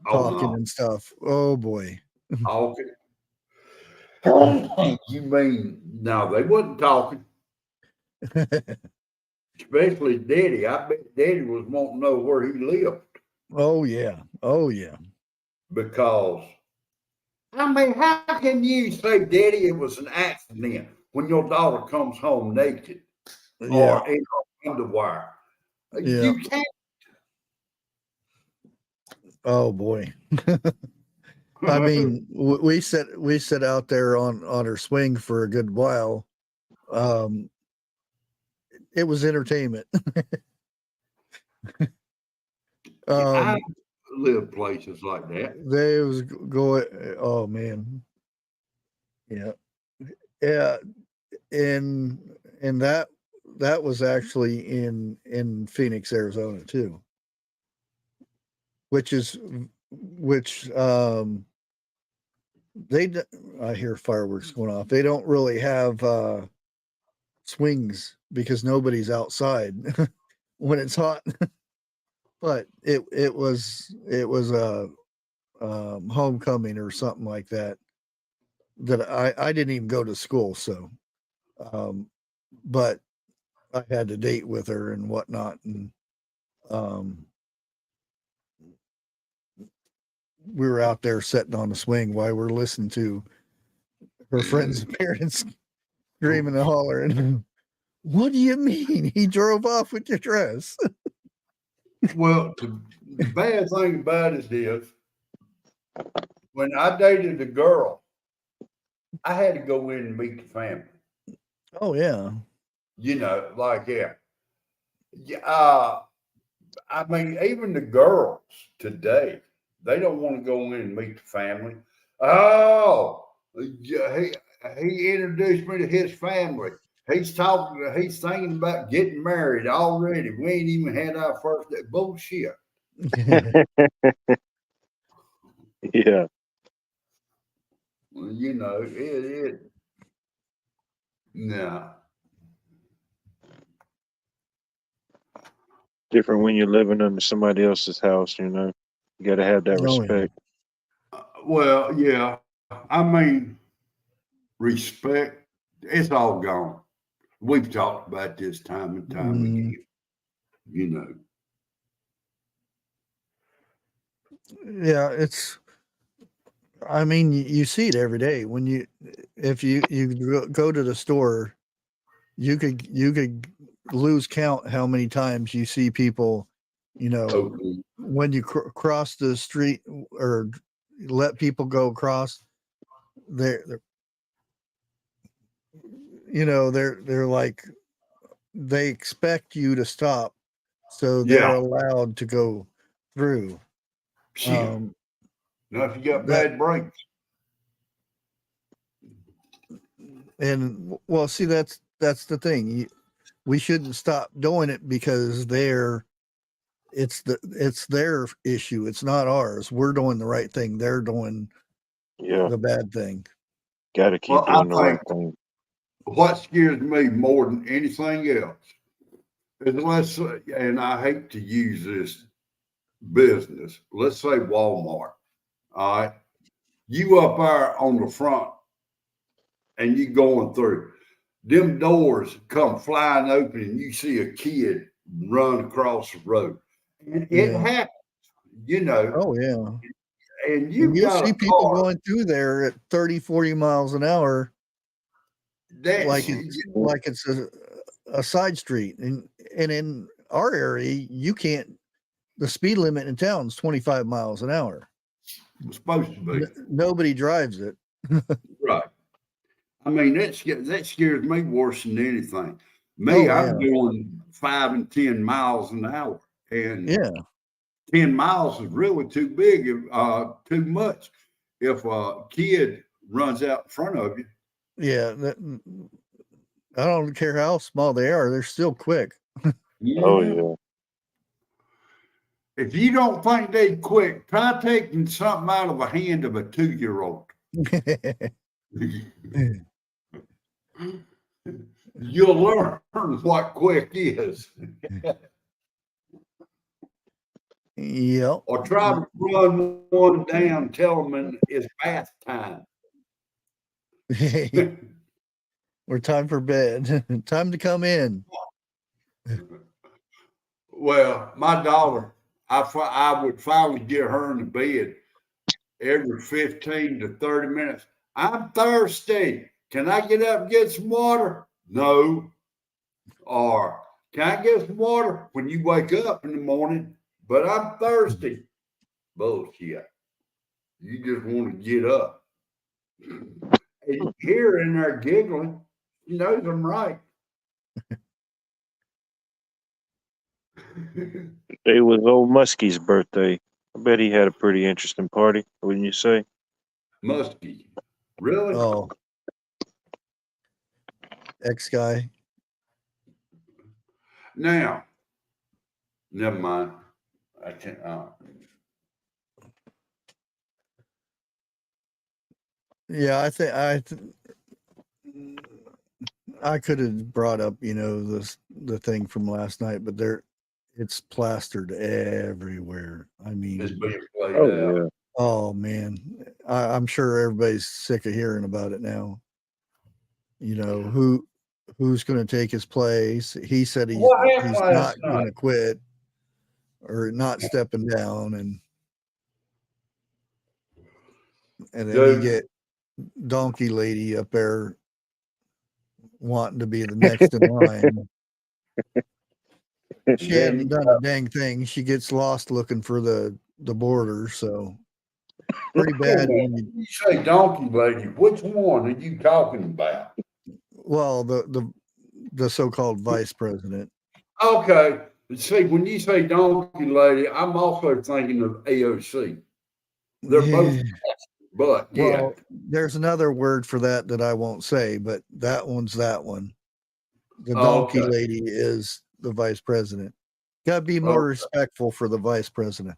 S2: talking and stuff. Oh boy.
S1: Okay. You mean no, they wasn't talking, especially Daddy. I bet Daddy was wanting to know where he lived.
S2: Oh yeah. Oh yeah.
S1: Because I mean, how can you say, Daddy, it was an accident when your daughter comes home naked
S2: Yeah.
S1: or in her underwear?
S2: Yeah.
S1: You can't.
S2: Oh boy. I mean, we sat out there on her swing for a good while. It was entertainment.
S1: I live places like that.
S2: They was going. Oh man. Yeah. Yeah. And that was actually in Phoenix, Arizona too. Which I hear fireworks going off. They don't really have swings because nobody's outside when it's hot. But it was a homecoming or something like that I didn't even go to school, so but I had to date with her and whatnot, and we were out there sitting on the swing while we're listening to her friends' parents screaming and hollering. What do you mean he drove off with your dress?
S1: Well, the bad thing about it is when I dated a girl, I had to go in and meet the family.
S2: Oh yeah.
S1: You know, like yeah. I mean, even the girls today, they don't want to go in and meet the family. Oh, yeah, he introduced me to his family. He's thinking about getting married already. We ain't even had our first day. Bullshit.
S4: Yeah.
S1: Well, you know, no.
S4: Different when you're living under somebody else's house, you know. You got to have that
S2: Oh, yeah.
S4: respect.
S1: Well, yeah. I mean, respect, it's all gone. We've talked about this time and time again. You know.
S2: Yeah, I mean, you see it every day when if you go to the store, you could lose count how many times you see people, you know,
S1: Okay.
S2: when you cross the street or let people go across, they're you know, they're like, they expect you to stop, so they're
S1: Yeah.
S2: allowed to go through.
S1: Shit. Now, if you got
S2: that
S1: bad brakes,
S2: and well, see, that's the thing. We shouldn't stop doing it because it's their issue. It's not ours. We're doing the right thing. They're doing
S4: Yeah,
S2: the bad thing.
S4: got to keep
S1: Well,
S4: doing the
S1: I
S4: right
S1: think
S4: thing.
S1: what scares me more than anything else is, let's say, and I hate to use this business, let's say Walmart. All right. You up there on the front and you going through, them doors come flying open and you see a kid run across the road. And it
S2: Yeah.
S1: happens, you know,
S2: Oh yeah.
S1: and
S2: And
S1: you've
S2: you'll
S1: got
S2: see
S1: a
S2: people
S1: car
S2: going through there at 30, 40 miles an hour,
S1: that's
S2: like it's a side street. And in our area, you can't. The speed limit in town is 25 miles an hour.
S1: supposed to be.
S2: Nobody drives it.
S1: Right. I mean, that scares me worse than anything. Me,
S2: Oh,
S1: I'm
S2: yeah.
S1: doing 5 and 10 miles an hour, and
S2: Yeah.
S1: 10 miles is really too big, too much. If a kid runs out in front of you,
S2: Yeah. I don't care how small they are, they're still quick.
S4: Oh
S1: mhm.
S4: yeah.
S1: If you don't think they quick, try taking something out of the hand of a 2-year-old. You'll learn what quick is.
S2: Yep.
S1: Or try to run one down, tell them it's bath time.
S2: We're time for bed. Time to come in.
S1: Well, my daughter, I would finally get her in the bed every 15 to 30 minutes. I'm thirsty. Can I get up and get some water? No. Or can I get some water when you wake up in the morning? But I'm thirsty. Bullshit. You just want to get up. And you hear her in there giggling. She knows I'm right.
S4: It was old Muskie's birthday. I bet he had a pretty interesting party, wouldn't you say?
S1: Muskie. Really?
S2: Oh, X guy.
S1: Now, never mind. I can't.
S2: Yeah, I could have brought up, the thing from last night, but it's plastered everywhere. I
S1: It's
S2: mean,
S1: being played
S4: Oh
S1: out.
S4: yeah.
S2: oh man, I'm sure everybody's sick of hearing about it now. Who's going to take his place? He said
S1: What happened
S2: he's
S1: last
S2: not going
S1: night?
S2: to quit or not stepping down, and then you
S1: Dude,
S2: get donkey lady up there wanting to be the next in line. She hadn't done a dang thing. She gets lost looking for the border, so pretty bad.
S1: when you say donkey lady, which one are you talking about?
S2: Well, the so-called vice president.
S1: Okay. See, when you say donkey lady, I'm also thinking of AOC. They're both,
S2: Yeah.
S1: but yeah.
S2: Well, there's another word for that I won't say, but that one's that one. The donkey
S1: Okay.
S2: lady is the vice president. Got to be more
S1: Okay.
S2: respectful for the vice president.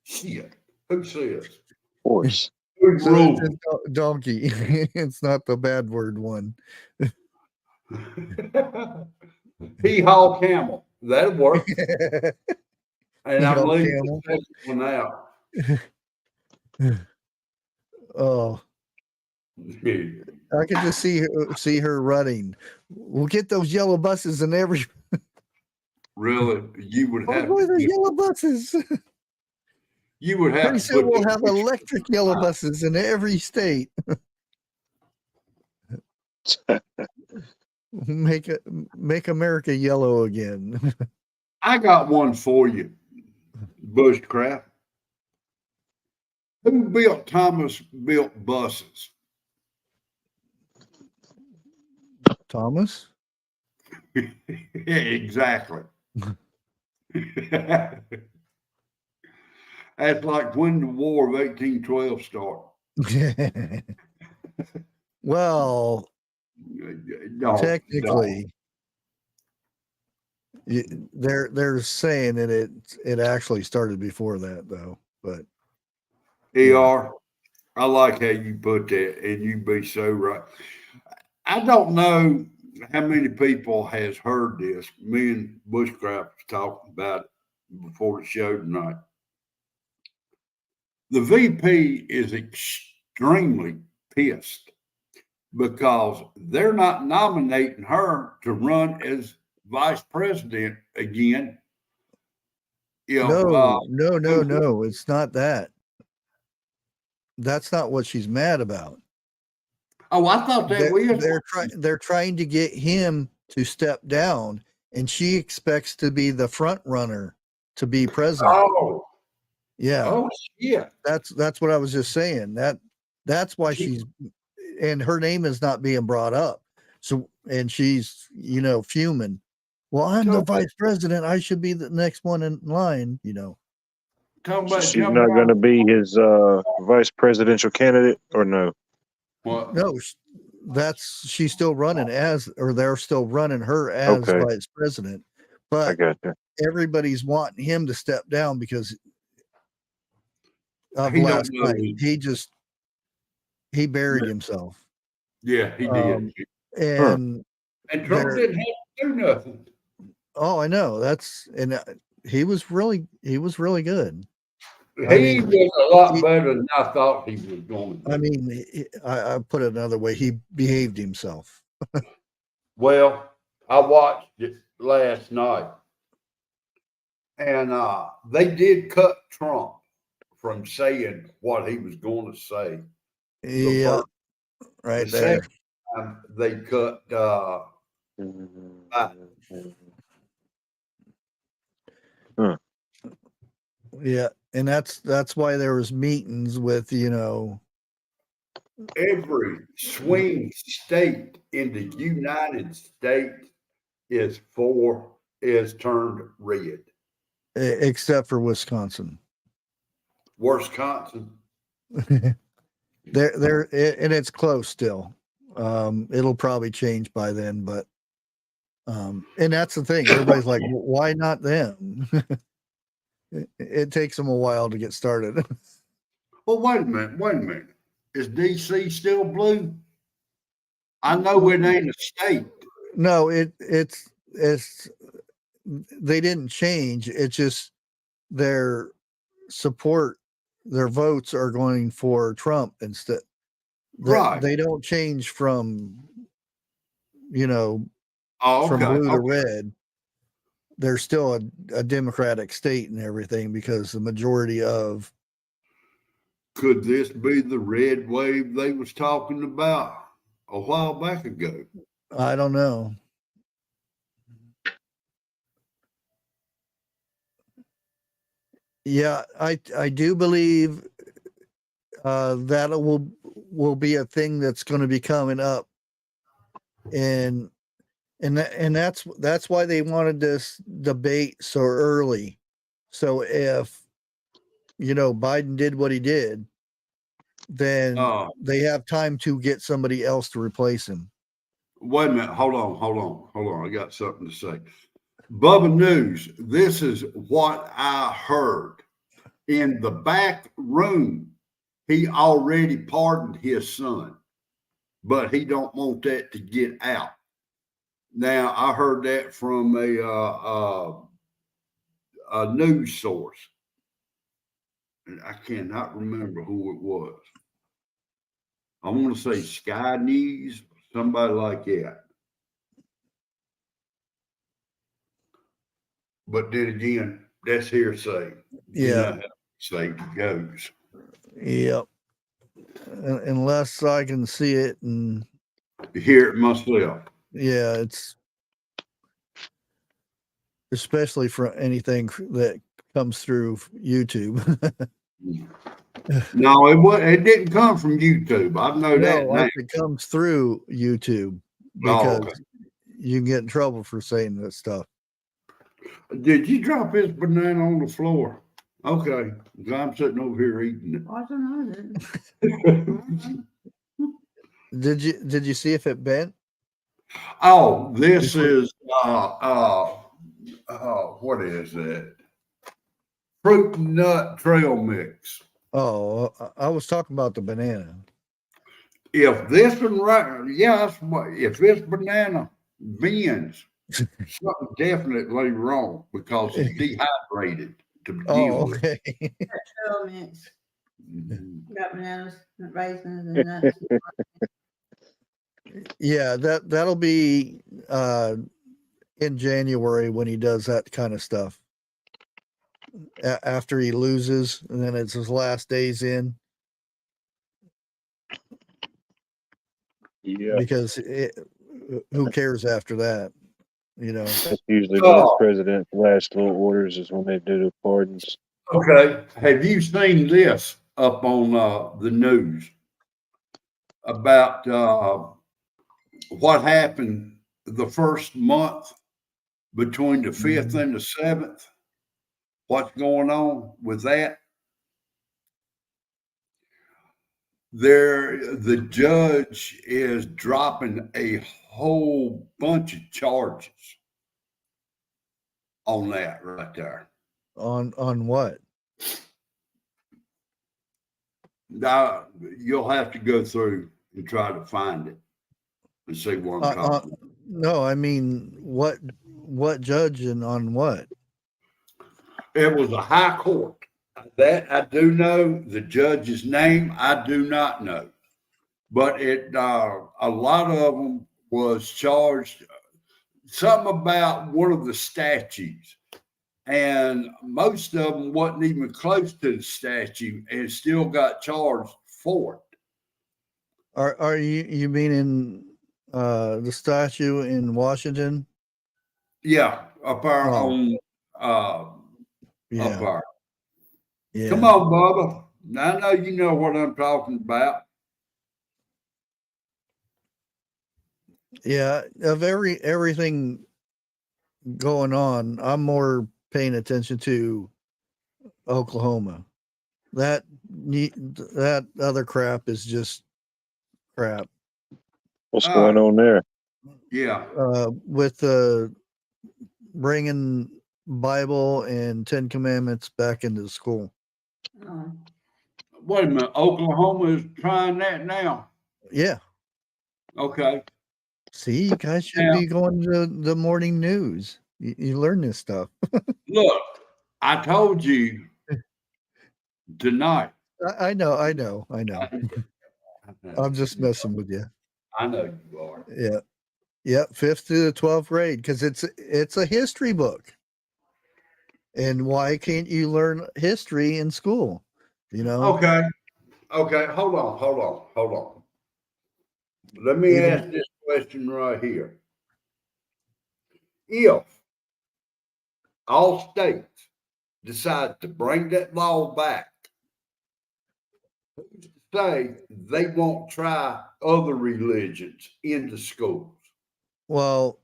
S1: Shit. Who says?
S4: Of course.
S1: Who
S2: So
S1: rules?
S2: it's a donkey. It's not the bad word one.
S1: Hee haw camel. That'll work. And I'm
S2: Hee-haw
S1: leaving
S2: camel.
S1: the second one out.
S2: Oh, I could just see her running. We'll get those yellow buses in every.
S1: Really, you would
S2: Oh,
S1: have
S2: boy,
S1: to
S2: the
S1: get,
S2: yellow buses.
S1: you would have
S2: Pretty
S1: to
S2: soon
S1: put
S2: we'll
S1: the
S2: have electric yellow buses in every state. Make America yellow again.
S1: I got one for you, Bushcraft. Who built Thomas built buses?
S2: Thomas?
S1: Exactly. That's like when the War of 1812 started.
S2: Well,
S1: No,
S2: technically, They're saying that it actually started before that though, but
S1: ER, I like how you put that, and you be so right. I don't know how many people has heard this. Me and Bushcraft was talking about it before the show tonight. The VP is extremely pissed because they're not nominating her to run as vice president again. You know,
S2: no, it's not that. That's not what she's mad about.
S1: oh, I thought that
S2: They're trying to get him to step down, and she expects to be the front runner to be president.
S1: Oh,
S2: Yeah.
S1: oh, yeah.
S2: That's what I was just saying. That's why she's, and her name is not being brought up. So, and she's, fuming. Well, I'm the vice president. I should be the next one in line,
S1: Talking
S4: So
S1: about
S4: she's not going to be his vice presidential candidate, or no?
S1: What?
S2: No, she's still running or they're still running her as
S4: Okay.
S2: vice president.
S4: I
S2: But
S4: got you.
S2: everybody's wanting him to step down because of
S1: He don't
S2: last
S1: know
S2: night.
S1: he-
S2: He buried himself.
S1: Yeah, he did.
S2: And
S1: And Trump didn't have to do nothing.
S2: oh, I know. He was really good.
S1: He was a lot better than I thought he was going to.
S2: I mean, I put it another way. He behaved himself.
S1: Well, I watched it last night, and they did cut Trump from saying what he was going to say.
S2: Yeah, right
S1: The
S2: there.
S1: second time they cut
S2: Yeah, and that's why there was meetings with
S1: every swing state in the United States is turned red.
S2: except for Wisconsin.
S1: Wisconsin.
S2: There, and it's close still. It'll probably change by then, but and that's the thing. Everybody's like, why not them? It takes them a while to get started.
S1: Well, wait a minute. Is DC still blue? I know it ain't a state.
S2: No, it's they didn't change. It's just their support, their votes are going for Trump instead.
S1: Right.
S2: They don't change from
S1: Oh,
S2: from
S1: okay.
S2: blue to red. They're still a Democratic state and everything because the majority of.
S1: Could this be the red wave they was talking about a while back ago?
S2: I don't know. Yeah, I do believe that will be a thing that's going to be coming up, and that's why they wanted this debate so early. So if Biden did what he did, then they have time to get somebody else to replace him.
S1: Wait a minute. Hold on. I got something to say. Bubba News, this is what I heard. In the back room, he already pardoned his son, but he don't want that to get out. Now, I heard that from a news source, and I cannot remember who it was. I want to say Sky News, somebody like that. But then again, that's hearsay.
S2: Yeah.
S1: Say goes.
S2: Yep. Unless I can see it and
S1: hear it myself.
S2: Yeah, it's especially for anything that comes through YouTube.
S1: No, it didn't come from YouTube. I know that now.
S2: It comes through YouTube because you can get in trouble for saying that stuff.
S1: Did you drop his banana on the floor? Okay, I'm sitting over here eating it.
S5: I don't know.
S2: Did you see if it bent?
S1: Oh, this is what is it? Fruit nut trail mix.
S2: Oh, I was talking about the banana.
S1: If this one right, yeah, that's what. If this banana bends, something definitely wrong because it's dehydrated to begin
S2: Oh,
S1: with.
S2: okay.
S5: Trail mix.
S1: Mhm.
S5: Got bananas, raisins, and nuts.
S2: Yeah, that'll be in January when he does that kind of stuff. After he loses, and then it's his last days in,
S4: Yeah,
S2: because who cares after that? You know.
S4: that's usually when the president's last little orders is when they do the pardons.
S1: Okay, have you seen this up on the news about what happened the first month between the 5th and the 7th? What's going on with that? The judge is dropping a whole bunch of charges on that right there.
S2: On what?
S1: Now, you'll have to go through and try to find it and see what I'm talking about.
S2: No, I mean what judge and on what?
S1: It was a high court. That I do know. The judge's name I do not know, but a lot of them was charged something about one of the statutes, and most of them wasn't even close to the statute and still got charged for it.
S2: Are you meaning the statue in Washington?
S1: Yeah, up there on up
S2: Yeah.
S1: there.
S2: Yeah.
S1: Come on, Bubba. I know you know what I'm talking about.
S2: Yeah, of everything going on, I'm more paying attention to Oklahoma. That other crap is just crap.
S4: What's going on there?
S1: Yeah.
S2: With bringing Bible and 10 Commandments back into the school.
S1: Wait a minute. Oklahoma is trying that now.
S2: Yeah.
S1: Okay.
S2: See, you guys should be going to the morning news. You learn this stuff.
S1: Look, I told you tonight.
S2: I know. I'm just messing with you.
S1: I know you are.
S2: Yeah. Yeah, 5th to the 12th grade, because it's a history book. And why can't you learn history in school? You know?
S1: Okay. Hold on. Let me ask this question right here. If all states decide to bring that law back, who's to say they won't try other religions into schools?
S2: Well,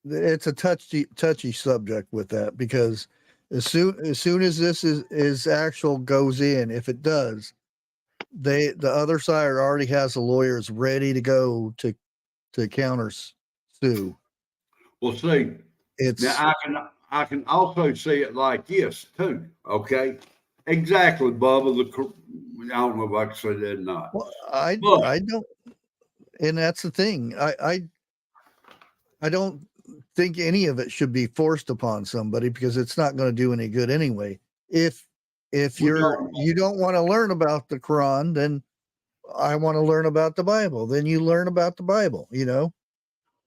S2: it's a touchy subject with that, because as soon as this is actual goes in, if it does, the other side already has the lawyers ready to go to counter sue.
S1: Well, see, now I can also see it like this too. Okay, exactly, Bubba. I don't know if I can say that or not.
S2: Well, I don't, and that's the thing. I don't think any of it should be forced upon somebody, because it's not going to do any good anyway. If you don't want to learn about the Quran, then I want to learn about the Bible. Then you learn about the Bible, you know.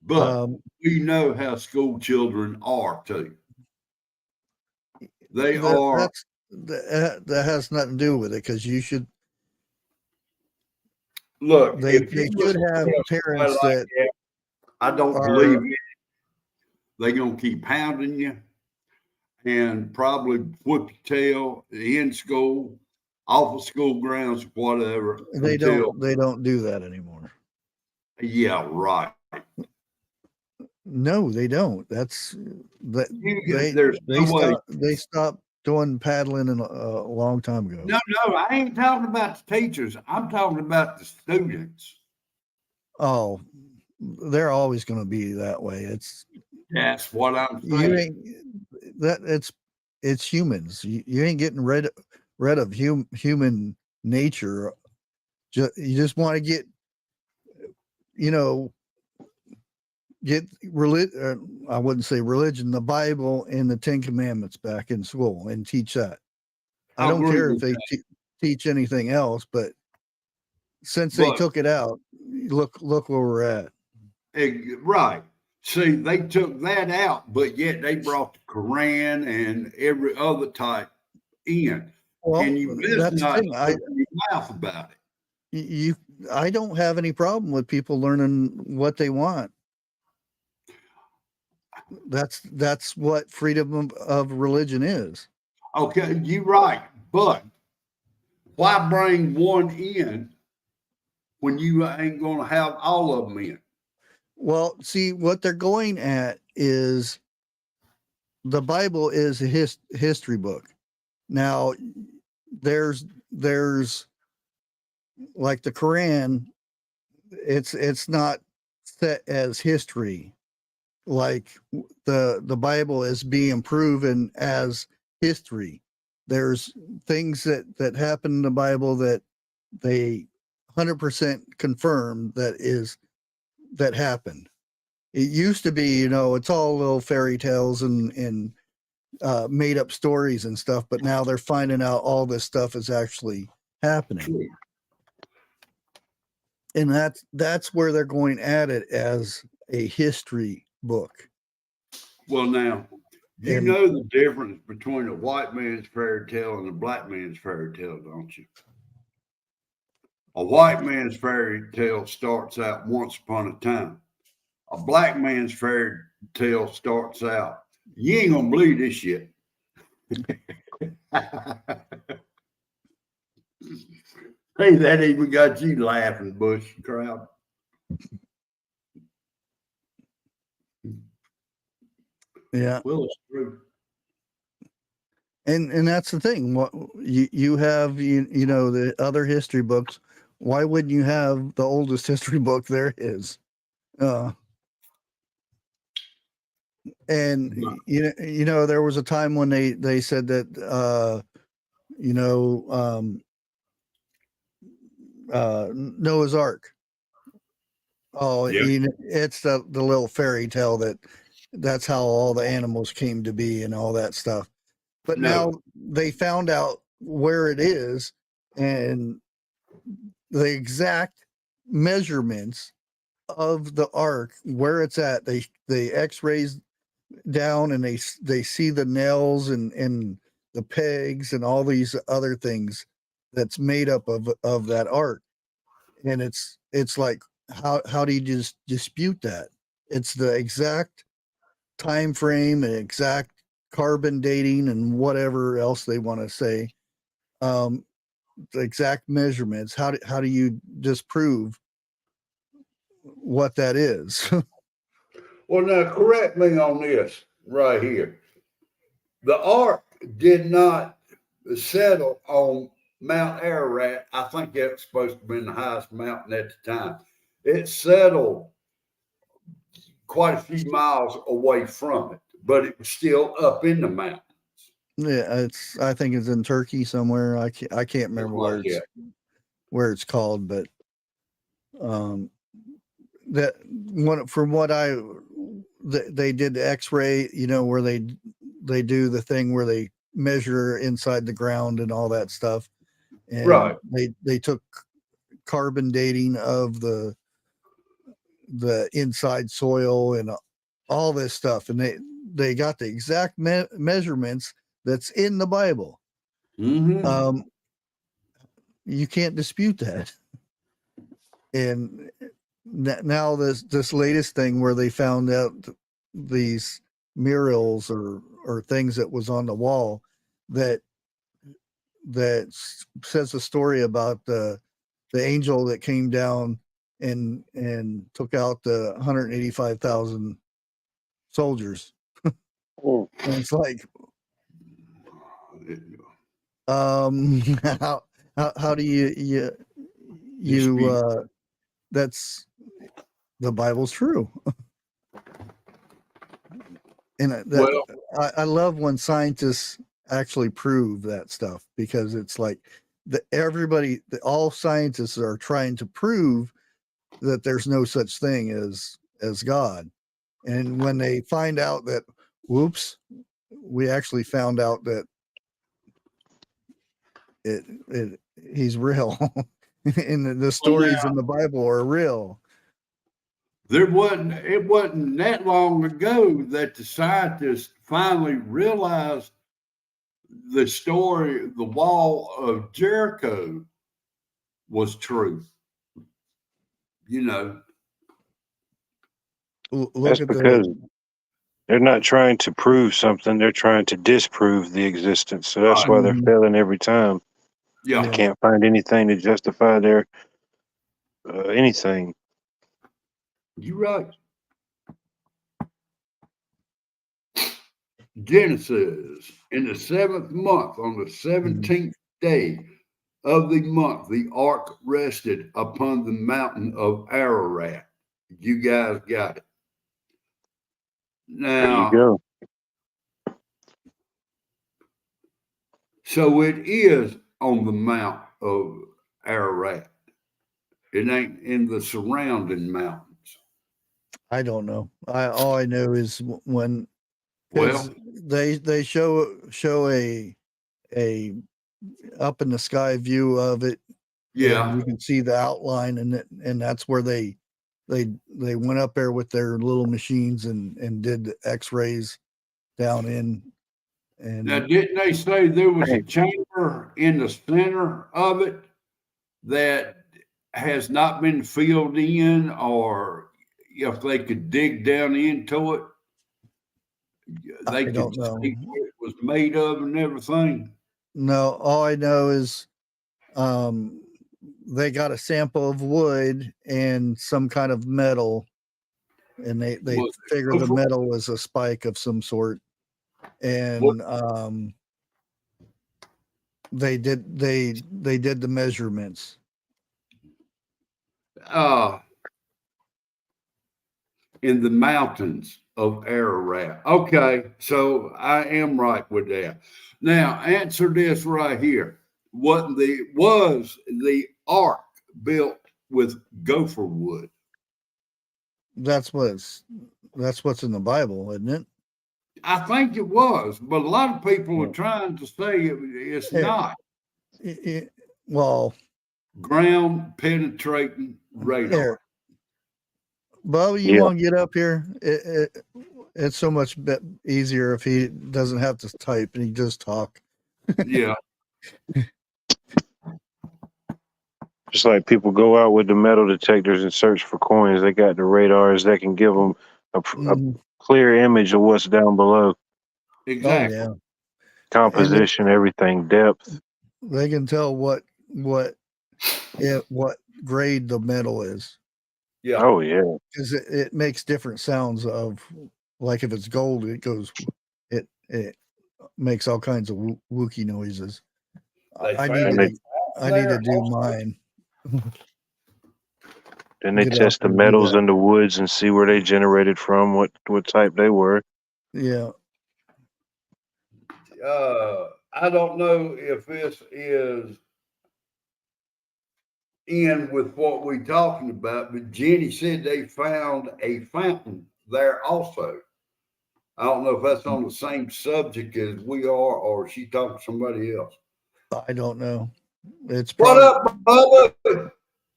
S1: But we know how school children are too. They are.
S2: That has nothing to do with it, because you should
S1: look.
S2: They should have parents that
S1: I don't believe it. They're gonna keep pounding you and probably whip your tail in school, off of school grounds, whatever.
S2: They don't do that anymore.
S1: Yeah, right.
S2: No, they don't. That's that they stopped doing paddling a long time ago.
S1: No, I ain't talking about the teachers. I'm talking about the students.
S2: Oh, they're always going to be that way.
S1: That's what I'm
S2: You
S1: saying.
S2: ain't that it's humans. You ain't getting rid of human nature. You just want to get, get I wouldn't say religion, the Bible and the 10 Commandments back in school and teach that. I don't care if they teach anything else, but since they took it out, look where we're at.
S1: Right. See, they took that out, but yet they brought the Quran and every other type in.
S2: Well,
S1: and you best not open your mouth about it.
S2: I don't have any problem with people learning what they want. That's what freedom of religion is.
S1: Okay, you're right. But why bring one in when you ain't going to have all of them in?
S2: Well, see, what they're going at is the Bible is a history book. Now, there's like the Quran, it's not set as history. Like the Bible is being proven as history. There's things that happen in the Bible that they 100% confirm that happened. It used to be, it's all little fairy tales and made up stories and stuff, but now they're finding out all this stuff is actually happening. And that's where they're going at it, as a history book.
S1: Well, now, you know the difference between a white man's fairy tale and a black man's fairy tale, don't you? A white man's fairy tale starts out once upon a time. A black man's fairy tale starts out, you ain't gonna believe this shit. Hey, that even got you laughing, Bushcraft.
S2: Yeah.
S1: Well, it's true.
S2: And that's the thing. What you have, the other history books. Why wouldn't you have the oldest history book there is? And there was a time when they said that Noah's Ark. Oh, yeah. It's the little fairy tale that's how all the animals came to be and all that stuff. But now they found out where it is and the exact measurements of the ark, where it's at. They x-rays down and they see the nails and the pegs and all these other things that's made up of that ark. And it's like, how do you just dispute that? It's the exact time frame and exact carbon dating and whatever else they want to say, the exact measurements. How do you disprove what that is?
S1: Well, now correct me on this right here. The ark did not settle on Mount Ararat. I think that's supposed to have been the highest mountain at the time. It settled quite a few miles away from it, but it was still up in the mountains.
S2: Yeah, I think it's in Turkey somewhere. I can't remember where it's called, but that one from what they did the X-ray, where they do the thing where they measure inside the ground and all that stuff, and
S1: right.
S2: They took carbon dating of the inside soil and all this stuff, and they got the exact measurements that's in the Bible.
S1: Mm-hmm.
S2: You can't dispute that. And now this latest thing where they found out these murals or things that was on the wall that says a story about the angel that came down and took out the 185,000 soldiers. And it's like, how do you that's the Bible's true. And I love when scientists actually prove that stuff, because it's like all scientists are trying to prove that there's no such thing as God. And when they find out that, whoops, we actually found out that he's real, and the stories in the Bible are real.
S1: It wasn't that long ago that the scientists finally realized the story, the wall of Jericho, was true. You know,
S4: That's because they're not trying to prove something; they're trying to disprove the existence. So that's why they're failing every time.
S1: Yeah,
S4: They can't find anything to justify their anything.
S1: You're right. Genesis, in the 7th month, on the 17th day of the month, the ark rested upon the mountain of Ararat. You guys got it. Now,
S4: There you go.
S1: So it is on the mount of Ararat. It ain't in the surrounding mountains.
S2: I don't know. All I know is when they show a up in the sky view of it.
S1: Yeah,
S2: you can see the outline, and that's where they went up there with their little machines and did the X-rays down in. And
S1: now, didn't they say there was a chamber in the center of it that has not been filled in, or if they could dig down into it, they could see what it was made of and everything?
S2: No, all I know is they got a sample of wood and some kind of metal, and they figured the metal was a spike of some sort, and they did the measurements.
S1: In the mountains of Ararat. Okay, so I am right with that. Now, answer this right here. Was the ark built with gopher wood?
S2: That's what's in the Bible, isn't it?
S1: I think it was, but a lot of people are trying to say it's not.
S2: Well,
S1: ground penetrating radar.
S2: Bubba, you want to get up here? It's so much easier if he doesn't have to type and he just talk.
S1: Yeah.
S4: Just like people go out with the metal detectors and search for coins, they got the radars that can give them a clear image of what's down below.
S1: Exactly.
S2: Oh, yeah.
S4: Composition, everything, depth.
S2: They can tell what grade the metal is.
S1: Yeah.
S4: Oh, yeah.
S2: Because it makes different sounds of, like if it's gold, it makes all kinds of wookie noises. I need to do mine.
S4: Then they test the metals and the woods and see where they generated from, what type they were.
S2: Yeah.
S1: I don't know if this is in with what we're talking about, but Jenny said they found a fountain there also. I don't know if that's on the same subject as we are, or she talking to somebody else.
S2: I don't know. It's
S1: what up, Bubba?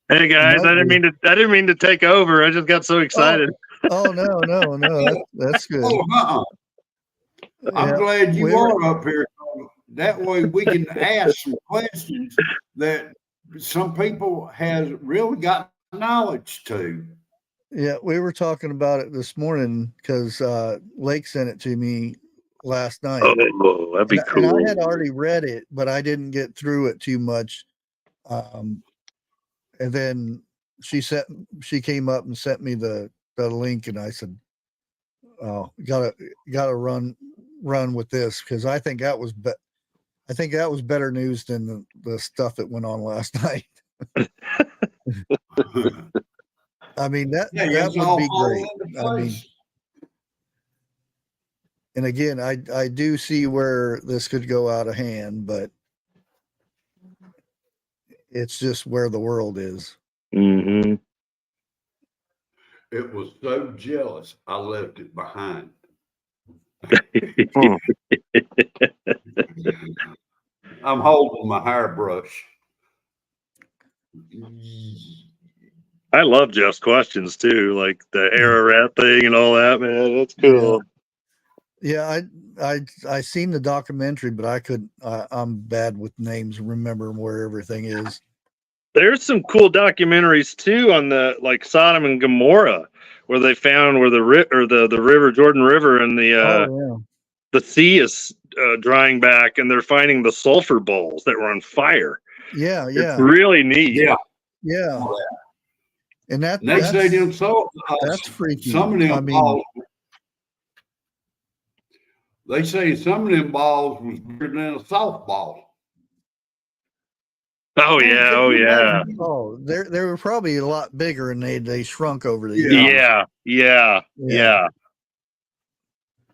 S7: Hey guys, I didn't mean to take over. I just got so excited.
S2: Oh no, that's good.
S1: Oh, I'm glad you are up here. That way we can ask some questions that some people has really got knowledge to.
S2: Yeah, we were talking about it this morning because Lake sent it to me last night.
S4: Oh, that'd be cool.
S2: And I had already read it, but I didn't get through it too much. And then she came up and sent me the link, and I said, "Oh, gotta run with this," because I think that was better news than the stuff that went on last night. I mean, that
S1: it's
S2: would
S1: all
S2: be
S1: falling
S2: great.
S1: into
S2: I mean,
S1: place.
S2: and again, I do see where this could go out of hand, but it's just where the world is.
S4: Mm-hmm.
S1: It was so jealous, I left it behind. I'm holding my hairbrush.
S7: I love Jeff's questions too, like the Ararat thing and all that. Man, that's cool.
S2: Yeah, I seen the documentary, but I'm bad with names, remember where everything is.
S7: There's some cool documentaries too on the like Sodom and Gomorrah, where they found where the river Jordan River and the sea is drying back, and they're finding the sulfur bowls that were on fire.
S2: Yeah,
S7: It's really neat.
S2: Yeah. And
S1: they say them
S2: that's freaky.
S1: Some of them
S2: I mean,
S1: balls, they say some of them balls was bigger than a softball.
S7: Oh yeah, oh yeah.
S2: Oh, they were probably a lot bigger, and they shrunk over the years.
S7: Yeah.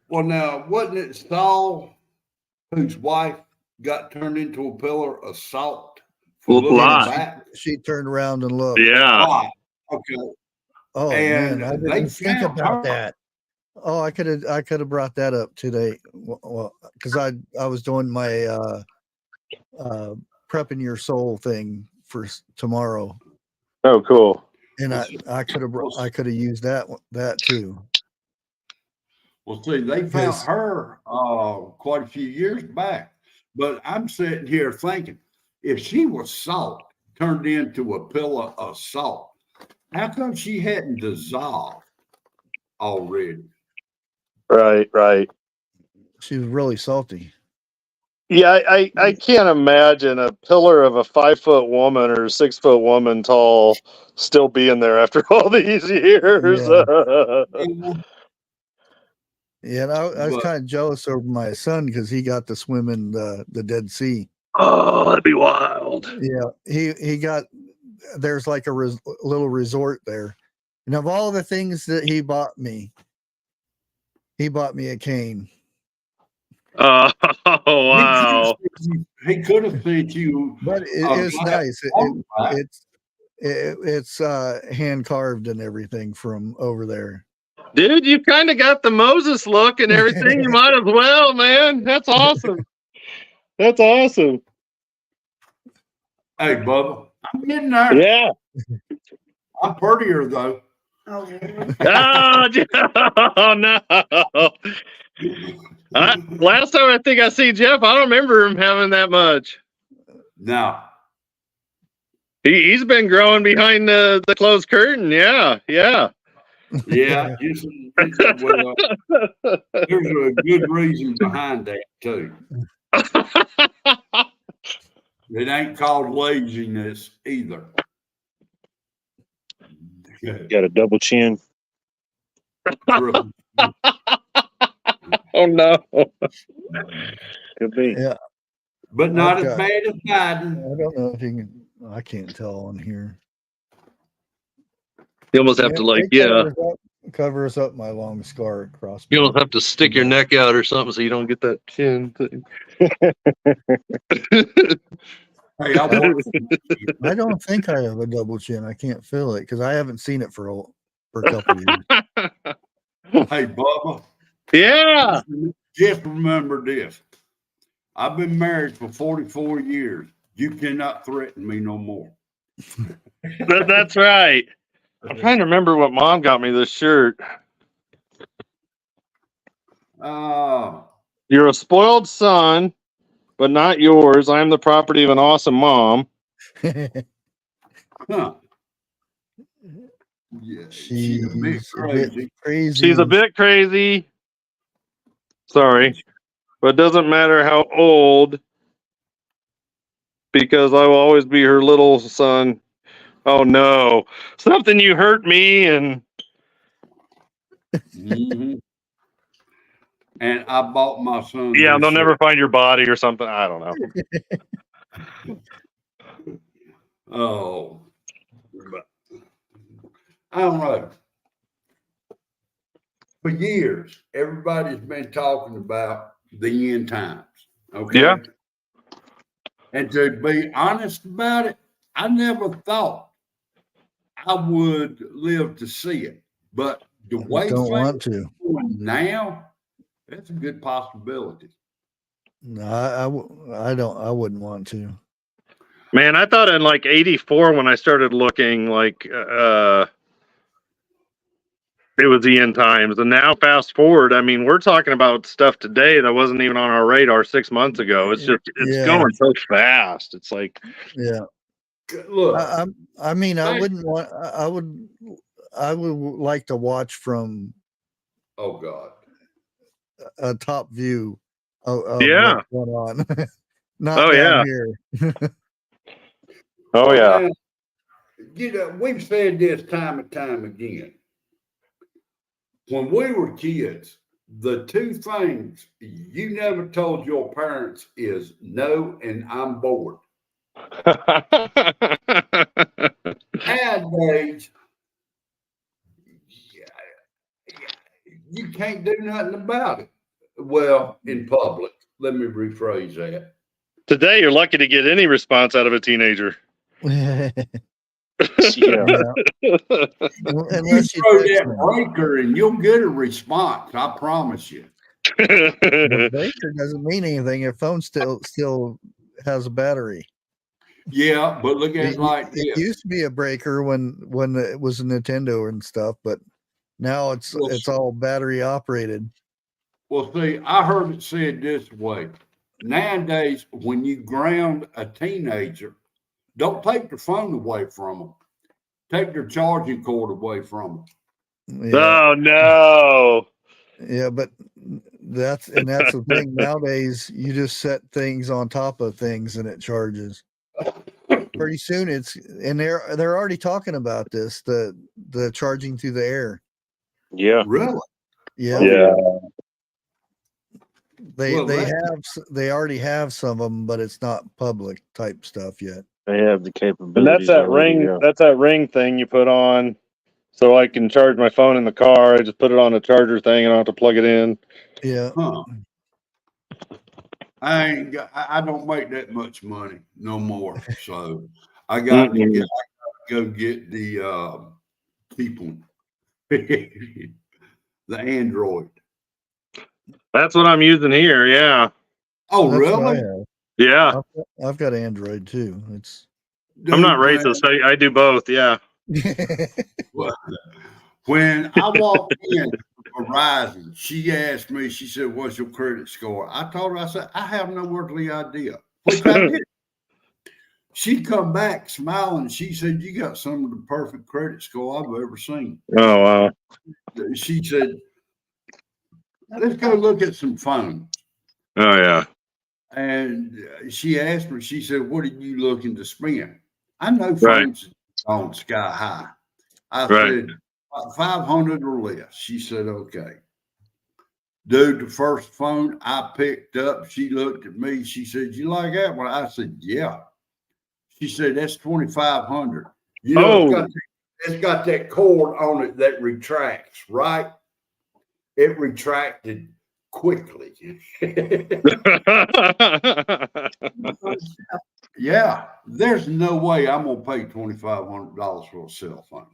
S1: Well, now wasn't it Saul whose wife got turned into a pillar of salt?
S2: She turned around and looked.
S7: Yeah.
S1: Okay.
S2: Oh
S1: and
S2: man, I didn't think about that. Oh, I could have brought that up today. Well, because I was doing my prepping your soul thing for tomorrow.
S7: Oh, cool.
S2: And I could have used that too.
S1: Well, see, they found her quite a few years back, but I'm sitting here thinking, if she was salt turned into a pillar of salt, how come she hadn't dissolved already?
S7: Right.
S2: She was really salty.
S7: Yeah, I can't imagine a pillar of a 5-foot woman or 6-foot woman tall still being there after all these years.
S2: Yeah, and I was kind of jealous over my son because he got to swim in the Dead Sea.
S7: Oh, that'd be wild.
S2: Yeah, he got, there's like a little resort there, and of all the things that he bought me a cane.
S7: Oh wow!
S1: He could have sent you,
S2: but it's nice. It's hand carved and everything from over there.
S7: Dude, you kind of got the Moses look and everything. You might as well, man. That's awesome. That's awesome.
S1: Hey, Bubba, I'm getting there.
S7: Yeah.
S1: I'm prettier though.
S5: Oh, really?
S7: Oh no. Last time I think I see Jeff, I don't remember him having that much.
S1: No.
S7: He's been growing behind the closed curtain. Yeah.
S1: Yeah. Well, there's a good reason behind that too. It ain't called laziness either.
S4: Got a double chin.
S7: Oh no.
S4: Could be.
S2: Yeah.
S1: But not as bad as Biden.
S2: I don't know if you can. I can't tell on here.
S7: You almost have to
S2: covers up my long scar across.
S7: You almost have to stick your neck out or something so you don't get that chin thing.
S1: Hey,
S2: I don't think I have a double chin. I can't feel it because I haven't seen it for a couple of years.
S1: Hey, Bubba.
S7: Yeah.
S1: Just remember this. I've been married for 44 years. You cannot threaten me no more.
S7: That's right. I'm trying to remember what Mom got me this shirt. You're a spoiled son, but not yours. I'm the property of an awesome mom.
S1: Huh. Yeah, she's a bit crazy.
S7: She's a bit crazy. Sorry. But it doesn't matter how old, because I will always be her little son. Oh no, something you hurt me and.
S1: Mm-hmm. And I bought my son.
S7: Yeah, they'll never find your body or something. I don't know.
S1: Oh, I don't know. For years, everybody's been talking about the end times. Okay.
S7: Yeah.
S1: And to be honest about it, I never thought I would live to see it. But the way
S2: Don't
S1: things
S2: want to.
S1: are going now, that's a good possibility.
S2: No, I wouldn't want to.
S7: Man, I thought in like 84 when I started looking, like it was the end times. And now fast forward, I mean, we're talking about stuff today that wasn't even on our radar 6 months ago. It's just it's going so fast. It's like,
S2: yeah.
S1: Look,
S2: I mean, I wouldn't want. I would like to watch from.
S1: Oh God.
S2: A top view of
S7: yeah.
S2: what's going on. Not down here.
S7: Oh yeah.
S1: Now, you know, we've said this time and time again. When we were kids, the two things you never told your parents is no and I'm bored. Nowadays, you can't do nothing about it. Well, in public, let me rephrase that.
S7: Today, you're lucky to get any response out of a teenager.
S2: Yeah.
S7: Unless
S1: You throw that breaker and you'll get a response. I promise you.
S2: The breaker doesn't mean anything. Your phone still has a battery.
S1: Yeah, but look at it like this.
S2: It used to be a breaker when it was a Nintendo and stuff, but now it's all battery operated.
S1: Well, see, I heard it said this way. Nowadays, when you ground a teenager, don't take their phone away from them. Take their charging cord away from them.
S2: Yeah.
S7: Oh no.
S2: Yeah, but that's the thing. Nowadays, you just set things on top of things and it charges. Pretty soon they're already talking about this, the charging through the air.
S7: Yeah.
S1: Really?
S2: Yeah.
S7: Yeah.
S2: They already have some of them, but it's not public type stuff yet.
S4: They have the capability.
S7: And that's that ring.
S4: Yeah.
S7: That's that ring thing you put on, so I can charge my phone in the car. I just put it on a charger thing, and I don't have to plug it in.
S2: Yeah.
S1: Huh. I don't make that much money no more, so I got to go get the people, the Android.
S7: That's what I'm using here. Yeah.
S1: Oh,
S2: That's what I
S1: really?
S2: have.
S7: Yeah.
S2: I've got Android too.
S7: I'm not racist. I do both. Yeah.
S1: When I walked in Verizon, she asked me, she said, "What's your credit score?" I told her, I said, "I have no earthly idea." Which I did. She come back smiling. She said, "You got some of the perfect credit score I've ever seen."
S7: Oh wow.
S1: She said, "Let's go look at some phones."
S7: Oh yeah.
S1: And she asked me, she said, "What are you looking to spend?" I know phones on sky high. I said, 500 or less. She said, "Okay." Dude, the first phone I picked up, she looked at me. She said, "You like that one?" I said, "Yeah." She said, "That's 2,500. You know, it's got that cord on it that retracts, right?" It retracted quickly. Yeah, there's no way I'm gonna pay $2,500 for a cell phone.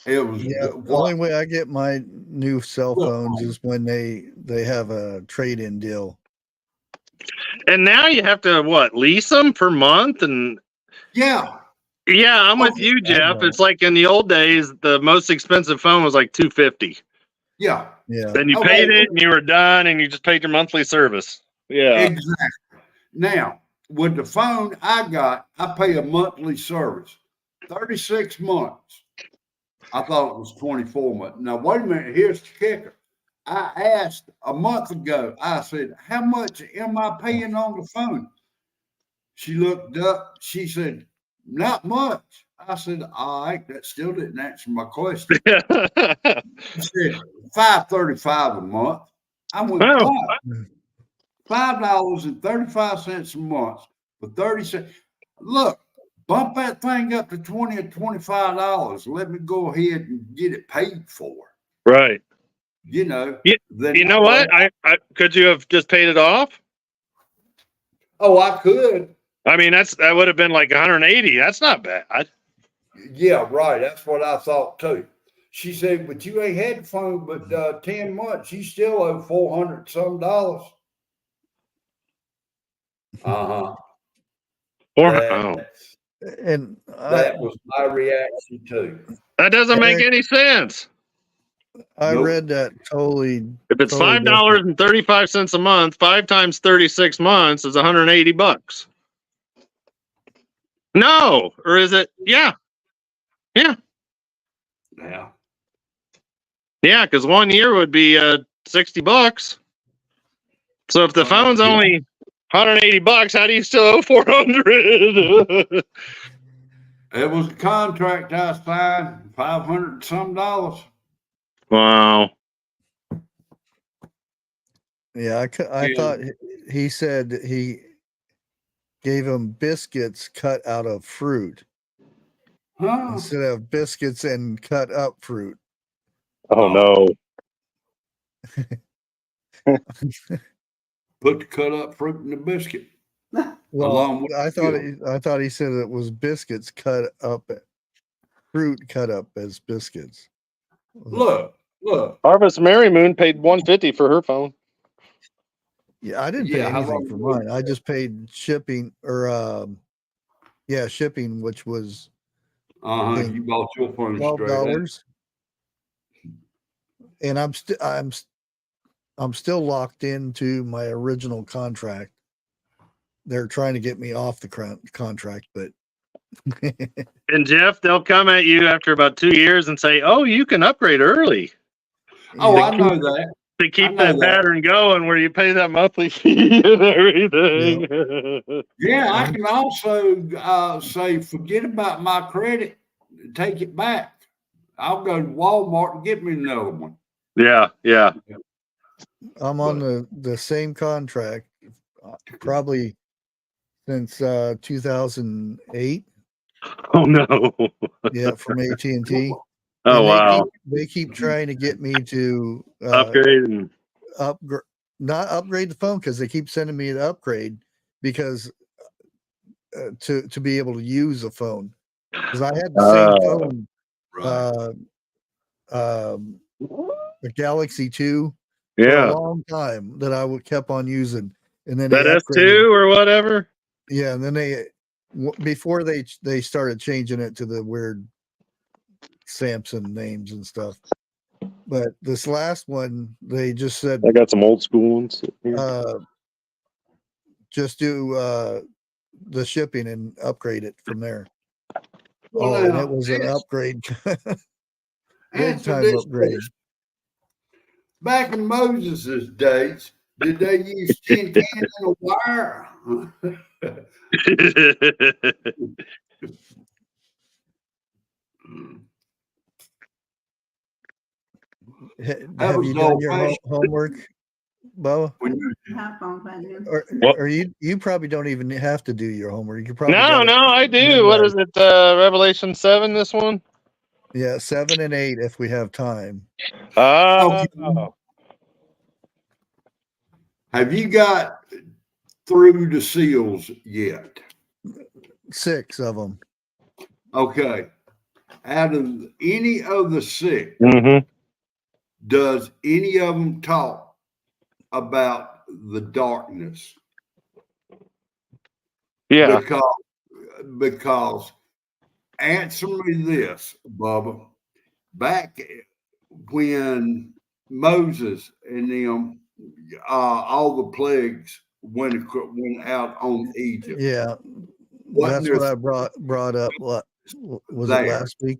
S1: It was
S2: the only way I get my new cell phones is when they have a trade-in deal.
S7: And now you have to lease them per month, and
S1: yeah,
S7: I'm with you, Jeff. It's like in the old days, the most expensive phone was like $250.
S1: Yeah.
S7: Then you paid it, and you were done, and you just paid your monthly service. Yeah,
S1: exactly. Now with the phone I got, I pay a monthly service, 36 months. I thought it was 24 months. Now wait a minute. Here's the kicker. I asked a month ago, I said, "How much am I paying on the phone?" She looked up, she said, "Not much." I said, "All right, that still didn't answer my question." She said, $5.35 a month. I went, $5.35 a month for 30 cents. Look, bump that thing up to $20 or $25. Let me go ahead and get it paid for.
S7: Right.
S1: You know.
S7: You,
S1: then
S7: you know what? I could you have just paid it off?
S1: Oh, I could.
S7: I mean, that would have been like 180. That's not bad.
S1: Yeah, right. That's what I thought too. She said, but you ain't had the phone but 10 months. You still owe $400 some. Uh-huh.
S2: And
S1: that was my reaction too.
S7: That doesn't make any sense.
S2: I read that totally.
S7: If it's
S2: totally
S7: $5.35 a month, 5 times 36 months is $180. No, or is it? Yeah.
S1: Yeah.
S7: Yeah, because 1 year would be $60. So if the phone's only $180, how do you still owe $400?
S1: It was a contract I signed, $500 some.
S7: Wow.
S2: Yeah, I thought he said he gave him biscuits cut out of fruit instead of biscuits and cut up fruit.
S7: Oh no.
S1: Put the cut up fruit in the biscuit.
S2: Well, I thought he said it was biscuits cut up, fruit cut up as biscuits.
S1: Look.
S7: Harvest Mary Moon paid $150 for her phone.
S2: Yeah, I didn't pay anything for mine. I just paid shipping or shipping, which was
S1: you bought your phone
S2: $12. And I'm still locked into my original contract. They're trying to get me off the contract, but
S7: and Jeff, they'll come at you after about 2 years and say, "Oh, you can upgrade early."
S1: Oh, I know that.
S7: To keep that pattern going, where you pay that monthly fee and everything.
S1: Yeah, I can also say, forget about my credit, take it back. I'll go to Walmart and get me another one.
S7: Yeah.
S2: I'm on the same contract, probably since 2008.
S7: Oh no!
S2: Yeah, from AT&T.
S7: Oh wow!
S2: They keep trying to get me to
S7: upgrade and
S2: not upgrade the phone because they keep sending me to upgrade because to be able to use a phone because I had the same phone, the Galaxy 2 for a long time that I kept on using, and then
S7: that S2 or whatever.
S2: Yeah, and then before they started changing it to the weird Samsung names and stuff. But this last one, they just said
S7: I got some old school ones.
S2: Just do the shipping and upgrade it from there.
S1: Well,
S2: and it was an upgrade. Big time upgrade.
S1: Back in Moses' days, did they use tin cans and a wire?
S2: Have you done your homework, Bo? Or you probably don't even have to do your homework. You probably
S7: no, I do. What is it? Revelation 7. This one.
S2: Yeah, 7 and 8 if we have time.
S1: Have you got through the seals yet?
S2: 6 of them.
S1: Okay. Out of any of the 6, does any of them talk about the darkness?
S7: Yeah.
S1: Because answer me this, Bubba. Back when Moses and them, all the plagues went out on Egypt.
S2: Yeah, that's what I brought up. What was it last week?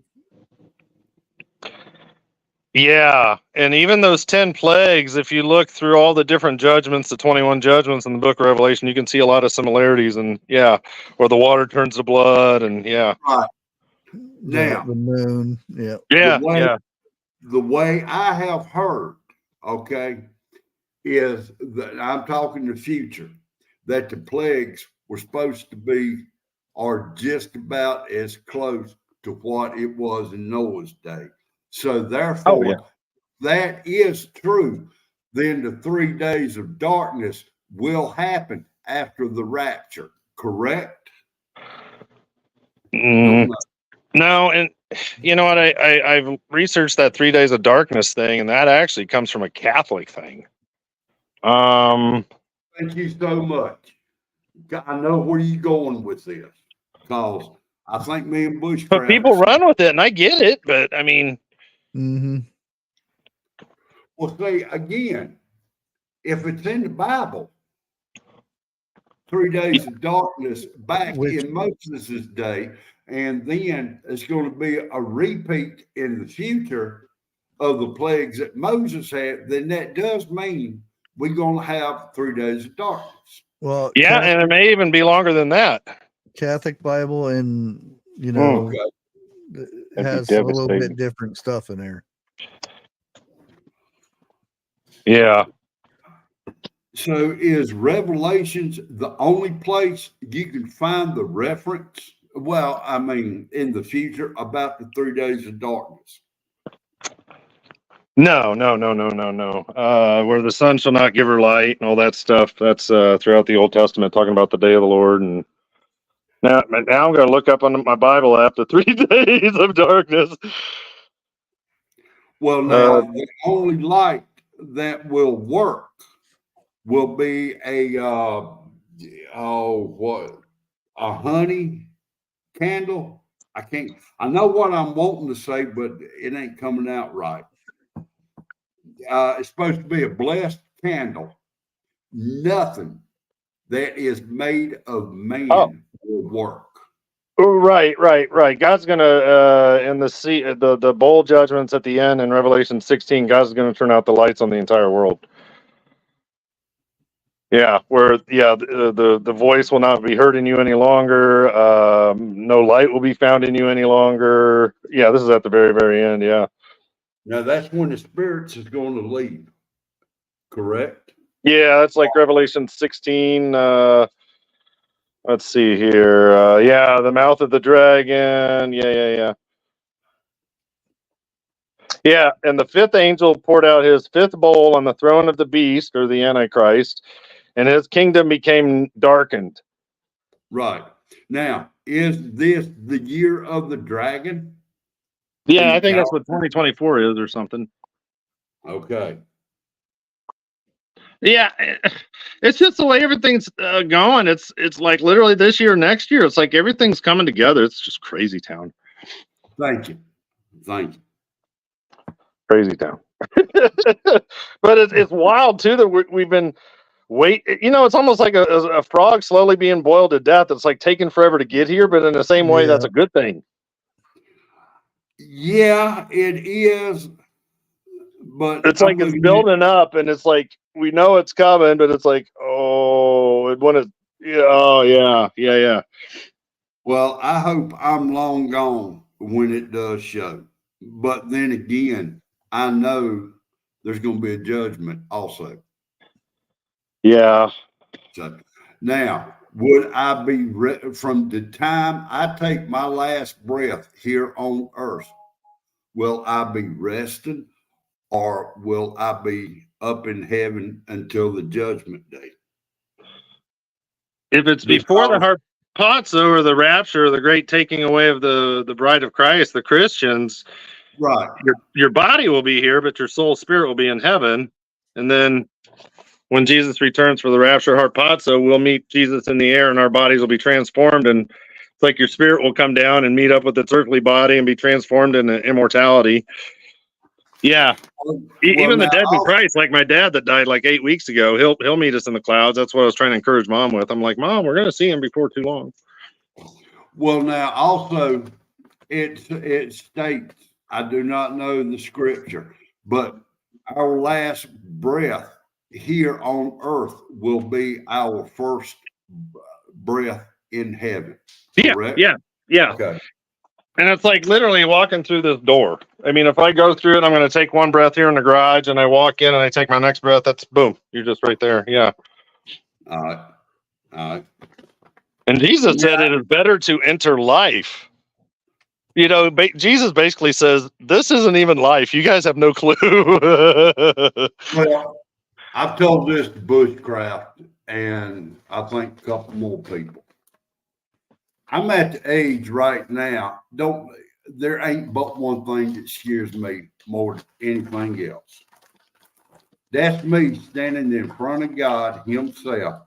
S7: Yeah, and even those 10 plagues, if you look through all the different judgments, the 21 judgments in the book of Revelation, you can see a lot of similarities. And where the water turns to blood, and
S1: right. Now
S2: the moon,
S1: the way I have heard, is that I'm talking the future, that the plagues were supposed to be are just about as close to what it was in Noah's day. So therefore, that is true. Then the 3 days of darkness will happen after the rapture, correct?
S7: No, and you know what? I've researched that 3 days of darkness thing, and that actually comes from a Catholic thing.
S1: Thank you so much. I know where you're going with this, because I think me and Bushcraft.
S7: But people run with it, and I get it. But I mean,
S1: well, see, again, if it's in the Bible, 3 days of darkness back in Moses' day, and then it's going to be a repeat in the future of the plagues that Moses had, then that does mean we're going to have 3 days of darkness.
S2: Well,
S7: yeah, and it may even be longer than that.
S2: Catholic Bible, and you know, has a little bit different stuff in there.
S7: Yeah.
S1: So is Revelations the only place you can find the reference? Well, I mean, in the future about the 3 days of darkness.
S7: No. Where the sun shall not give her light and all that stuff. That's throughout the Old Testament, talking about the day of the Lord. And now I'm going to look up on my Bible app the 3 days of darkness.
S1: Well, now the only light that will work will be a honey candle. I know what I'm wanting to say, but it ain't coming out right. It's supposed to be a blessed candle. Nothing that is made of man will work.
S7: Right. God's gonna in the bowl judgments at the end in Revelation 16. God's gonna turn out the lights on the entire world. Yeah, where the voice will not be heard in you any longer. No light will be found in you any longer. Yeah, this is at the very, very end. Yeah.
S1: Now that's when the spirits is going to leave. Correct?
S7: Yeah, that's like Revelation 16. Let's see here. The mouth of the dragon. Yeah. Yeah, and the fifth angel poured out his fifth bowl on the throne of the beast, or the Antichrist, and his kingdom became darkened.
S1: Right. Now, is this the year of the dragon?
S7: Yeah, I think that's what 2024 is or something.
S1: Okay.
S7: Yeah, it's just the way everything's going. It's like literally this year, next year. It's like everything's coming together. It's just crazy town.
S1: Thank you.
S7: Crazy town. But it's wild too that we've been it's almost like a frog slowly being boiled to death. It's like taking forever to get here, but in the same way, that's a good thing.
S1: Yeah, it is. But
S7: it's like it's building up, and it's like we know it's coming, but it's like, yeah.
S1: Well, I hope I'm long gone when it does show. But then again, I know there's going to be a judgment also.
S7: Yeah.
S1: So now, would I be from the time I take my last breath here on earth, will I be resting, or will I be up in heaven until the judgment day?
S7: If it's before the harpazo or the rapture or the great taking away of the bride of Christ, the Christians,
S1: right?
S7: Your body will be here, but your soul spirit will be in heaven. And then when Jesus returns for the rapture harpazo, we'll meet Jesus in the air, and our bodies will be transformed. And it's like your spirit will come down and meet up with its earthly body and be transformed into immortality. Yeah. Even the dead in Christ, like my dad that died like 8 weeks ago, he'll meet us in the clouds. That's what I was trying to encourage Mom with. I'm like, Mom, we're going to see him before too long.
S1: Well, now also it states, I do not know the scripture, but our last breath here on earth will be our first breath in heaven. Correct?
S7: Yeah.
S1: Okay.
S7: And it's like literally walking through this door. I mean, if I go through it, I'm going to take one breath here in the garage, and I walk in and I take my next breath. That's boom. You're just right there. Yeah.
S1: All right.
S7: And Jesus said it is better to enter life. You know, Jesus basically says, this isn't even life. You guys have no clue.
S1: Well, I've told this to Bushcraft and I think a couple more people. I'm at the age right now, there ain't but one thing that scares me more than anything else. That's me standing in front of God himself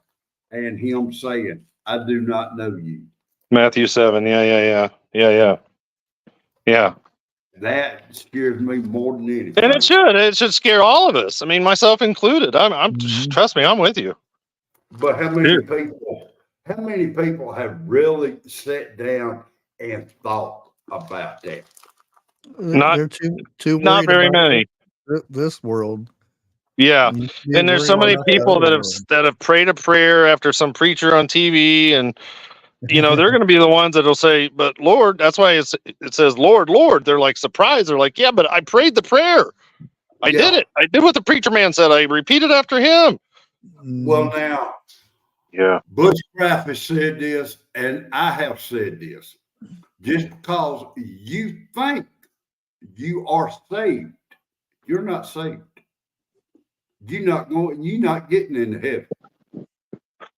S1: and him saying, I do not know you.
S7: Matthew 7. Yeah.
S1: That scares me more than anything.
S7: And it should scare all of us. I mean, myself included. I'm trust me, I'm with you.
S1: But how many people have really sat down and thought about that?
S2: They're too
S7: not very many.
S2: This world.
S7: Yeah. And there's so many people that have prayed a prayer after some preacher on TV, and you know, they're going to be the ones that'll say, but Lord, that's why it says, Lord, Lord. They're like surprised. They're like, yeah, but I prayed the prayer. I did it. I did what the preacher man said. I repeated after him.
S1: Well, now, Bushcraft has said this, and I have said this. Just because you think you are saved, you're not saved. You're not getting into heaven.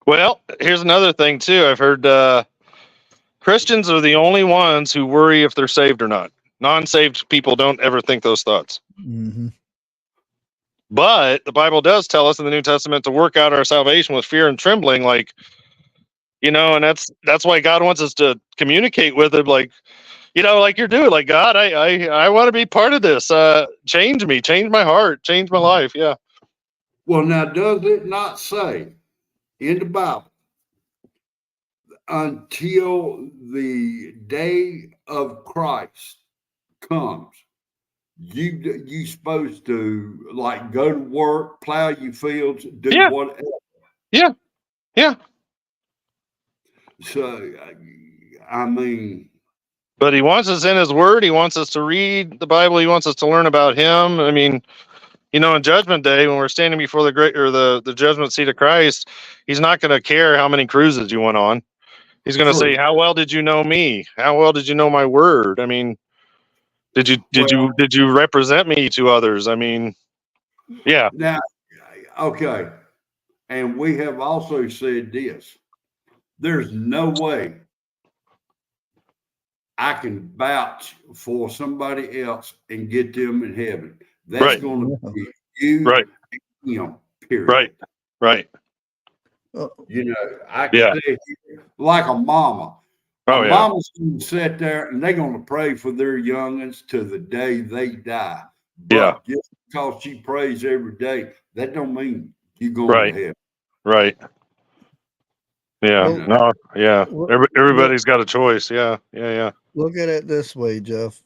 S7: Well, here's another thing too. I've heard Christians are the only ones who worry if they're saved or not. Non-saved people don't ever think those thoughts.
S2: Mm-hmm.
S7: But the Bible does tell us in the New Testament to work out our salvation with fear and trembling, like, you know, and that's why God wants us to communicate with him, like, you know, like you're doing, like, God, I want to be part of this. Change me, change my heart, change my life. Yeah.
S1: Well, now, does it not say in the Bible, until the day of Christ comes, you supposed to like go to work, plow your fields, do whatever.
S7: Yeah.
S1: So, I mean,
S7: but he wants us in his word. He wants us to read the Bible. He wants us to learn about him. I mean, you know, in Judgment Day, when we're standing before the judgment seat of Christ, he's not going to care how many cruises you went on. He's going to say, how well did you know me? How well did you know my word? I mean, did you represent me to others? I mean, yeah.
S1: Now, okay. And we have also said this. There's no way I can vouch for somebody else and get them in heaven. That's going to be you and him, period.
S7: Right.
S1: You know, I can say like a mama. Mama's going to sit there and they're going to pray for their youngins to the day they die. But just because she prays every day, that don't mean you're going to heaven. Right.
S7: Yeah. Everybody's got a choice. Yeah.
S2: Look at it this way, Jeff.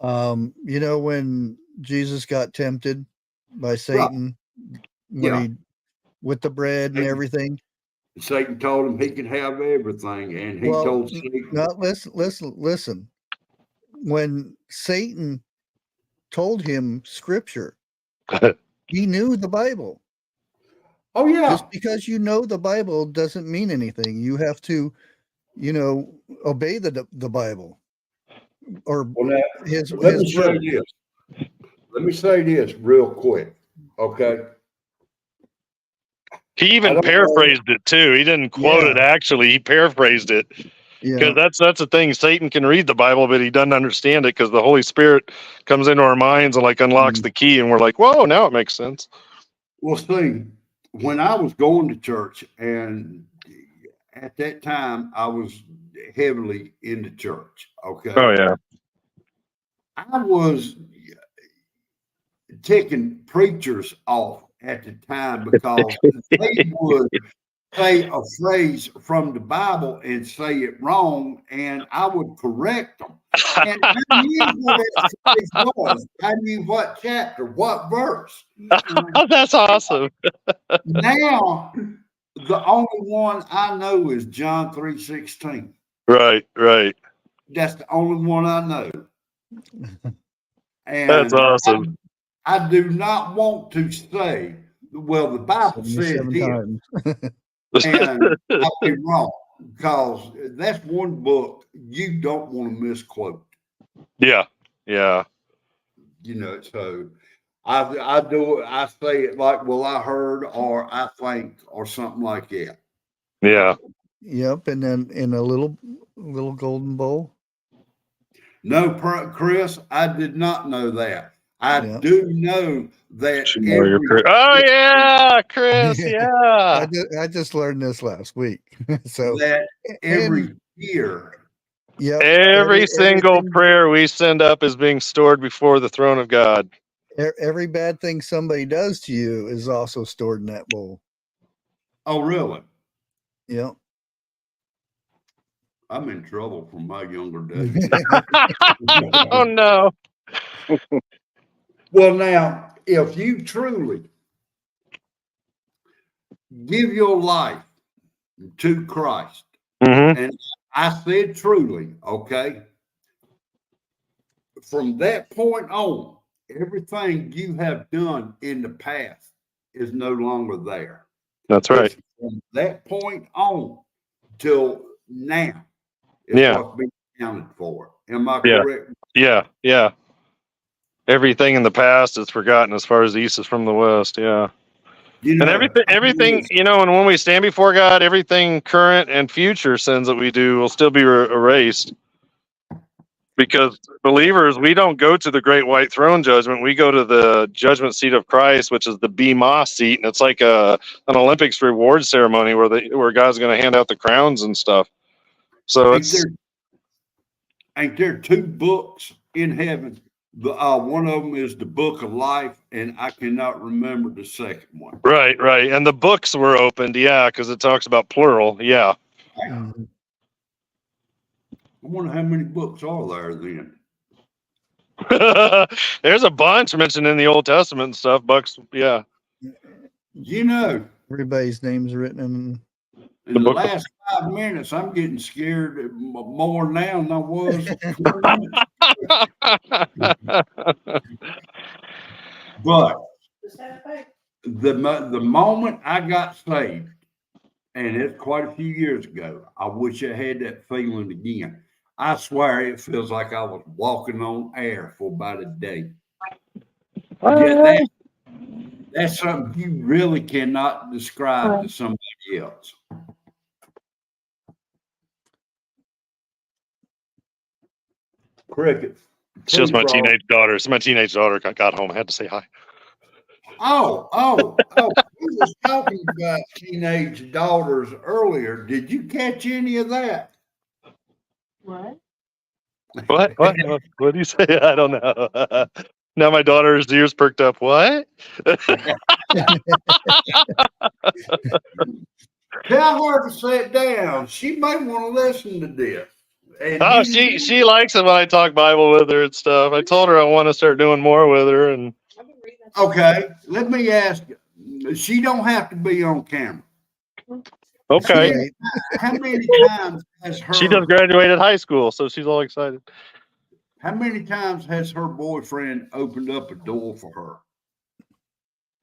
S2: You know, when Jesus got tempted by Satan, with the bread and everything,
S1: Satan told him he could have everything, and he told Satan.
S2: Now listen. When Satan told him Scripture, he knew the Bible.
S1: Oh yeah.
S2: Just because you know the Bible doesn't mean anything. You have to, you know, obey the Bible. Or his
S1: Let me say this real quick, okay?
S7: He even paraphrased it too. He didn't quote it actually. He paraphrased it. Because that's the thing. Satan can read the Bible, but he doesn't understand it because the Holy Spirit comes into our minds and like unlocks the key, and we're like, whoa, now it makes sense.
S1: Well, see, when I was going to church, and at that time I was heavily into church. Okay.
S7: Oh yeah.
S1: I was taking preachers off at the time because they would say a phrase from the Bible and say it wrong, and I would correct them. And I knew what that phrase was. I knew what chapter, what verse.
S7: That's awesome.
S1: Now, the only one I know is John 3:16.
S7: Right.
S1: That's the only one I know. And
S7: that's awesome.
S1: I do not want to say, well, the Bible said this, and I'll be wrong. because that's one book you don't want to misquote.
S7: Yeah. Yeah.
S1: You know, so I do it. I say it like, "Well, I heard," or "I think," or something like that.
S7: Yeah.
S2: Yep, and then in a little golden bowl.
S1: No, Chris, I did not know that. I
S2: Yeah.
S1: do know that
S7: Oh yeah, Chris. Yeah.
S2: I just learned this last week. So
S1: that every
S2: and
S1: year.
S2: yep,
S7: Every single
S2: everything-
S7: prayer we send up is being stored before the throne of God.
S2: every bad thing somebody does to you is also stored in that bowl.
S1: Oh, really?
S2: Yep.
S1: I'm in trouble from my younger days.
S7: Oh no.
S1: Well, now, if you truly give your life to Christ,
S7: Mm-hmm.
S1: and I said truly, okay, from that point on, everything you have done in the past is no longer there.
S7: That's right.
S1: It's from that point on till now is
S7: Yeah.
S1: what's being counted for. Am I
S7: Yeah.
S1: correct?
S7: Yeah. Yeah. Everything in the past is forgotten as far as the east is from the west. Yeah.
S1: You
S7: And
S1: know,
S7: everything, you know, and when we stand before God, everything current and future sins that we do will still be erased. Because believers, we don't go to the great white throne judgment. We go to the judgment seat of Christ, which is the Bema seat, and it's like an Olympics reward ceremony where God's going to hand out the crowns and stuff. So
S1: ain't there two books in heaven? One of them is the book of life, and I cannot remember the second one.
S7: right, and the books were opened, yeah, because it talks about plural, yeah.
S2: Mhm.
S1: I wonder how many books are there then.
S7: There's a bunch mentioned in the Old Testament and stuff. Books, yeah.
S1: You know,
S2: Everybody's name's written in.
S1: in the last 5 minutes, I'm getting scared more now than I was 20 minutes. But the moment I got saved, and it's quite a few years ago, I wish I had that feeling again. I swear it feels like I was walking on air for about a day. Yeah, that's something you really cannot describe to somebody else. Crickets.
S7: It's just my teenage daughter. So my teenage daughter got home. I had to say hi.
S1: Oh. We was talking about teenage daughters earlier. Did you catch any of that?
S5: What?
S7: What do you say? I don't know. Now my daughter's ears perked up. What?
S1: Tell her to sit down. She may want to listen to this. And
S7: Oh, she likes it when I talk Bible with her and stuff. I told her I want to start doing more with her. And
S1: okay, let me ask you. She don't have to be on camera.
S7: okay.
S1: How many times has her?
S7: She just graduated high school, so she's all excited.
S1: How many times has her boyfriend opened up a door for her?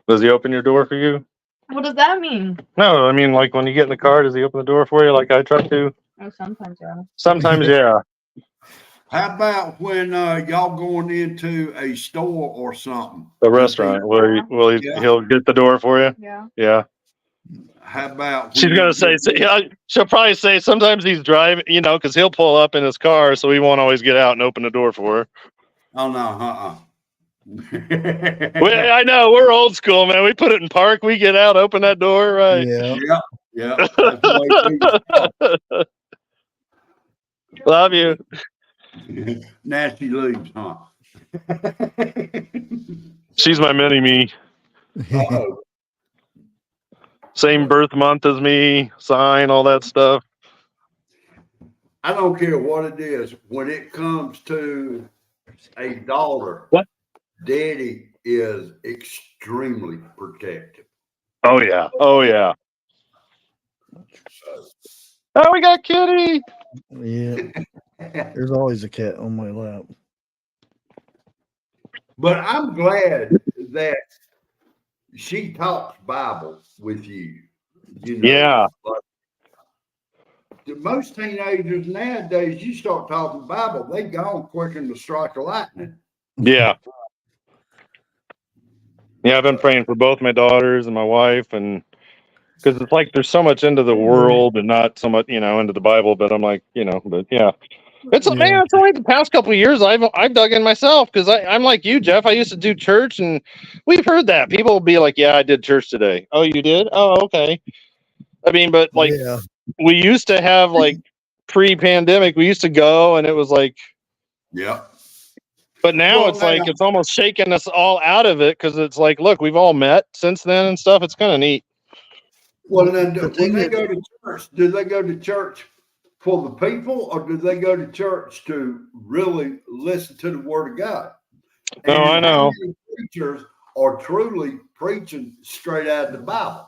S7: Does he open your door for you?
S5: What does that mean?
S7: No, I mean, like when you get in the car, does he open the door for you like I try to?
S5: Oh, sometimes, yeah.
S7: Sometimes, yeah.
S1: How about when y'all going into a store or something?
S7: A restaurant. He'll get the door for you?
S5: Yeah.
S7: Yeah.
S1: How about
S7: She's going to say, she'll probably say sometimes he's driving, you know, because he'll pull up in his car, so he won't always get out and open the door for her.
S1: Oh, no,
S7: I know, we're old school, man. We put it in park, we get out, open that door, right?
S1: Yeah. That's the way
S7: Love you.
S1: Nasty leaves, huh?
S7: She's my mini-me.
S1: Uh-oh.
S7: Same birth month as me, sign, all that stuff.
S1: I don't care what it is. When it comes to a daughter, daddy is extremely protective.
S7: Oh, yeah. Oh, we got Kitty.
S2: Yeah. There's always a cat on my lap.
S1: But I'm glad that she talks Bible with you. You know,
S7: Yeah.
S1: most teenagers nowadays, you start talking Bible, they gone quicker than the strike of lightning.
S7: Yeah. Yeah, I've been praying for both my daughters and my wife, and because it's like there's so much into the world and not so much, into the Bible. But I'm like, but yeah, it's man. It's only the past couple of years I've dug in myself because I'm like you, Jeff. I used to do church, and we've heard that people will be like, "Yeah, I did church today." Oh, you did? Oh, okay. I mean, but like we used to have like pre-pandemic, we used to go, and it was like,
S1: yeah.
S7: But now it's like it's almost shaking us all out of it because it's like, look, we've all met since then and stuff. It's kind of neat.
S1: Well, then when they go to church, do they go to church for the people, or do they go to church to really listen to the Word of God?
S7: No, I know.
S1: Preachers are truly preaching straight out of the Bible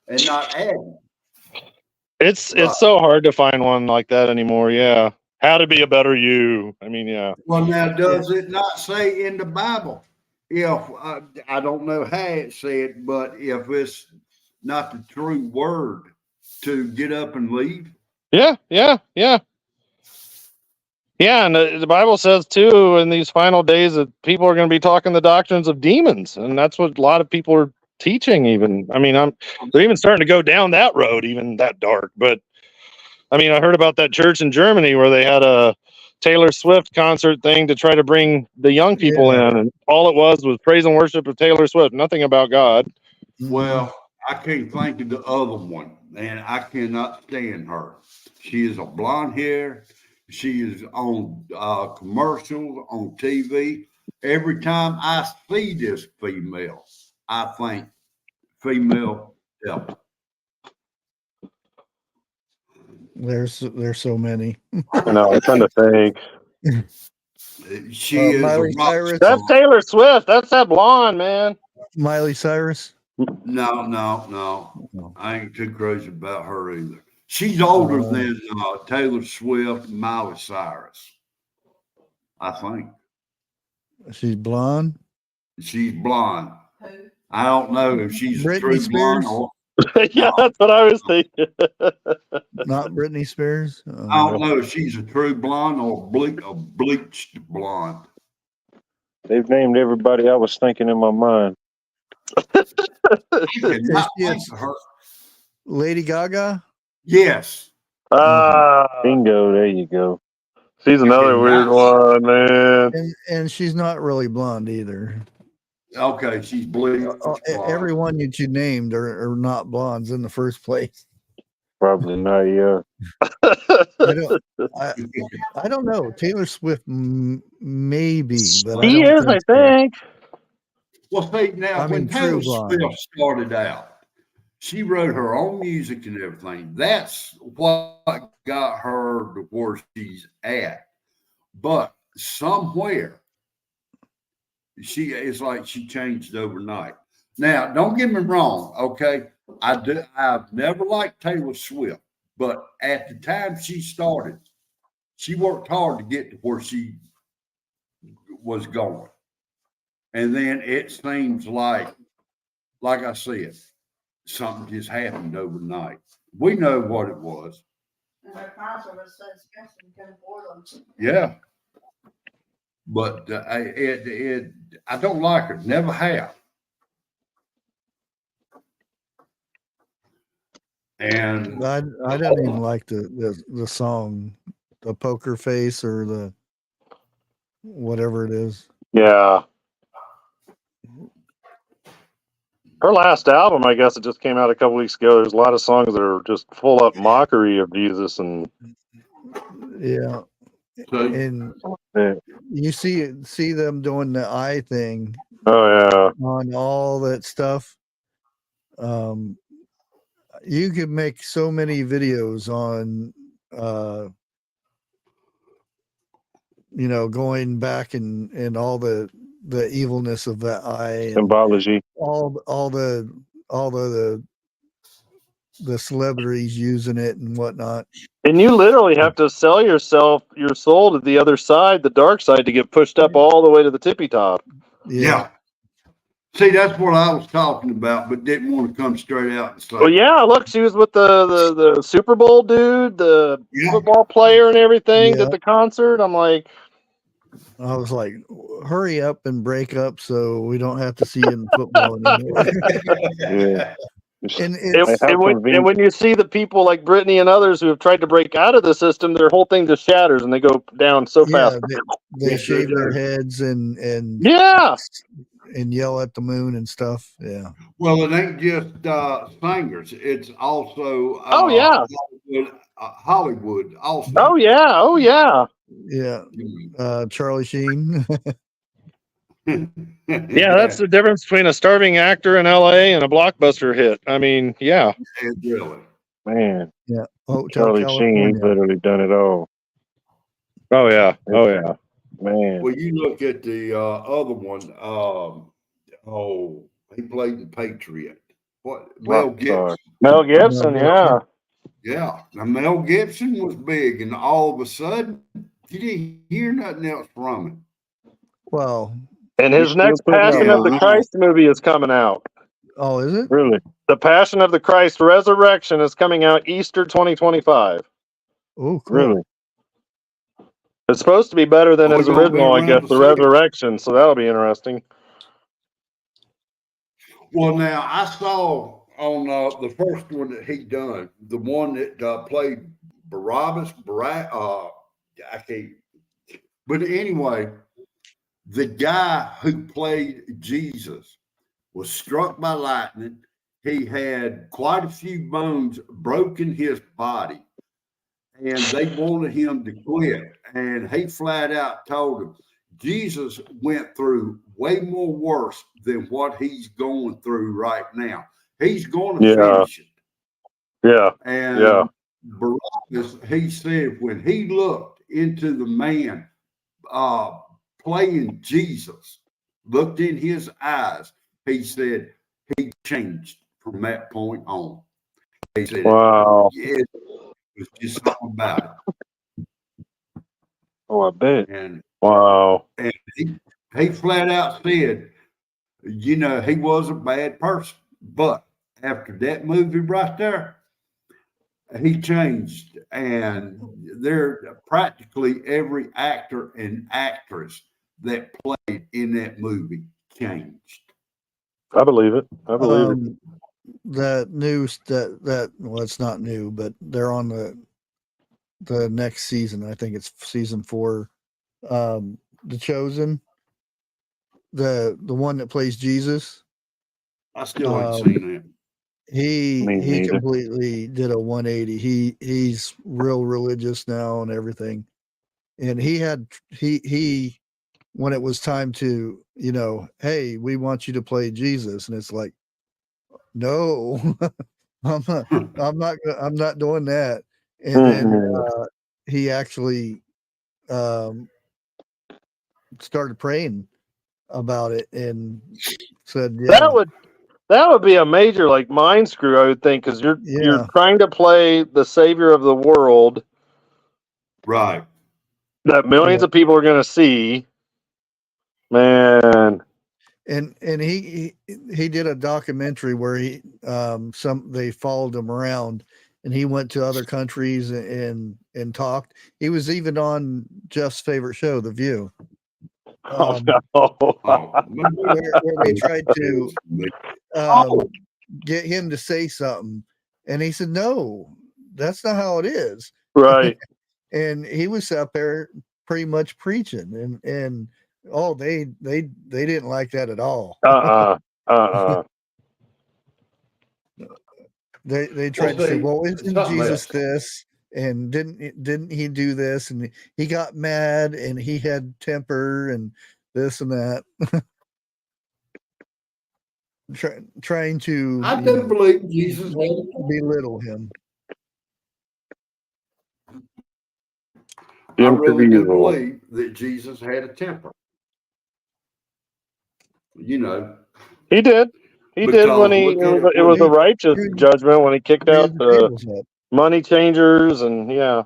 S1: and not adding.
S7: It's so hard to find one like that anymore. Yeah. How to be a better you. I mean, yeah.
S1: Well, now, does it not say in the Bible, if I don't know how it said, but if it's not the true word, to get up and leave?
S7: Yeah. And the Bible says, too, in these final days that people are going to be talking the doctrines of demons. And that's what a lot of people are teaching even. I mean, they're even starting to go down that road, even that dark. But I mean, I heard about that church in Germany where they had a Taylor Swift concert thing to try to bring the young people in. And all it was praise and worship of Taylor Swift, nothing about God.
S1: Well, I can't think of the other one, and I cannot stand her. She is a blonde hair. She is on commercials, on TV. Every time I see this female, I think female devil.
S2: There's so many.
S7: I know. I'm trying to think.
S1: She is
S2: Miley Cyrus.
S7: That's Taylor Swift. That's that blonde, man.
S2: Miley Cyrus.
S1: No. I ain't too crazy about her either. She's older than Taylor Swift and Miley Cyrus, I think.
S2: She's blonde.
S1: She's blonde. I don't know if she's
S2: Britney
S1: a true
S2: Spears?
S1: blonde or
S7: Yeah, that's what I was thinking.
S2: Not Britney Spears.
S1: I don't know if she's a true blonde or a bleached blonde.
S4: They've named everybody I was thinking in my mind.
S2: Lady Gaga.
S1: Yes.
S4: Bingo. There you go.
S7: She's another weird one, man.
S2: And she's not really blonde either.
S1: Okay, she's bleached.
S2: Everyone that you named are not blondes in the first place.
S4: Probably not. Yeah.
S2: I don't know. Taylor Swift, maybe, but
S7: She is, I think.
S1: Well, see, now when Taylor Swift started out, she wrote her own music and everything. That's what got her to where she's at. But somewhere, it's like she changed overnight. Now, don't get me wrong, okay? I've never liked Taylor Swift, but at the time she started, she worked hard to get to where she was going. And then it seems like I said, something just happened overnight. We know what it was. Yeah. But I don't like her. Never have. And
S2: I don't even like the song, the Poker Face or the whatever it is.
S7: Yeah. Her last album, I guess it just came out a couple weeks ago. There's a lot of songs that are just full up mockery of Jesus and
S2: yeah. And you see them doing the eye thing.
S7: Oh yeah.
S2: On all that stuff. You could make so many videos on going back and all the evilness of that eye,
S4: symbology,
S2: all the celebrities using it and whatnot.
S7: And you literally have to sell your soul to the other side, the dark side, to get pushed up all the way to the tippy top.
S1: Yeah. See, that's what I was talking about, but didn't want to come straight out and say.
S7: Well, yeah, look, she was with the Super Bowl dude, the football player, and everything
S2: Yeah.
S7: at the concert. I'm like,
S2: I was like, hurry up and break up so we don't have to see you in football anymore.
S4: Yeah.
S2: And
S7: and when you see the people like Brittany and others who have tried to break out of the system, their whole thing just shatters and they go down so fast.
S2: They shave their heads and
S7: yeah,
S2: and yell at the moon and stuff. Yeah.
S1: Well, it ain't just singers; it's also
S7: oh yeah,
S1: Hollywood also.
S7: oh yeah, oh yeah,
S2: yeah. Charlie Sheen.
S7: yeah. That's the difference between a starving actor in L.A. and a blockbuster hit. I mean, yeah,
S1: really,
S4: man.
S2: Yeah.
S4: Charlie Sheen, he's literally done it all.
S7: Oh yeah, oh yeah,
S4: man.
S1: Well, you look at the other one. He played the Patriot. What? Mel Gibson.
S7: Mel Gibson, yeah.
S1: Yeah. Now, Mel Gibson was big, and all of a sudden, you didn't hear nothing else from him.
S2: Well,
S7: and his next Passion of the Christ movie is coming out.
S2: Oh, is it?
S4: Really?
S7: The Passion of the Christ Resurrection is coming out Easter 2025.
S2: Oh, cool.
S4: Really?
S7: It's supposed to be better than his original, I guess, the Resurrection, so that'll be interesting.
S1: Well, now, I saw on the first one that he done, the one that played Barabbas, I can't. But anyway, the guy who played Jesus was struck by lightning. He had quite a few bones broken in his body, and they wanted him to quit. And he flat out told them, Jesus went through way more worse than what he's going through right now. He's going to finish it.
S7: Yeah.
S1: And Barabbas, he said, when he looked into the man playing Jesus, looked in his eyes, he said he changed from that point on. He said,
S7: wow.
S1: It was just something about it.
S4: Oh, I bet.
S1: And
S7: wow.
S1: And he flat out said, you know, he was a bad person, but after that movie right there, he changed. And there practically every actor and actress that played in that movie changed.
S7: I believe it. I believe it.
S2: That news that well, it's not new, but they're on the next season. I think it's season 4. The Chosen, the one that plays Jesus.
S1: I still ain't seen that.
S2: He completely did a 180. He's real religious now and everything. And he when it was time to, you know, hey, we want you to play Jesus, and it's like, no, I'm not doing that. And then he actually started praying about it and said, yeah.
S7: That would be a major like mind screw, I would think, because you're trying to play the savior of the world,
S1: right?
S7: That millions of people are going to see, man.
S2: And he did a documentary where they followed him around, and he went to other countries and talked. He was even on Jeff's favorite show, The View. Where they tried to get him to say something, and he said, "No, that's not how it is."
S7: Right.
S2: And he was up there pretty much preaching, and they didn't like that at all. They tried to say, "Well, isn't Jesus this?" And didn't he do this? And he got mad, and he had temper, and this and that. Trying to
S1: I didn't believe Jesus
S2: belittle him.
S1: I really do believe that Jesus had a temper. You know,
S7: he did. He did when it was a righteous judgment when he kicked out the money changers and
S1: yeah.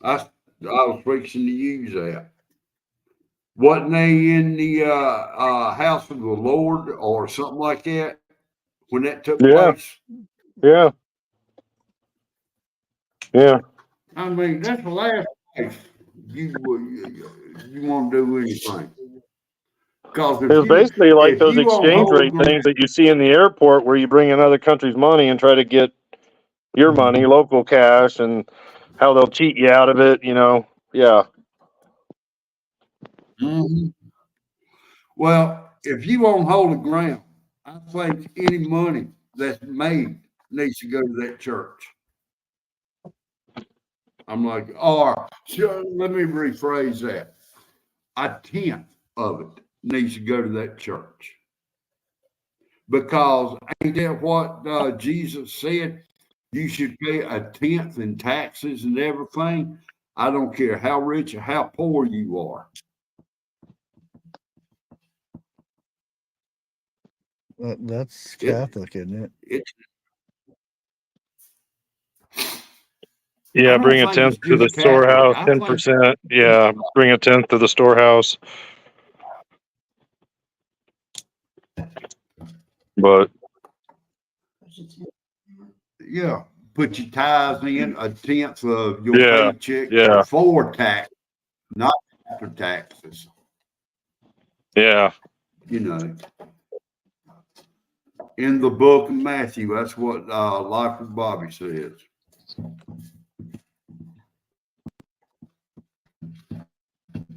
S1: I was fixing to use that. Wasn't they in the house of the Lord or something like that when that took
S4: Yeah.
S1: place?
S4: Yeah. Yeah.
S1: I mean, that's the last place you want to do anything. Because
S4: It was basically like those
S1: you won't
S4: exchange
S1: hold
S4: rate things that you see in the airport where you bring another country's money and try to get your money, local cash, and how they'll cheat you out of it, you know. Yeah.
S1: Mhm. Well, if you won't hold the ground, I think any money that's made needs to go to that church. I'm like, or let me rephrase that. A tenth of it needs to go to that church. Because ain't that what Jesus said? You should pay a tenth in taxes and everything. I don't care how rich or how poor you are.
S2: That's Catholic, isn't it?
S1: It's
S4: Yeah,
S1: I don't
S4: bring a
S1: think
S4: tenth
S1: it's
S4: to the
S1: just Catholic.
S4: storehouse,
S1: I think
S4: 10%. Yeah, bring a tenth to the storehouse. But
S1: yeah, put your tithes in a tenth of your
S4: yeah,
S1: paycheck
S4: yeah,
S1: before tax, not after taxes.
S4: yeah.
S1: You know, in the book of Matthew, that's what Life with Bobby says.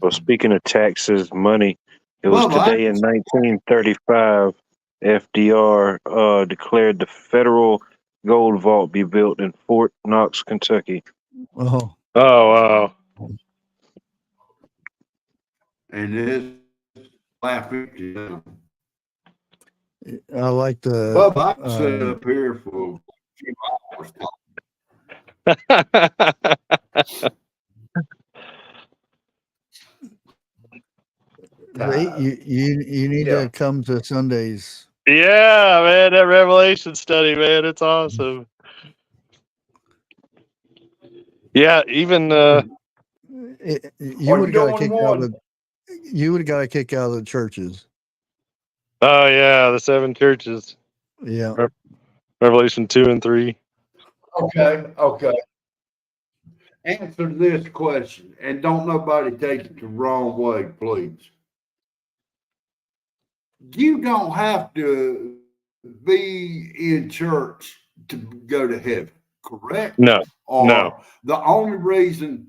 S4: Well, speaking of taxes, money, it was
S1: Well,
S4: today in 1935, FDR declared the federal gold vault be built in Fort Knox, Kentucky.
S2: Oh,
S4: Oh, wow.
S1: and it's laughing. You
S2: I like the.
S1: Bub, I can sit up here for a few hours.
S2: You need
S1: Yeah.
S2: to come to Sundays.
S4: Yeah, man, that Revelation study, man, it's awesome. Yeah, even
S2: You would have got a kick out of the. You would have got a kick out of the churches.
S4: oh yeah, the 7 churches.
S2: Yeah.
S4: Revelation 2 and 3.
S1: Okay. Answer this question, and don't nobody take it the wrong way, please. You don't have to be in church to go to heaven, correct?
S4: No.
S1: Or
S4: No.
S1: the only reason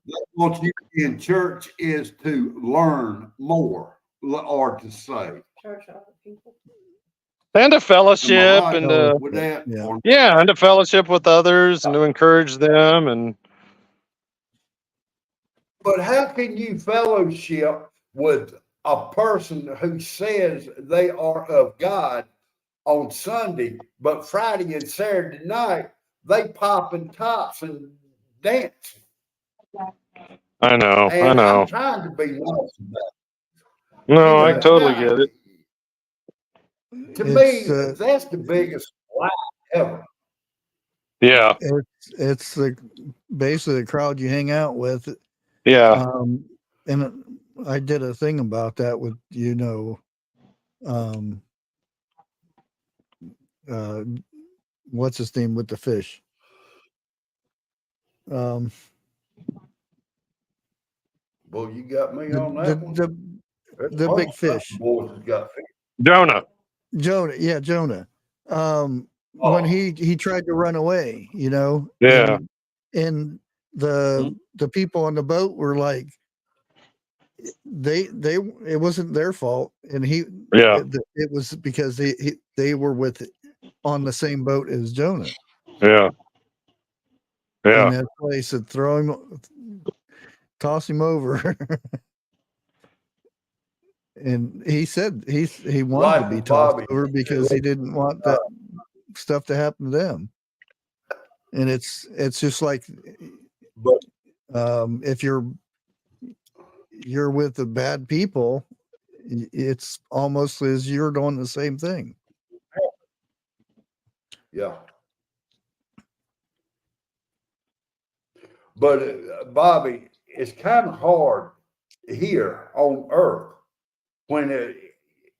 S1: they want you in church is to learn more or to say.
S5: Church other people.
S4: And to
S1: Am I
S4: fellowship
S1: right
S4: and
S1: with that?
S2: Yeah.
S1: Or-
S4: yeah, and to fellowship with others and to encourage them and
S1: But how can you fellowship with a person who says they are of God on Sunday, but Friday and Saturday night they popping tops and dancing?
S4: I know.
S1: And I'm trying to be nice about it.
S4: No, I totally get it.
S1: To me, that's the biggest lie ever.
S4: Yeah.
S2: It's the basically the crowd you hang out with.
S4: Yeah.
S2: And I did a thing about that with what's his name with the fish?
S1: Well, you got me on that one.
S2: The big fish.
S1: Boys has got fish.
S4: Jonah.
S2: Jonah. When he tried to run away,
S4: Yeah.
S2: and the people on the boat were like, it wasn't their fault, and it was because they were on the same boat as Jonah.
S4: Yeah.
S2: And that place would toss him over. And he said he wanted to be tossed over because he didn't want that stuff to happen to them. And it's just like, if you're with the bad people, it's almost as you're doing the same thing.
S1: Yeah. But Bobby, it's kind of hard here on earth when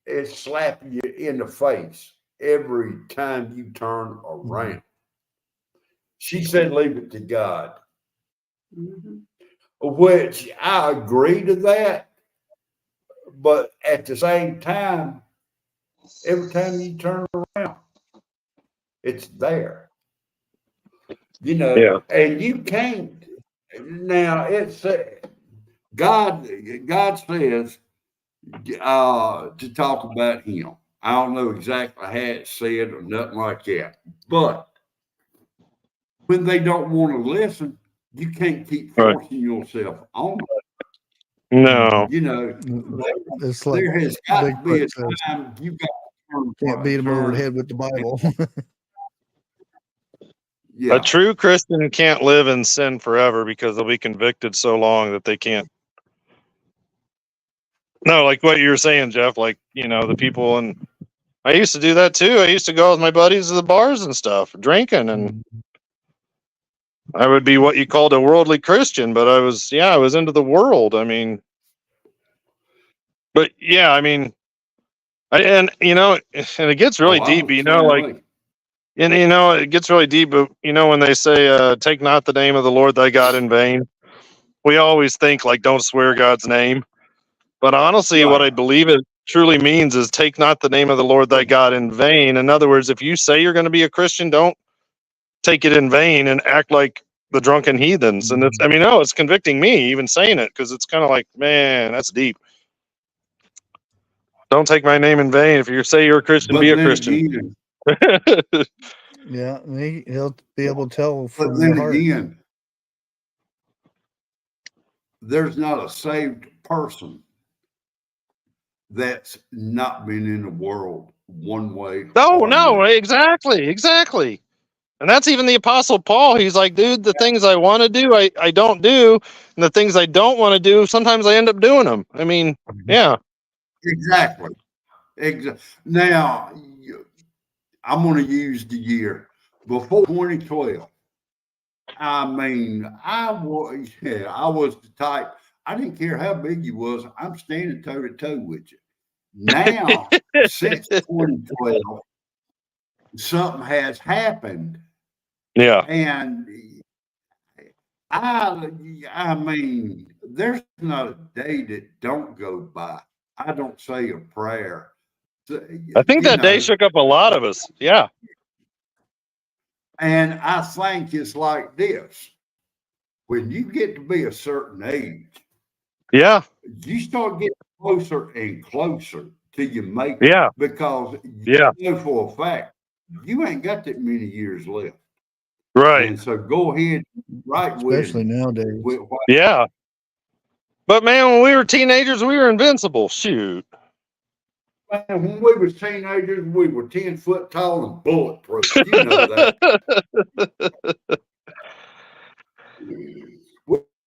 S1: it's slapping you in the face every time you turn around. She said, leave it to God.
S5: Mhm.
S1: Which I agree to that. But at the same time, every time you turn around, it's there. You know,
S7: Yeah.
S1: and you can't. Now, it's God says to talk about him. I don't know exactly how it's said or nothing like that. But when they don't want to listen, you can't keep
S7: Right.
S1: forcing yourself on them.
S7: No.
S1: You know,
S2: It's like
S1: there has got to be a
S2: Bigfoot says,
S1: time you've got to
S2: can't beat him over the
S1: turn.
S2: head with the Bible.
S1: Yeah.
S7: A true Christian can't live in sin forever because they'll be convicted so long that they can't. No, like what you were saying, Jeff, like, you know, the people, and I used to do that too. I used to go with my buddies to the bars and stuff, drinking, and I would be what you called a worldly Christian, but I was into the world. I mean, but yeah, I mean, and it gets really
S1: Oh, I
S7: deep,
S1: was
S7: you
S1: the
S7: know,
S1: same
S7: like,
S1: way.
S7: and it gets really deep, but when they say, take not the name of the Lord thy God in vain, we always think like, don't swear God's name. But honestly, what I
S1: Right.
S7: believe it truly means is take not the name of the Lord thy God in vain. In other words, if you say you're going to be a Christian, don't take it in vain and act like the drunken heathens. And it's convicting me even saying it, because it's kind of like, man, that's deep. Don't take my name in vain. If you say you're a Christian, be
S1: But
S7: a
S1: then
S7: Christian.
S1: again,
S2: Yeah, and he'll be able to tell
S1: but
S2: from
S1: then
S2: the heart.
S1: again, there's not a saved person that's not been in the world one way or
S7: No,
S1: another.
S7: exactly. And that's even the Apostle Paul. He's like, dude, the things I want to do, I don't do. And the things I don't want to do, sometimes I end up doing them. I mean, yeah.
S1: Exactly. Now, I'm going to use the year before 2012. I mean, I was the type. I didn't care how big you was. I'm standing toe to toe with you. Now, since 2012, something has happened,
S7: Yeah.
S1: and I mean, there's not a day that don't go by. I don't say a prayer.
S7: I think
S1: You
S7: that day
S1: know,
S7: shook up a lot of us. Yeah.
S1: and I think it's like this. When you get to be a certain age,
S7: Yeah.
S1: you start getting closer and closer till you make it.
S7: Yeah.
S1: Because
S7: Yeah.
S1: you know for a fact you ain't got that many years left.
S7: Right.
S1: And so go ahead, right
S2: Especially nowadays.
S1: with what
S7: Yeah. But man, when we were teenagers, we were invincible. Shoot.
S1: man, when we was teenagers, we were 10 foot tall and bulletproof. You know that.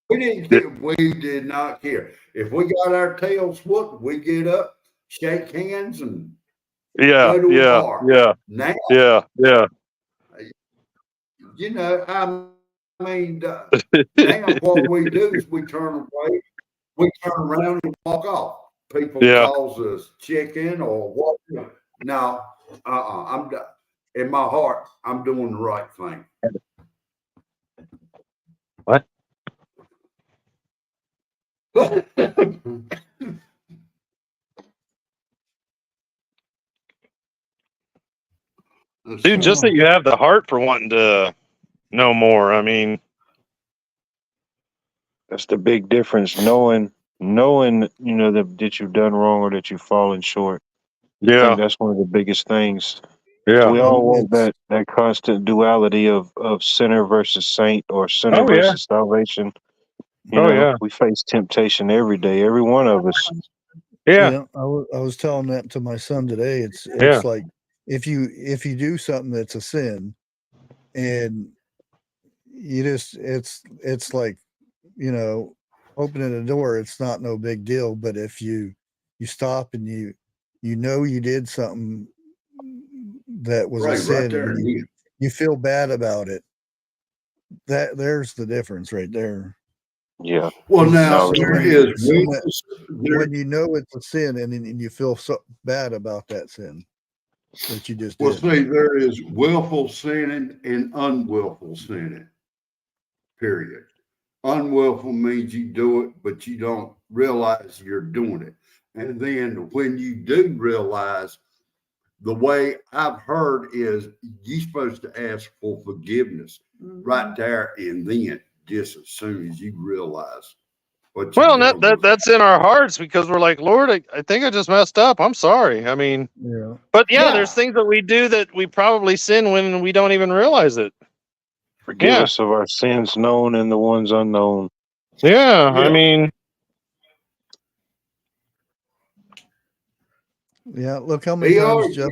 S1: We did not care. If we got our tails whooped, we get up, shake hands, and
S7: Yeah.
S1: go to a
S7: Yeah.
S1: bar.
S7: Yeah.
S1: Now,
S7: Yeah. Yeah.
S1: you know, I mean, now what we do is we turn away, we turn around and walk off. People
S7: Yeah.
S1: calls us chicken or what. No, I'm done. In my heart, I'm doing the right thing.
S7: What? Dude, just that you have the heart for wanting to know more. I mean,
S4: That's the big difference. Knowing, that you've done wrong or that you've fallen short. I
S7: yeah.
S4: think that's one of the biggest things.
S7: Yeah.
S4: We all want
S2: It's
S4: that constant duality of sinner versus saint or sinner
S7: Oh, yeah.
S4: versus salvation.
S7: Yeah.
S4: We face temptation every day, every one of us.
S7: Yeah.
S2: I was telling that to my son today. It's
S7: Yeah.
S2: like if you do something that's a sin, and you just it's like, opening a door, it's not no big deal. But if you stop and you you did something that was a
S1: Right
S2: sin,
S1: there.
S2: and you feel bad about it, that there's the difference right there.
S4: Yeah.
S1: Well,
S2: It's
S1: now
S4: No,
S1: there
S2: when,
S1: is
S2: when,
S1: there,
S2: when you know it's a sin and you feel so bad about that sin that you just
S1: well,
S2: did.
S1: see, there is willful sinning and unwillful sinning. Period. Unwillful means you do it, but you don't realize you're doing it. And then when you do realize, the way I've heard is you're supposed to ask for forgiveness right there and then, just as soon as you realize what you
S7: Well,
S1: done.
S7: that's in our hearts because we're like, Lord, I think I just messed up. I'm sorry. I mean,
S2: Yeah.
S7: but yeah,
S1: Yeah.
S7: there's things that we do that we probably sin when we don't even realize it.
S4: forgive
S7: Yeah.
S4: us of our sins known and the ones unknown.
S7: Yeah. I
S1: Yeah.
S7: mean,
S2: Yeah. Look how many
S1: They
S2: times
S1: are.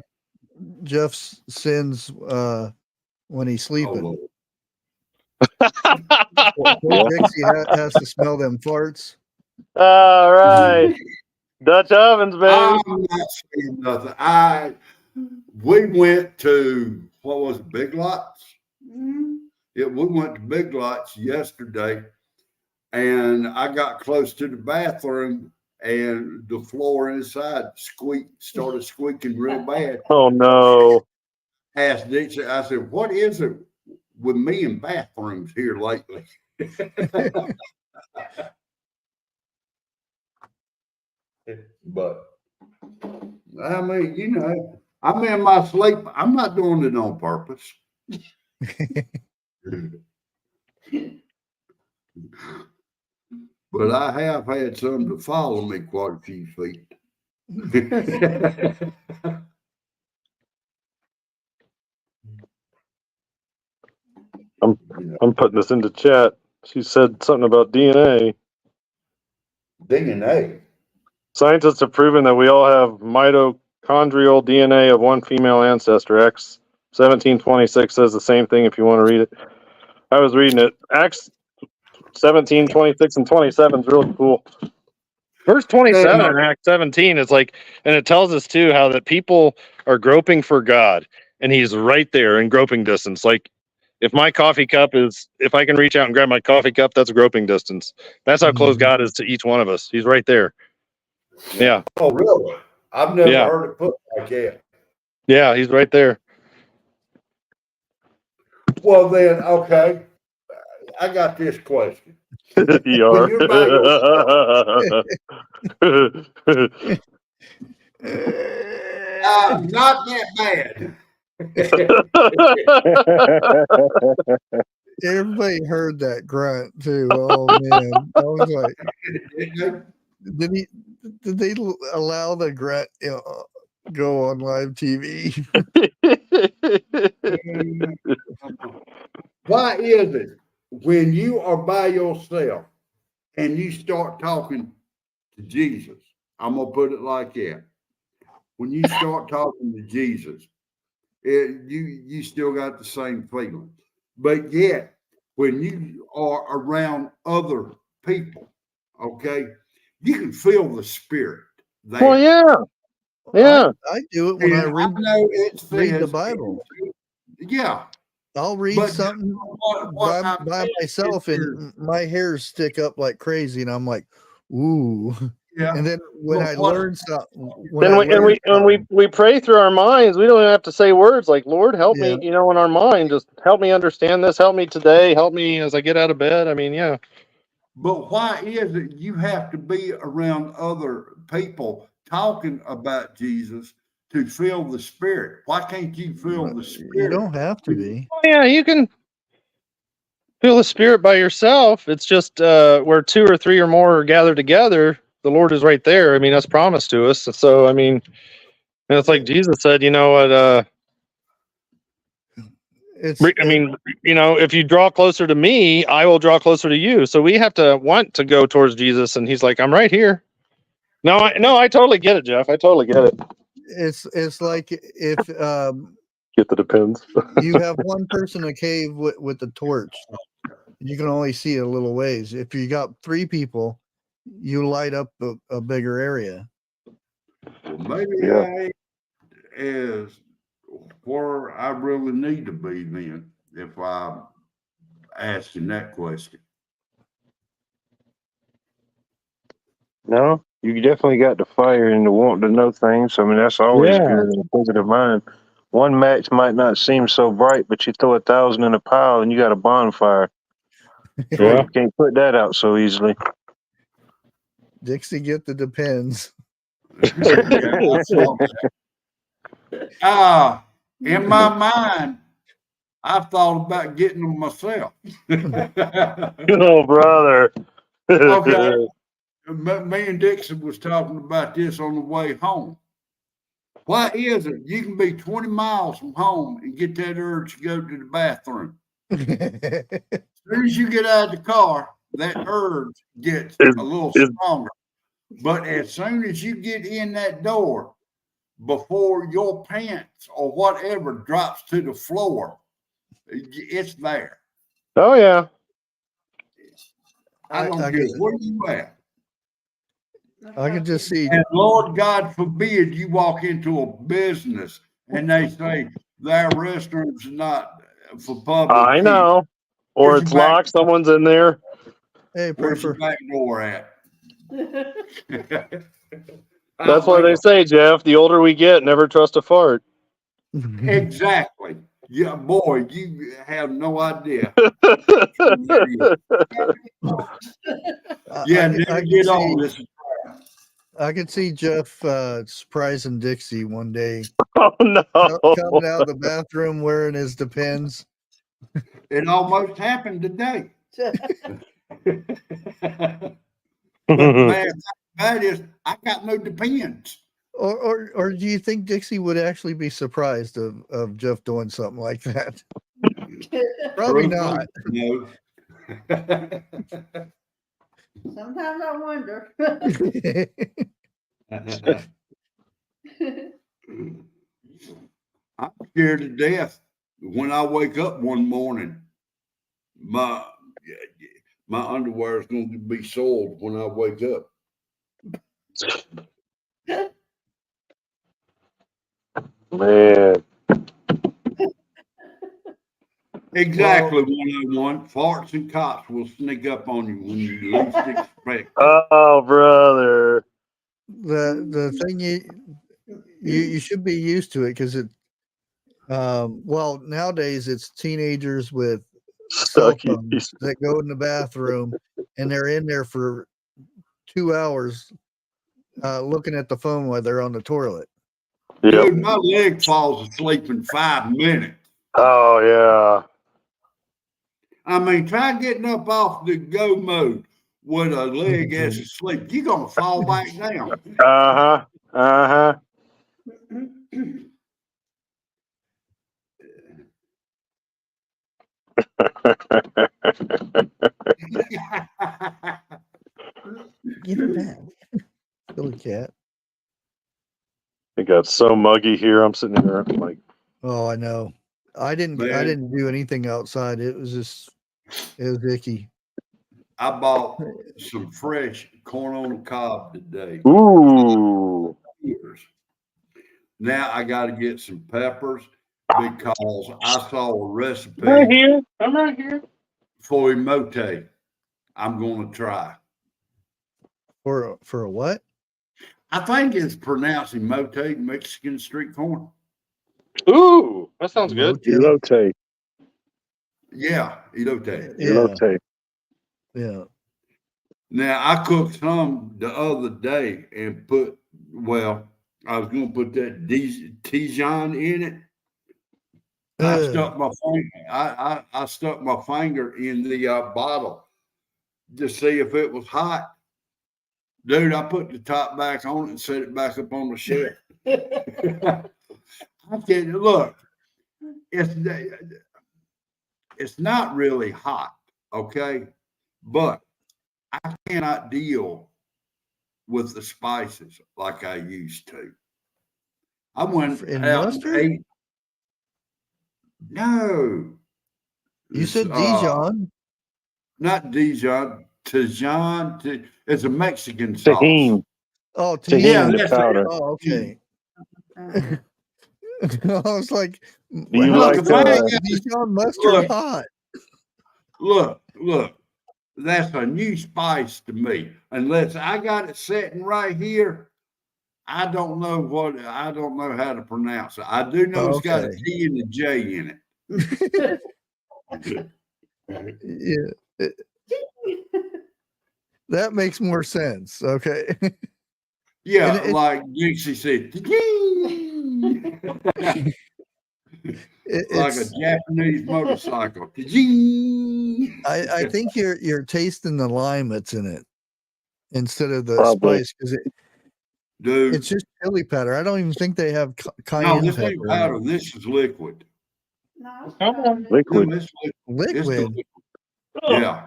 S2: Jeff sins when he's
S1: Oh,
S2: sleeping.
S1: Lord.
S2: Poor
S4: Yeah.
S2: Dixie has to smell them farts.
S7: all right. Dutch ovens, baby.
S1: I'm not saying nothing. We went to what was it, Big Lots? Yeah, we went to Big Lots yesterday, and I got close to the bathroom, and the floor inside started squeaking real bad.
S7: Oh no.
S1: Asked Dixie, I said, "What is it with me in bathrooms here lately?" But I mean, I'm in my sleep. I'm not doing it on purpose. But I have had some to follow me quite a few feet.
S7: I'm putting this into chat. She said something about DNA.
S1: DNA.
S7: Scientists have proven that we all have mitochondrial DNA of one female ancestor. Acts 17:26 says the same thing if you want to read it. I was reading it. Acts 17:26 and 27 is really cool. Verse 27 in Acts 17 is like, and it tells us too how that people are groping for God, and He's right there in groping distance. Like, if my coffee cup is, if I can reach out and grab my coffee cup, that's groping distance. That's how close God is to each one of us. He's right there. Yeah.
S1: Oh, really? I've never
S7: Yeah.
S1: heard it put like that.
S7: Yeah, He's right there.
S1: Well, then, okay. I got this question.
S7: You
S1: When
S7: are.
S1: you're by yourself, not that bad.
S2: Everybody heard that grunt too. Oh man, I was like, did they allow the grunt go on live TV?
S1: Why is it when you are by yourself and you start talking to Jesus? I'm gonna put it like that. When you start talking to Jesus, you still got the same feeling. But yet, when you are around other people, okay, you can feel the spirit there.
S7: Well, yeah. Yeah.
S2: I do it when I
S1: And
S2: read
S1: know it
S2: read the
S1: says,
S2: Bible.
S1: yeah,
S2: I'll read
S1: but
S2: something
S1: what I'm
S2: by
S1: saying
S2: myself,
S1: is,
S2: and my hairs stick up like crazy, and I'm like, ooh.
S1: yeah.
S2: And then when
S1: But
S2: I
S1: what-
S2: learn something,
S7: we pray through our minds. We don't even have to say words like, Lord, help
S2: Yeah.
S7: me, in our mind. Just help me understand this. Help me today. Help me as I get out of bed. I mean, yeah.
S1: But why is it you have to be around other people talking about Jesus to feel the spirit? Why can't you feel the spirit?
S2: You don't have to be.
S7: Oh, yeah, you can feel the Spirit by yourself. It's just where two or three or more are gathered together, the Lord is right there. I mean, that's promised to us. So, I mean, and it's like Jesus said, you know what? I mean, if you draw closer to me, I will draw closer to you. So we have to want to go towards Jesus, and He's like, I'm right here. No, I totally get it, Jeff. I totally get it.
S2: It's like if
S7: Get the depends.
S2: you have one person in a cave with a torch, you can only see a little ways. If you got three people, you light up a bigger area.
S1: Well, maybe
S7: Yeah.
S1: I is where I really need to be then if I'm asking that question.
S4: No, you definitely got the fire and the want to know things. I mean, that's always
S7: Yeah.
S4: good in a positive mind. One match might not seem so bright, but you throw 1,000 in a pile and you got a bonfire.
S7: Yeah.
S4: You can't put that out so easily.
S2: Dixie, get the depends.
S1: Yeah, I saw that. In my mind, I thought about getting them myself.
S7: Oh, brother.
S1: Okay. Me and Dixon was talking about this on the way home. Why is it you can be 20 miles from home and get that urge to go to the bathroom? As soon as you get out of the car, that urge gets a little stronger. But as soon as you get in that door, before your pants or whatever drops to the floor, it's there.
S7: Oh, yeah.
S1: I don't
S2: I
S1: care
S2: could-
S1: where you at.
S2: I can just see.
S1: And Lord God forbid you walk into a business and they say their restroom's not for public
S7: I
S1: use.
S7: know. Or
S1: Where's
S7: it's
S1: your back-
S7: locked. Someone's in there.
S2: Hey,
S1: Where's your
S2: Purper.
S1: back door at?
S7: That's why they say, Jeff, the older we get, never trust a fart.
S1: Exactly. Yeah, boy, you have no idea. Yeah, never get on this.
S2: I could see Jeff surprising Dixie one day.
S7: Oh, no.
S2: Coming out of the bathroom wearing his Depends.
S1: It almost happened today. But man, that is, I got no Depends.
S2: Or do you think Dixie would actually be surprised of Jeff doing something like that? Probably not.
S1: No.
S5: Sometimes I wonder.
S1: I'm scared to death. When I wake up one morning, my underwear is going to be soiled when I wake up.
S7: Man.
S1: Exactly, 101. Farts and cops will sneak up on you when you least expect it.
S7: Oh, brother.
S2: The thing you should be used to it because it well nowadays it's teenagers with cell phones that go in the bathroom and they're in there for 2 hours looking at the phone while they're on the toilet.
S7: Yep.
S1: Dude, my leg falls asleep in 5 minutes.
S7: Oh, yeah.
S1: I mean, try getting up off the go mode with a leg that's asleep. You're going to fall back down.
S7: Uh-huh. Uh-huh.
S2: Give it back. Silly cat.
S7: It got so muggy here. I'm sitting here like,
S2: Oh, I know. I didn't do anything outside. It was icky.
S1: I bought some fresh corn on the cob today.
S7: ooh.
S1: Now I got to get some peppers because I saw a recipe
S7: here. I'm right here.
S1: for emote. I'm going to try.
S2: For a what?
S1: I think it's pronounced emote, Mexican street corn.
S7: Ooh, that sounds good.
S4: Elote.
S1: Yeah, elote.
S2: Yeah.
S4: Elote.
S2: Yeah.
S1: Now I cooked some the other day and I was going to put that Dijon in it. I stuck my finger. I stuck my finger in the bottle to see if it was hot. Dude, I put the top back on it and set it back up on the shelf. I tell you, look, it's not really hot, okay, but I cannot deal with the spices like I used to. I went
S2: In
S1: out
S2: mustard?
S1: and ate. No.
S2: You said Dijon.
S1: Not Dijon. Tijan. It's a Mexican sauce.
S4: Tahini.
S2: Oh,
S4: Tahini,
S1: Yeah,
S4: the
S1: that's
S4: powder.
S2: Oh, okay. I was like,
S4: Do you
S1: Look,
S4: like
S1: if I ain't got
S2: Dijon mustard
S1: Look.
S2: hot?
S1: Look. that's a new spice to me. Unless I got it sitting right here, I don't know how to pronounce it. I do know it's got a
S2: Okay.
S1: T and a J in it.
S2: Yeah. That makes more sense. Okay.
S1: Yeah,
S2: And
S1: like Dixie said, like a
S2: it's
S1: Japanese motorcycle.
S2: I think you're tasting the lime that's in it instead of the
S4: Probably.
S2: spice because
S1: Dude,
S2: it's just chili powder. I don't even think they have
S1: no,
S2: cayenne
S1: this ain't
S2: pepper in
S1: powder.
S2: it.
S1: This is liquid.
S5: No,
S4: Liquid.
S1: No, it's
S2: Liquid.
S1: Yeah.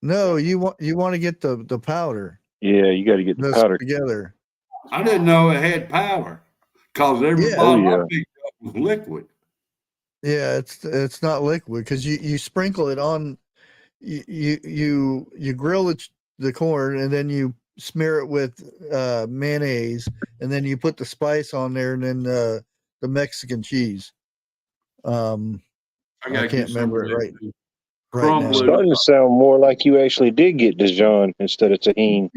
S2: No, you want to get the powder.
S4: Yeah, you got to get the
S2: This
S4: powder.
S2: together.
S1: I didn't know it had powder because every
S2: Yeah.
S1: bottle
S4: Oh,
S1: I picked up was liquid.
S2: Yeah, it's not liquid because you sprinkle it on. You grill the corn and then you smear it with mayonnaise and then you put the spice on there and then the Mexican cheese. I
S1: gotta
S2: can't
S1: get some
S2: remember
S1: of
S2: it
S1: that
S2: right
S1: too.
S2: now.
S1: Crumble it.
S4: Starting to sound more like you actually did get Dijon instead of tahini.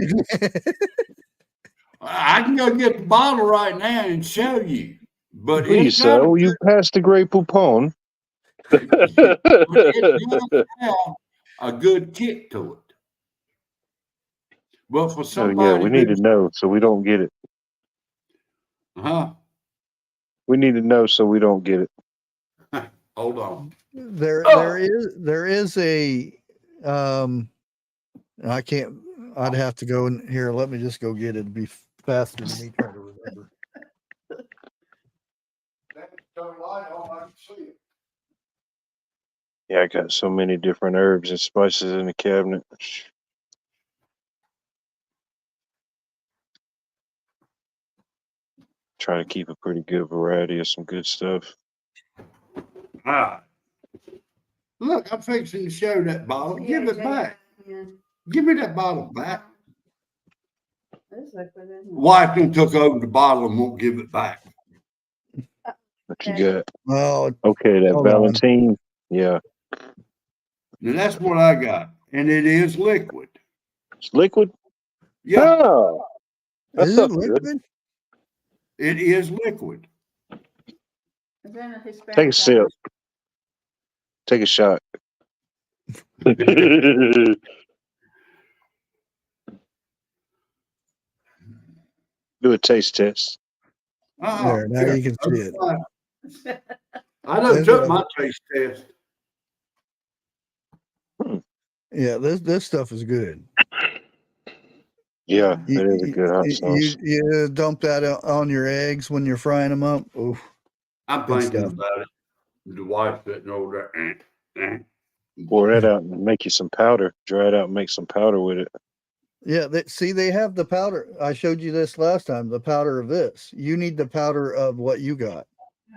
S1: I can go get the bottle right now and show you. But
S4: Please,
S1: it's got
S4: sir, will you pass the Grey Poupon?
S1: it does have a good kick to it. But for
S4: Oh,
S1: somebody
S4: yeah, we need to know so we don't get it.
S1: huh?
S4: We need to know so we don't get it.
S1: Hold on.
S2: There is a I can't. I'd have to go in here. Let me just go get it. It'd be faster than me trying to remember.
S1: Turn light on, I can see it.
S4: Yeah, I got so many different herbs and spices in the cabinet. Try to keep a pretty good variety of some good stuff.
S1: Ah. Look, I'm fixing to show that bottle. Give it back. Give me that bottle back. Wife done took over the bottle and won't give it back.
S4: What you got?
S2: Oh,
S4: Okay, that
S2: hold on.
S4: Valentine. Yeah.
S1: Now that's what I got. And it is liquid.
S4: It's liquid?
S1: Yeah,
S4: Oh, that
S2: Is it
S4: stuff's good.
S2: liquid?
S1: it is liquid.
S4: Take a sip. Take a shot. Do a taste test.
S2: There, now you can see it.
S1: I done took my taste test.
S2: Yeah, this stuff is good.
S4: Yeah, that is a good hot sauce.
S2: You dump that on your eggs when you're frying them up. Oof,
S1: I'm
S2: good
S1: thinking
S2: stuff.
S1: about it. The wife sitting over there.
S4: Pour that out and make you some powder. Dry it out and make some powder with it.
S2: Yeah, they have the powder. I showed you this last time. The powder of this. You need the powder of what you got.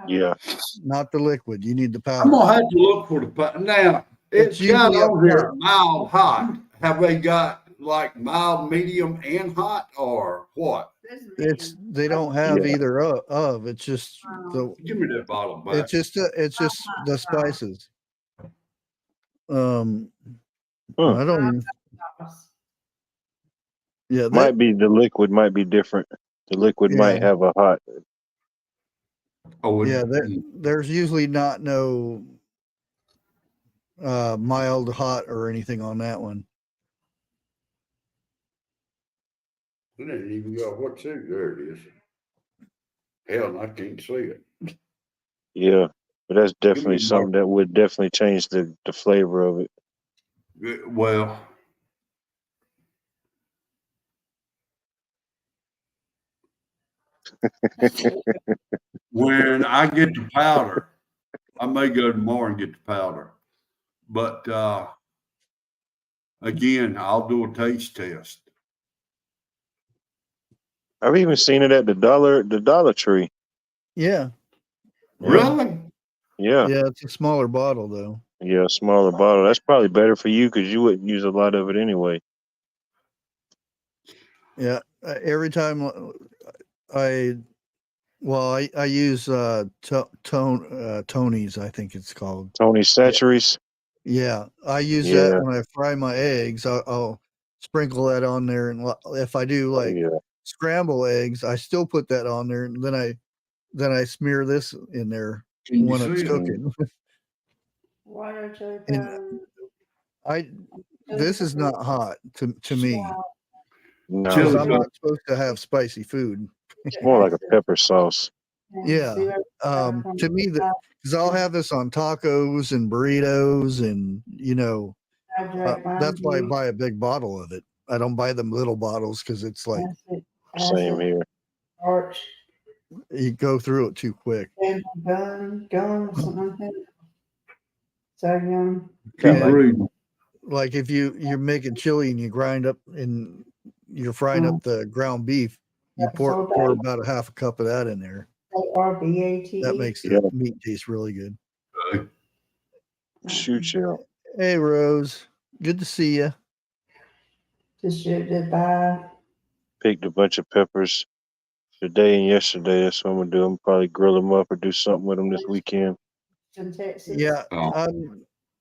S4: Yeah.
S2: Not the liquid. You need the powder.
S1: I'm gonna have to look for the powder. Now it's got
S2: usually up
S1: on here
S2: top.
S1: mild hot. Have they got like mild, medium, and hot, or what?
S2: They don't have
S4: Yeah.
S2: either of. It's just
S1: Give me that bottle back.
S2: it's just the spices. I don't even. Yeah,
S4: Might be the liquid might be different. The liquid might have a hot.
S1: Oh,
S2: yeah. There's usually not no mild, hot, or anything on that one.
S1: I didn't even go. What's it? There it is. Hell, I can't see it.
S4: Yeah, but that's definitely
S1: me
S4: something that would definitely change the flavor of it.
S1: Well, when I get the powder, I may go tomorrow and get the powder. But again, I'll do a taste test.
S4: I've even seen it at the Dollar Tree.
S2: Yeah.
S1: Really?
S4: Yeah.
S2: Yeah, it's a smaller bottle though.
S4: Yeah, a smaller bottle. That's probably better for you because you wouldn't use a lot of it anyway.
S2: Yeah. Every time I use Tony's, I think it's called.
S4: Tony Satcheries.
S2: Yeah, I use
S4: Yeah.
S2: that when I fry my eggs. I'll sprinkle that on there, and if I do like
S4: Yeah.
S2: scramble eggs, I still put that on there, and then I smear this in there
S1: Can you
S2: when
S1: see
S2: it's
S1: it?
S2: cooking.
S5: Water to
S2: And this is not hot to me
S4: No,
S2: because
S1: Chili
S2: I'm not supposed to have spicy food.
S4: it's more like a pepper sauce.
S2: Yeah, to me, because I'll have this on tacos and burritos, and that's why I buy a big bottle of it. I don't buy them little bottles because it's like
S4: Same here.
S5: Arch,
S2: you go through it too quick.
S5: gun, something like that. So young.
S1: Keep
S2: Yeah.
S1: reading.
S2: Like if you're making chili and you grind up and you're frying up the ground beef, you pour about a half a cup of that in there.
S5: ARBAT.
S2: That makes the
S4: Yeah.
S2: meat taste really good.
S4: Shoot you.
S2: Hey Rose, good to see you.
S5: Just shipped it by.
S4: Picked a bunch of peppers today and yesterday. That's what I'm gonna do. I'm probably grill them up or do something with them this weekend.
S5: In Texas.
S2: Yeah,
S1: Oh.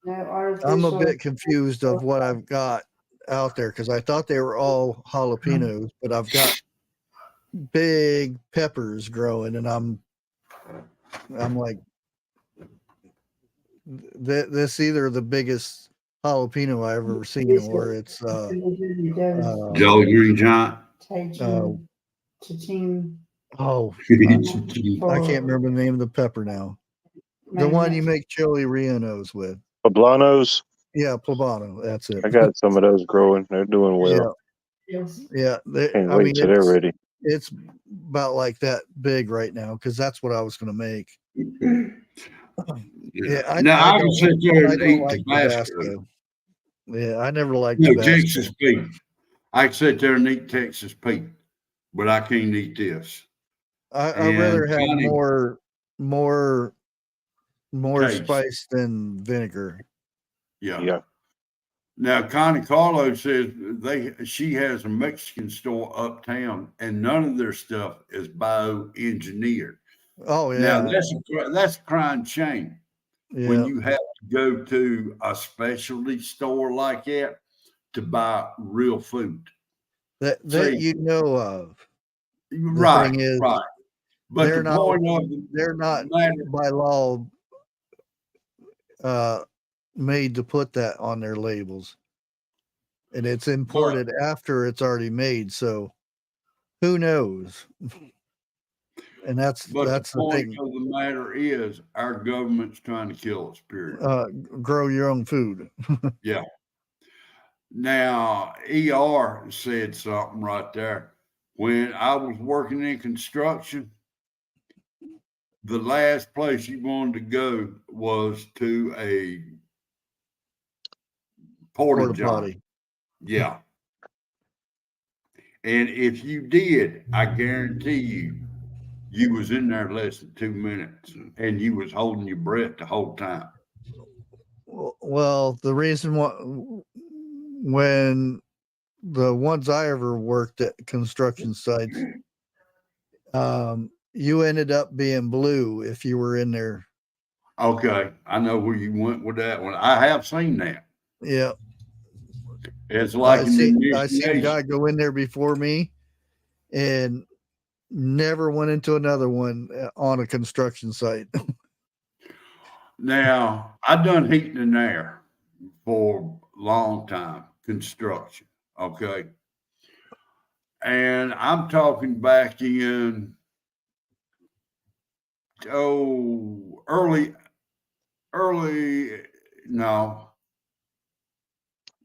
S5: No
S2: I'm a
S5: artificial.
S2: bit confused of what I've got out there because I thought they were all jalapenos, but I've got big peppers growing, and I'm like, this either the biggest jalapeno I've ever seen, or it's
S1: Jolly Green Giant.
S5: To team.
S2: oh,
S1: I
S2: I can't remember the name of the pepper now. The one you make chili rellenos with.
S4: Poblanos.
S2: Yeah, poblano. That's it.
S4: I got some of those growing. They're doing well.
S2: Yeah.
S4: Can't wait till they're ready.
S2: It's about like that big right now because that's what I was going to make. Yeah,
S1: Now I can sit there and eat
S2: like
S1: Tabasco.
S2: Yeah, I never liked
S1: No,
S2: Tabasco.
S1: Texas Pete. I can sit there and eat Texas Pete, but I can't eat this.
S2: I'd rather have more
S1: Taste.
S2: spice than vinegar.
S1: Yeah. Now Connie Carlo says she has a Mexican store uptown, and none of their stuff is bioengineered.
S2: Oh yeah.
S1: Now that's a crying shame.
S2: Yeah.
S1: When you have to go to a specialty store like that to buy real food
S2: that you know of.
S1: Right,
S2: thing is,
S1: right. But
S2: they're
S1: the
S2: not
S1: point of
S2: they're not by law made to put that on their labels, and it's imported after it's already made. So who knows? And that's the
S1: point
S2: thing.
S1: of the matter is our government's trying to kill us, period.
S2: Grow your own food.
S1: Yeah. Now, ER said something right there. When I was working in construction, the last place you wanted to go was to a porta potty. Yeah. And if you did, I guarantee you was in there less than 2 minutes and you was holding your breath the whole time.
S2: Well, the reason when the ones I ever worked at construction sites, you ended up being blue if you were in there.
S1: Okay, I know where you went with that one. I have seen that.
S2: Yeah.
S1: It's like
S2: I seen a guy go in there before me and never went into another one on a construction site.
S1: Now, I've done heating and air for a long time, construction, okay? And I'm talking back in,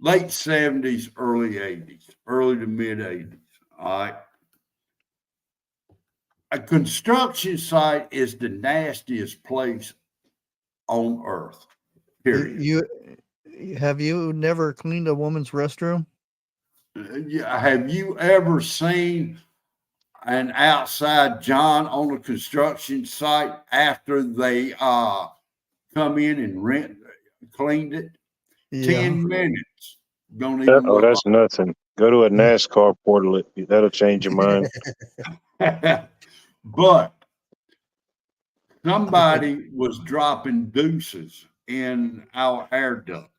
S1: late 70s, early 80s, early to mid 80s, all right? A construction site is the nastiest place on earth, period.
S2: Have you never cleaned a woman's restroom?
S1: Have you ever seen an outside John on a construction site after they come in and cleaned it?
S2: Yeah.
S1: 10 minutes. Don't even
S4: That's nothing. Go to a NASCAR portal. That'll change your mind.
S1: But somebody was dropping deuces in our air duct.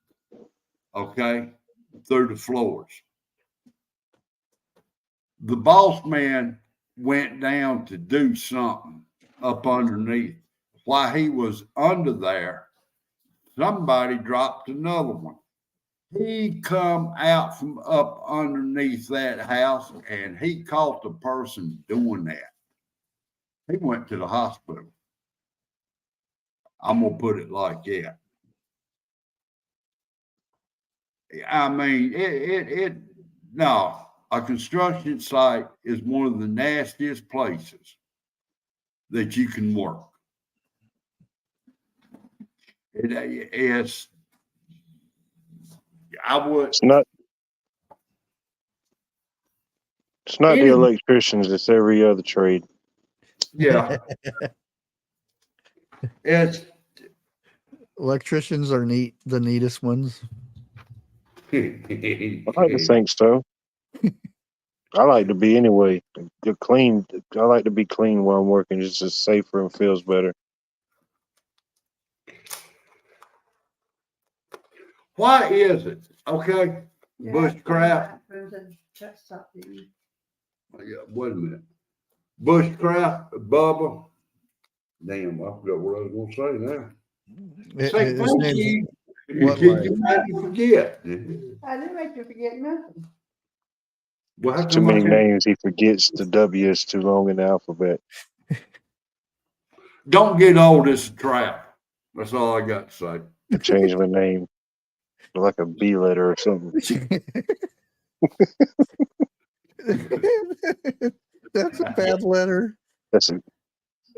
S1: okay, through the floors. The boss man went down to do something up underneath. While he was under there, somebody dropped another one. He come out from up underneath that house and he caught the person doing that. He went to the hospital. I'm gonna put it like that. I mean, no, a construction site is one of the nastiest places that you can work. It's, I would.
S4: It's not the electricians, it's every other trade.
S1: Yeah. It's
S2: Electricians are the neatest ones.
S4: I like to think so. I like to be anyway. You're clean. I like to be clean while I'm working. It's just safer and feels better.
S1: Why is it? Okay.
S5: Yeah,
S1: Bushcraft. Yeah, wait a minute. Bushcraft, Bubba. Damn, I forgot what I was going to say now. Say
S2: His
S1: thank
S2: name's
S1: you.
S2: what
S1: You
S2: line?
S1: made me forget.
S5: I didn't make you forget nothing.
S1: Well, how
S4: Too
S1: come I
S4: many
S1: can't-
S4: names. He forgets the W is too long in the alphabet.
S1: Don't get old. It's a trap. That's all I got to say.
S4: Change my name. Like a B letter or something.
S2: That's a bad letter.
S4: That's a,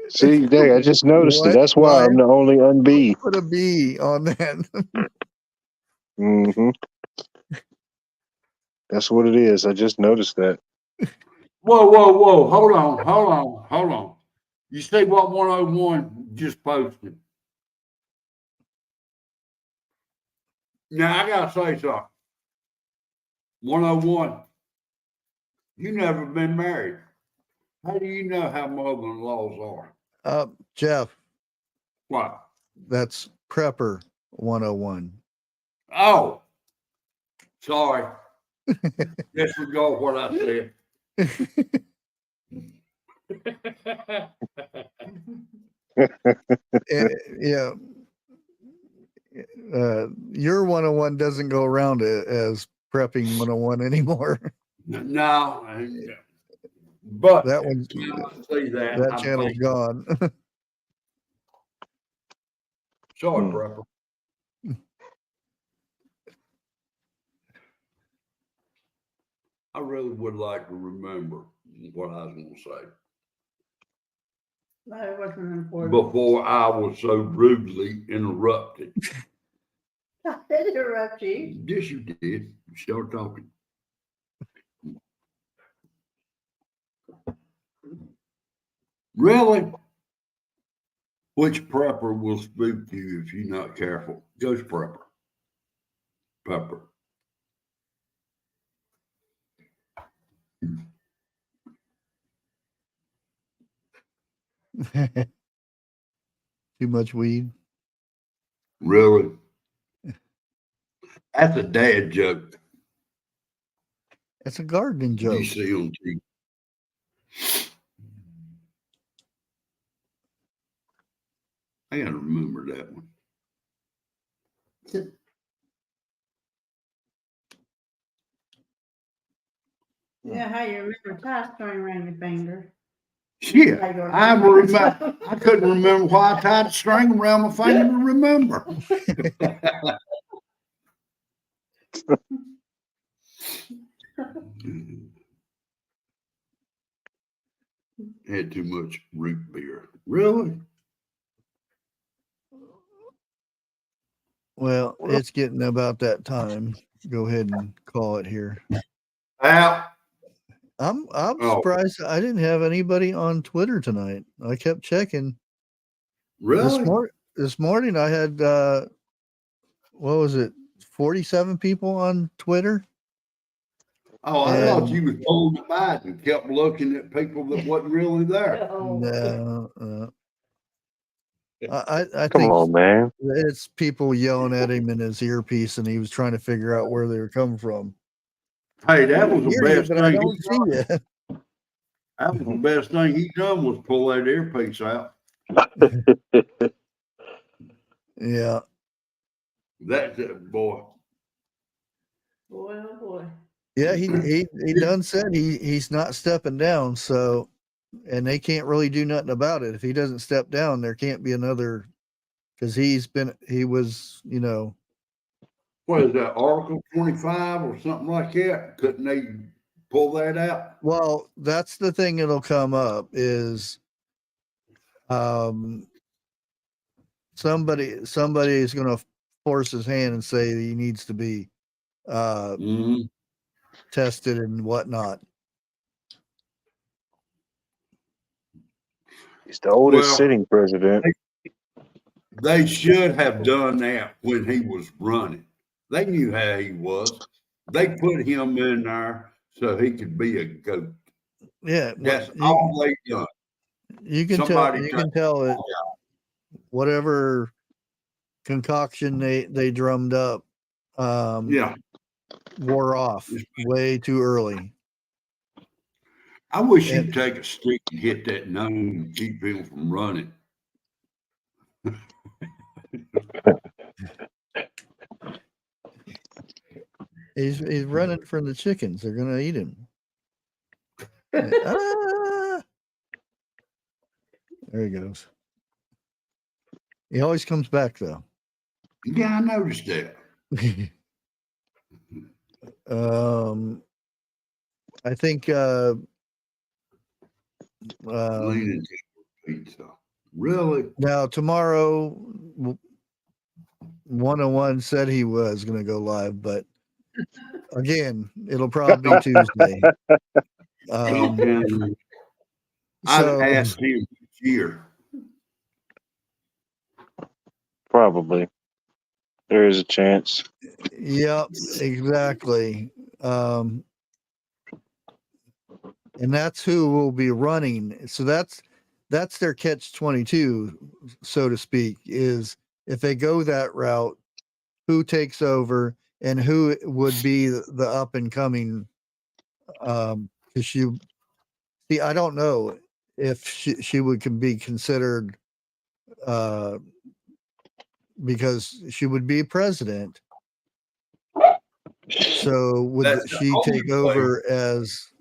S4: see, dang, I just noticed it.
S2: What?
S4: That's why I'm the only un-B.
S2: Put a B on that.
S4: Mm-hmm. That's what it is. I just noticed that.
S1: Whoa. Hold on. You see what 101 just posted? Now, I got to say something. 101, you never been married. How do you know how mother-in-laws are?
S2: Jeff,
S1: What?
S2: that's Prepper 101.
S1: Oh, sorry. Disregard what I said.
S2: Yeah. Your 101 doesn't go around as Prepping 101 anymore.
S1: No, but
S2: That one's
S1: see that.
S2: that channel's gone.
S1: Sorry, Prepper. I really would like to remember what I was going to say
S5: That wasn't important.
S1: before I was so rudely interrupted.
S5: I did interrupt you.
S1: Yes, you did. You started talking. Really? Which prepper will spook you if you're not careful? Ghost prepper. Pepper.
S2: Too much weed.
S1: Really? That's a dad joke.
S2: It's a gardening joke.
S1: You see on TV. I gotta remember that one.
S5: Yeah, how you remember tie string around your finger.
S1: Shit, I couldn't remember why I tied a string around my finger to remember. Had too much root beer. Really?
S2: Well, it's getting about that time. Go ahead and call it here.
S1: Out.
S2: I'm surprised I didn't have anybody on Twitter tonight. I kept checking.
S1: Really?
S2: This morning I had what was it? 47 people on Twitter.
S1: Oh, I thought you was holding it back and kept looking at people that wasn't really there.
S2: No, I
S4: Come
S2: think
S4: on, man.
S2: it's people yelling at him in his earpiece, and he was trying to figure out where they were coming from.
S1: Hey, that was the
S2: Hear you,
S1: best
S2: but I
S1: thing.
S2: don't see you.
S1: That was the best thing he done was pull that earpiece out.
S2: Yeah.
S1: That's it, boy.
S5: Boy, oh boy.
S2: Yeah, he done said he's not stepping down, so and they can't really do nothing about it. If he doesn't step down, there can't be another because he was, you know.
S1: What is that, Article 25 or something like that? Couldn't they pull that out?
S2: Well, that's the thing that'll come up is somebody is gonna force his hand and say he needs to be tested and whatnot.
S4: He's the oldest
S1: Well,
S4: sitting president.
S1: They should have done that when he was running. They knew how he was. They put him in there so he could be a goat.
S2: Yeah,
S1: That's all they done.
S2: You can tell it. Whatever concoction they drummed up, wore off way too early.
S1: I wish you'd take a stick and hit that nose and keep him from running.
S2: He's running from the chickens. They're gonna eat him. There he goes. He always comes back though.
S1: Yeah, I noticed that.
S2: I think
S1: leaning pizza. Really?
S2: Now tomorrow 101 said he was going to go live, but again, it'll probably be Tuesday.
S1: I've asked him each year.
S4: Probably. There is a chance.
S2: Yep, exactly. And that's who will be running. So that's their catch-22, so to speak, is if they go that route, who takes over and who would be the up and coming. I don't know if she can be considered because she would be president. So would she take over as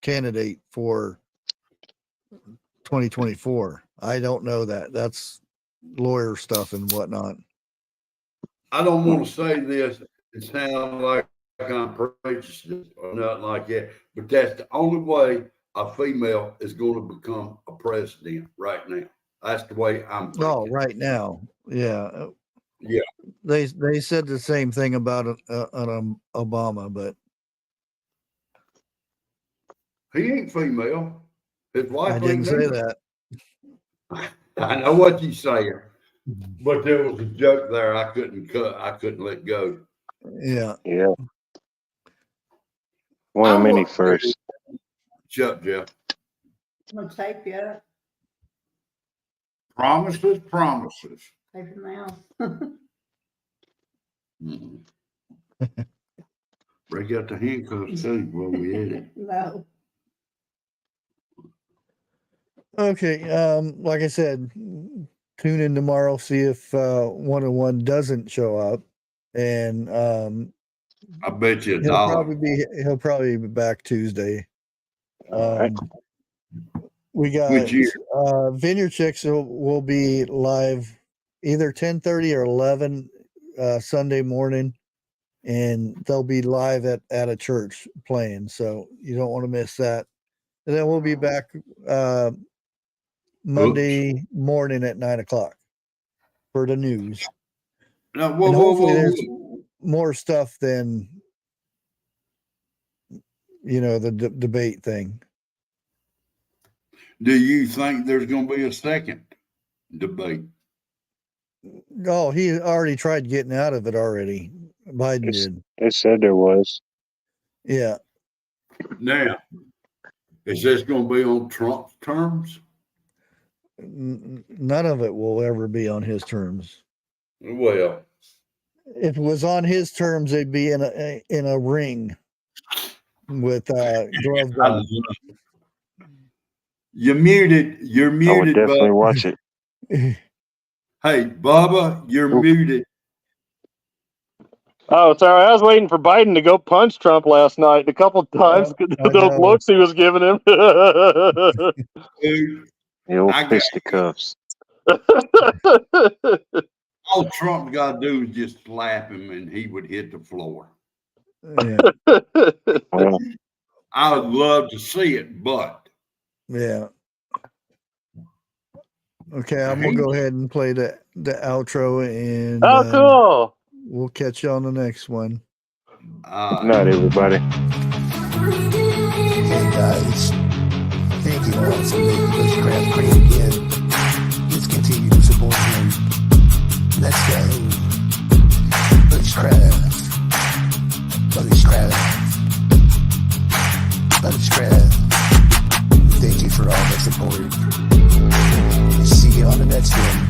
S2: candidate for 2024? I don't know that. That's lawyer stuff and whatnot.
S1: I don't want to say this and sound like I'm prejudiced or nothing like that, but that's the only way a female is going to become a president right now. That's the way I'm thinking.
S2: Oh, right now. Yeah.
S1: Yeah.
S2: They said the same thing about Obama, but
S1: he ain't female. His wife.
S2: I didn't say that.
S1: I know what you're saying, but there was a joke there I couldn't cut. I couldn't let go.
S2: Yeah.
S4: Yeah. One of many first.
S1: Shut up, Jeff.
S5: I'm gonna tape you up.
S1: Promises.
S5: Tape your mouth.
S1: Break out the handcuffs too while we at it.
S5: No.
S2: Okay. Like I said, tune in tomorrow, see if 101 doesn't show up. And
S1: I bet you
S2: he'll probably be back Tuesday.
S4: Right.
S2: We got Vineyard Chicks will be live either 10:30 or 11 Sunday morning, and they'll be live at a church playing, so you don't want to miss that. And then we'll be back Monday morning at 9:00 for the news.
S1: Now,
S2: hopefully there's more stuff than the debate thing.
S1: Do you think there's going to be a second debate?
S2: Oh, he already tried getting out of it already. Biden did.
S4: They said there was.
S2: Yeah.
S1: Now, is this going to be on Trump's terms?
S2: none of it will ever be on his terms.
S1: Well,
S2: If it was on his terms, they'd be in a ring with gloves on.
S1: You're muted. You're
S4: I would
S1: muted,
S4: definitely
S1: Bubba.
S4: watch it.
S1: Hey, Bubba, you're
S4: Oof.
S1: muted.
S7: Oh, sorry. I was waiting for Biden to go punch Trump last night a couple times.
S2: I
S7: Those
S2: know.
S7: looks he was giving him.
S1: Dude,
S4: The old
S1: I got-
S4: fisticuffs.
S1: all Trump got to do is just slap him and he would hit the floor.
S2: Yeah,
S4: Well,
S1: I would love to see it, but
S2: yeah. Okay, I'm gonna go ahead and play the outro, and
S7: Oh, cool.
S2: we'll catch you on the next one.
S4: good night, everybody.
S9: Hey guys, thank you all for making Bushcraft great again. Let's continue to support him. Let's go. Bushcraft. Bushcraft. Bushcraft. Thank you for all the support. See you on the next one.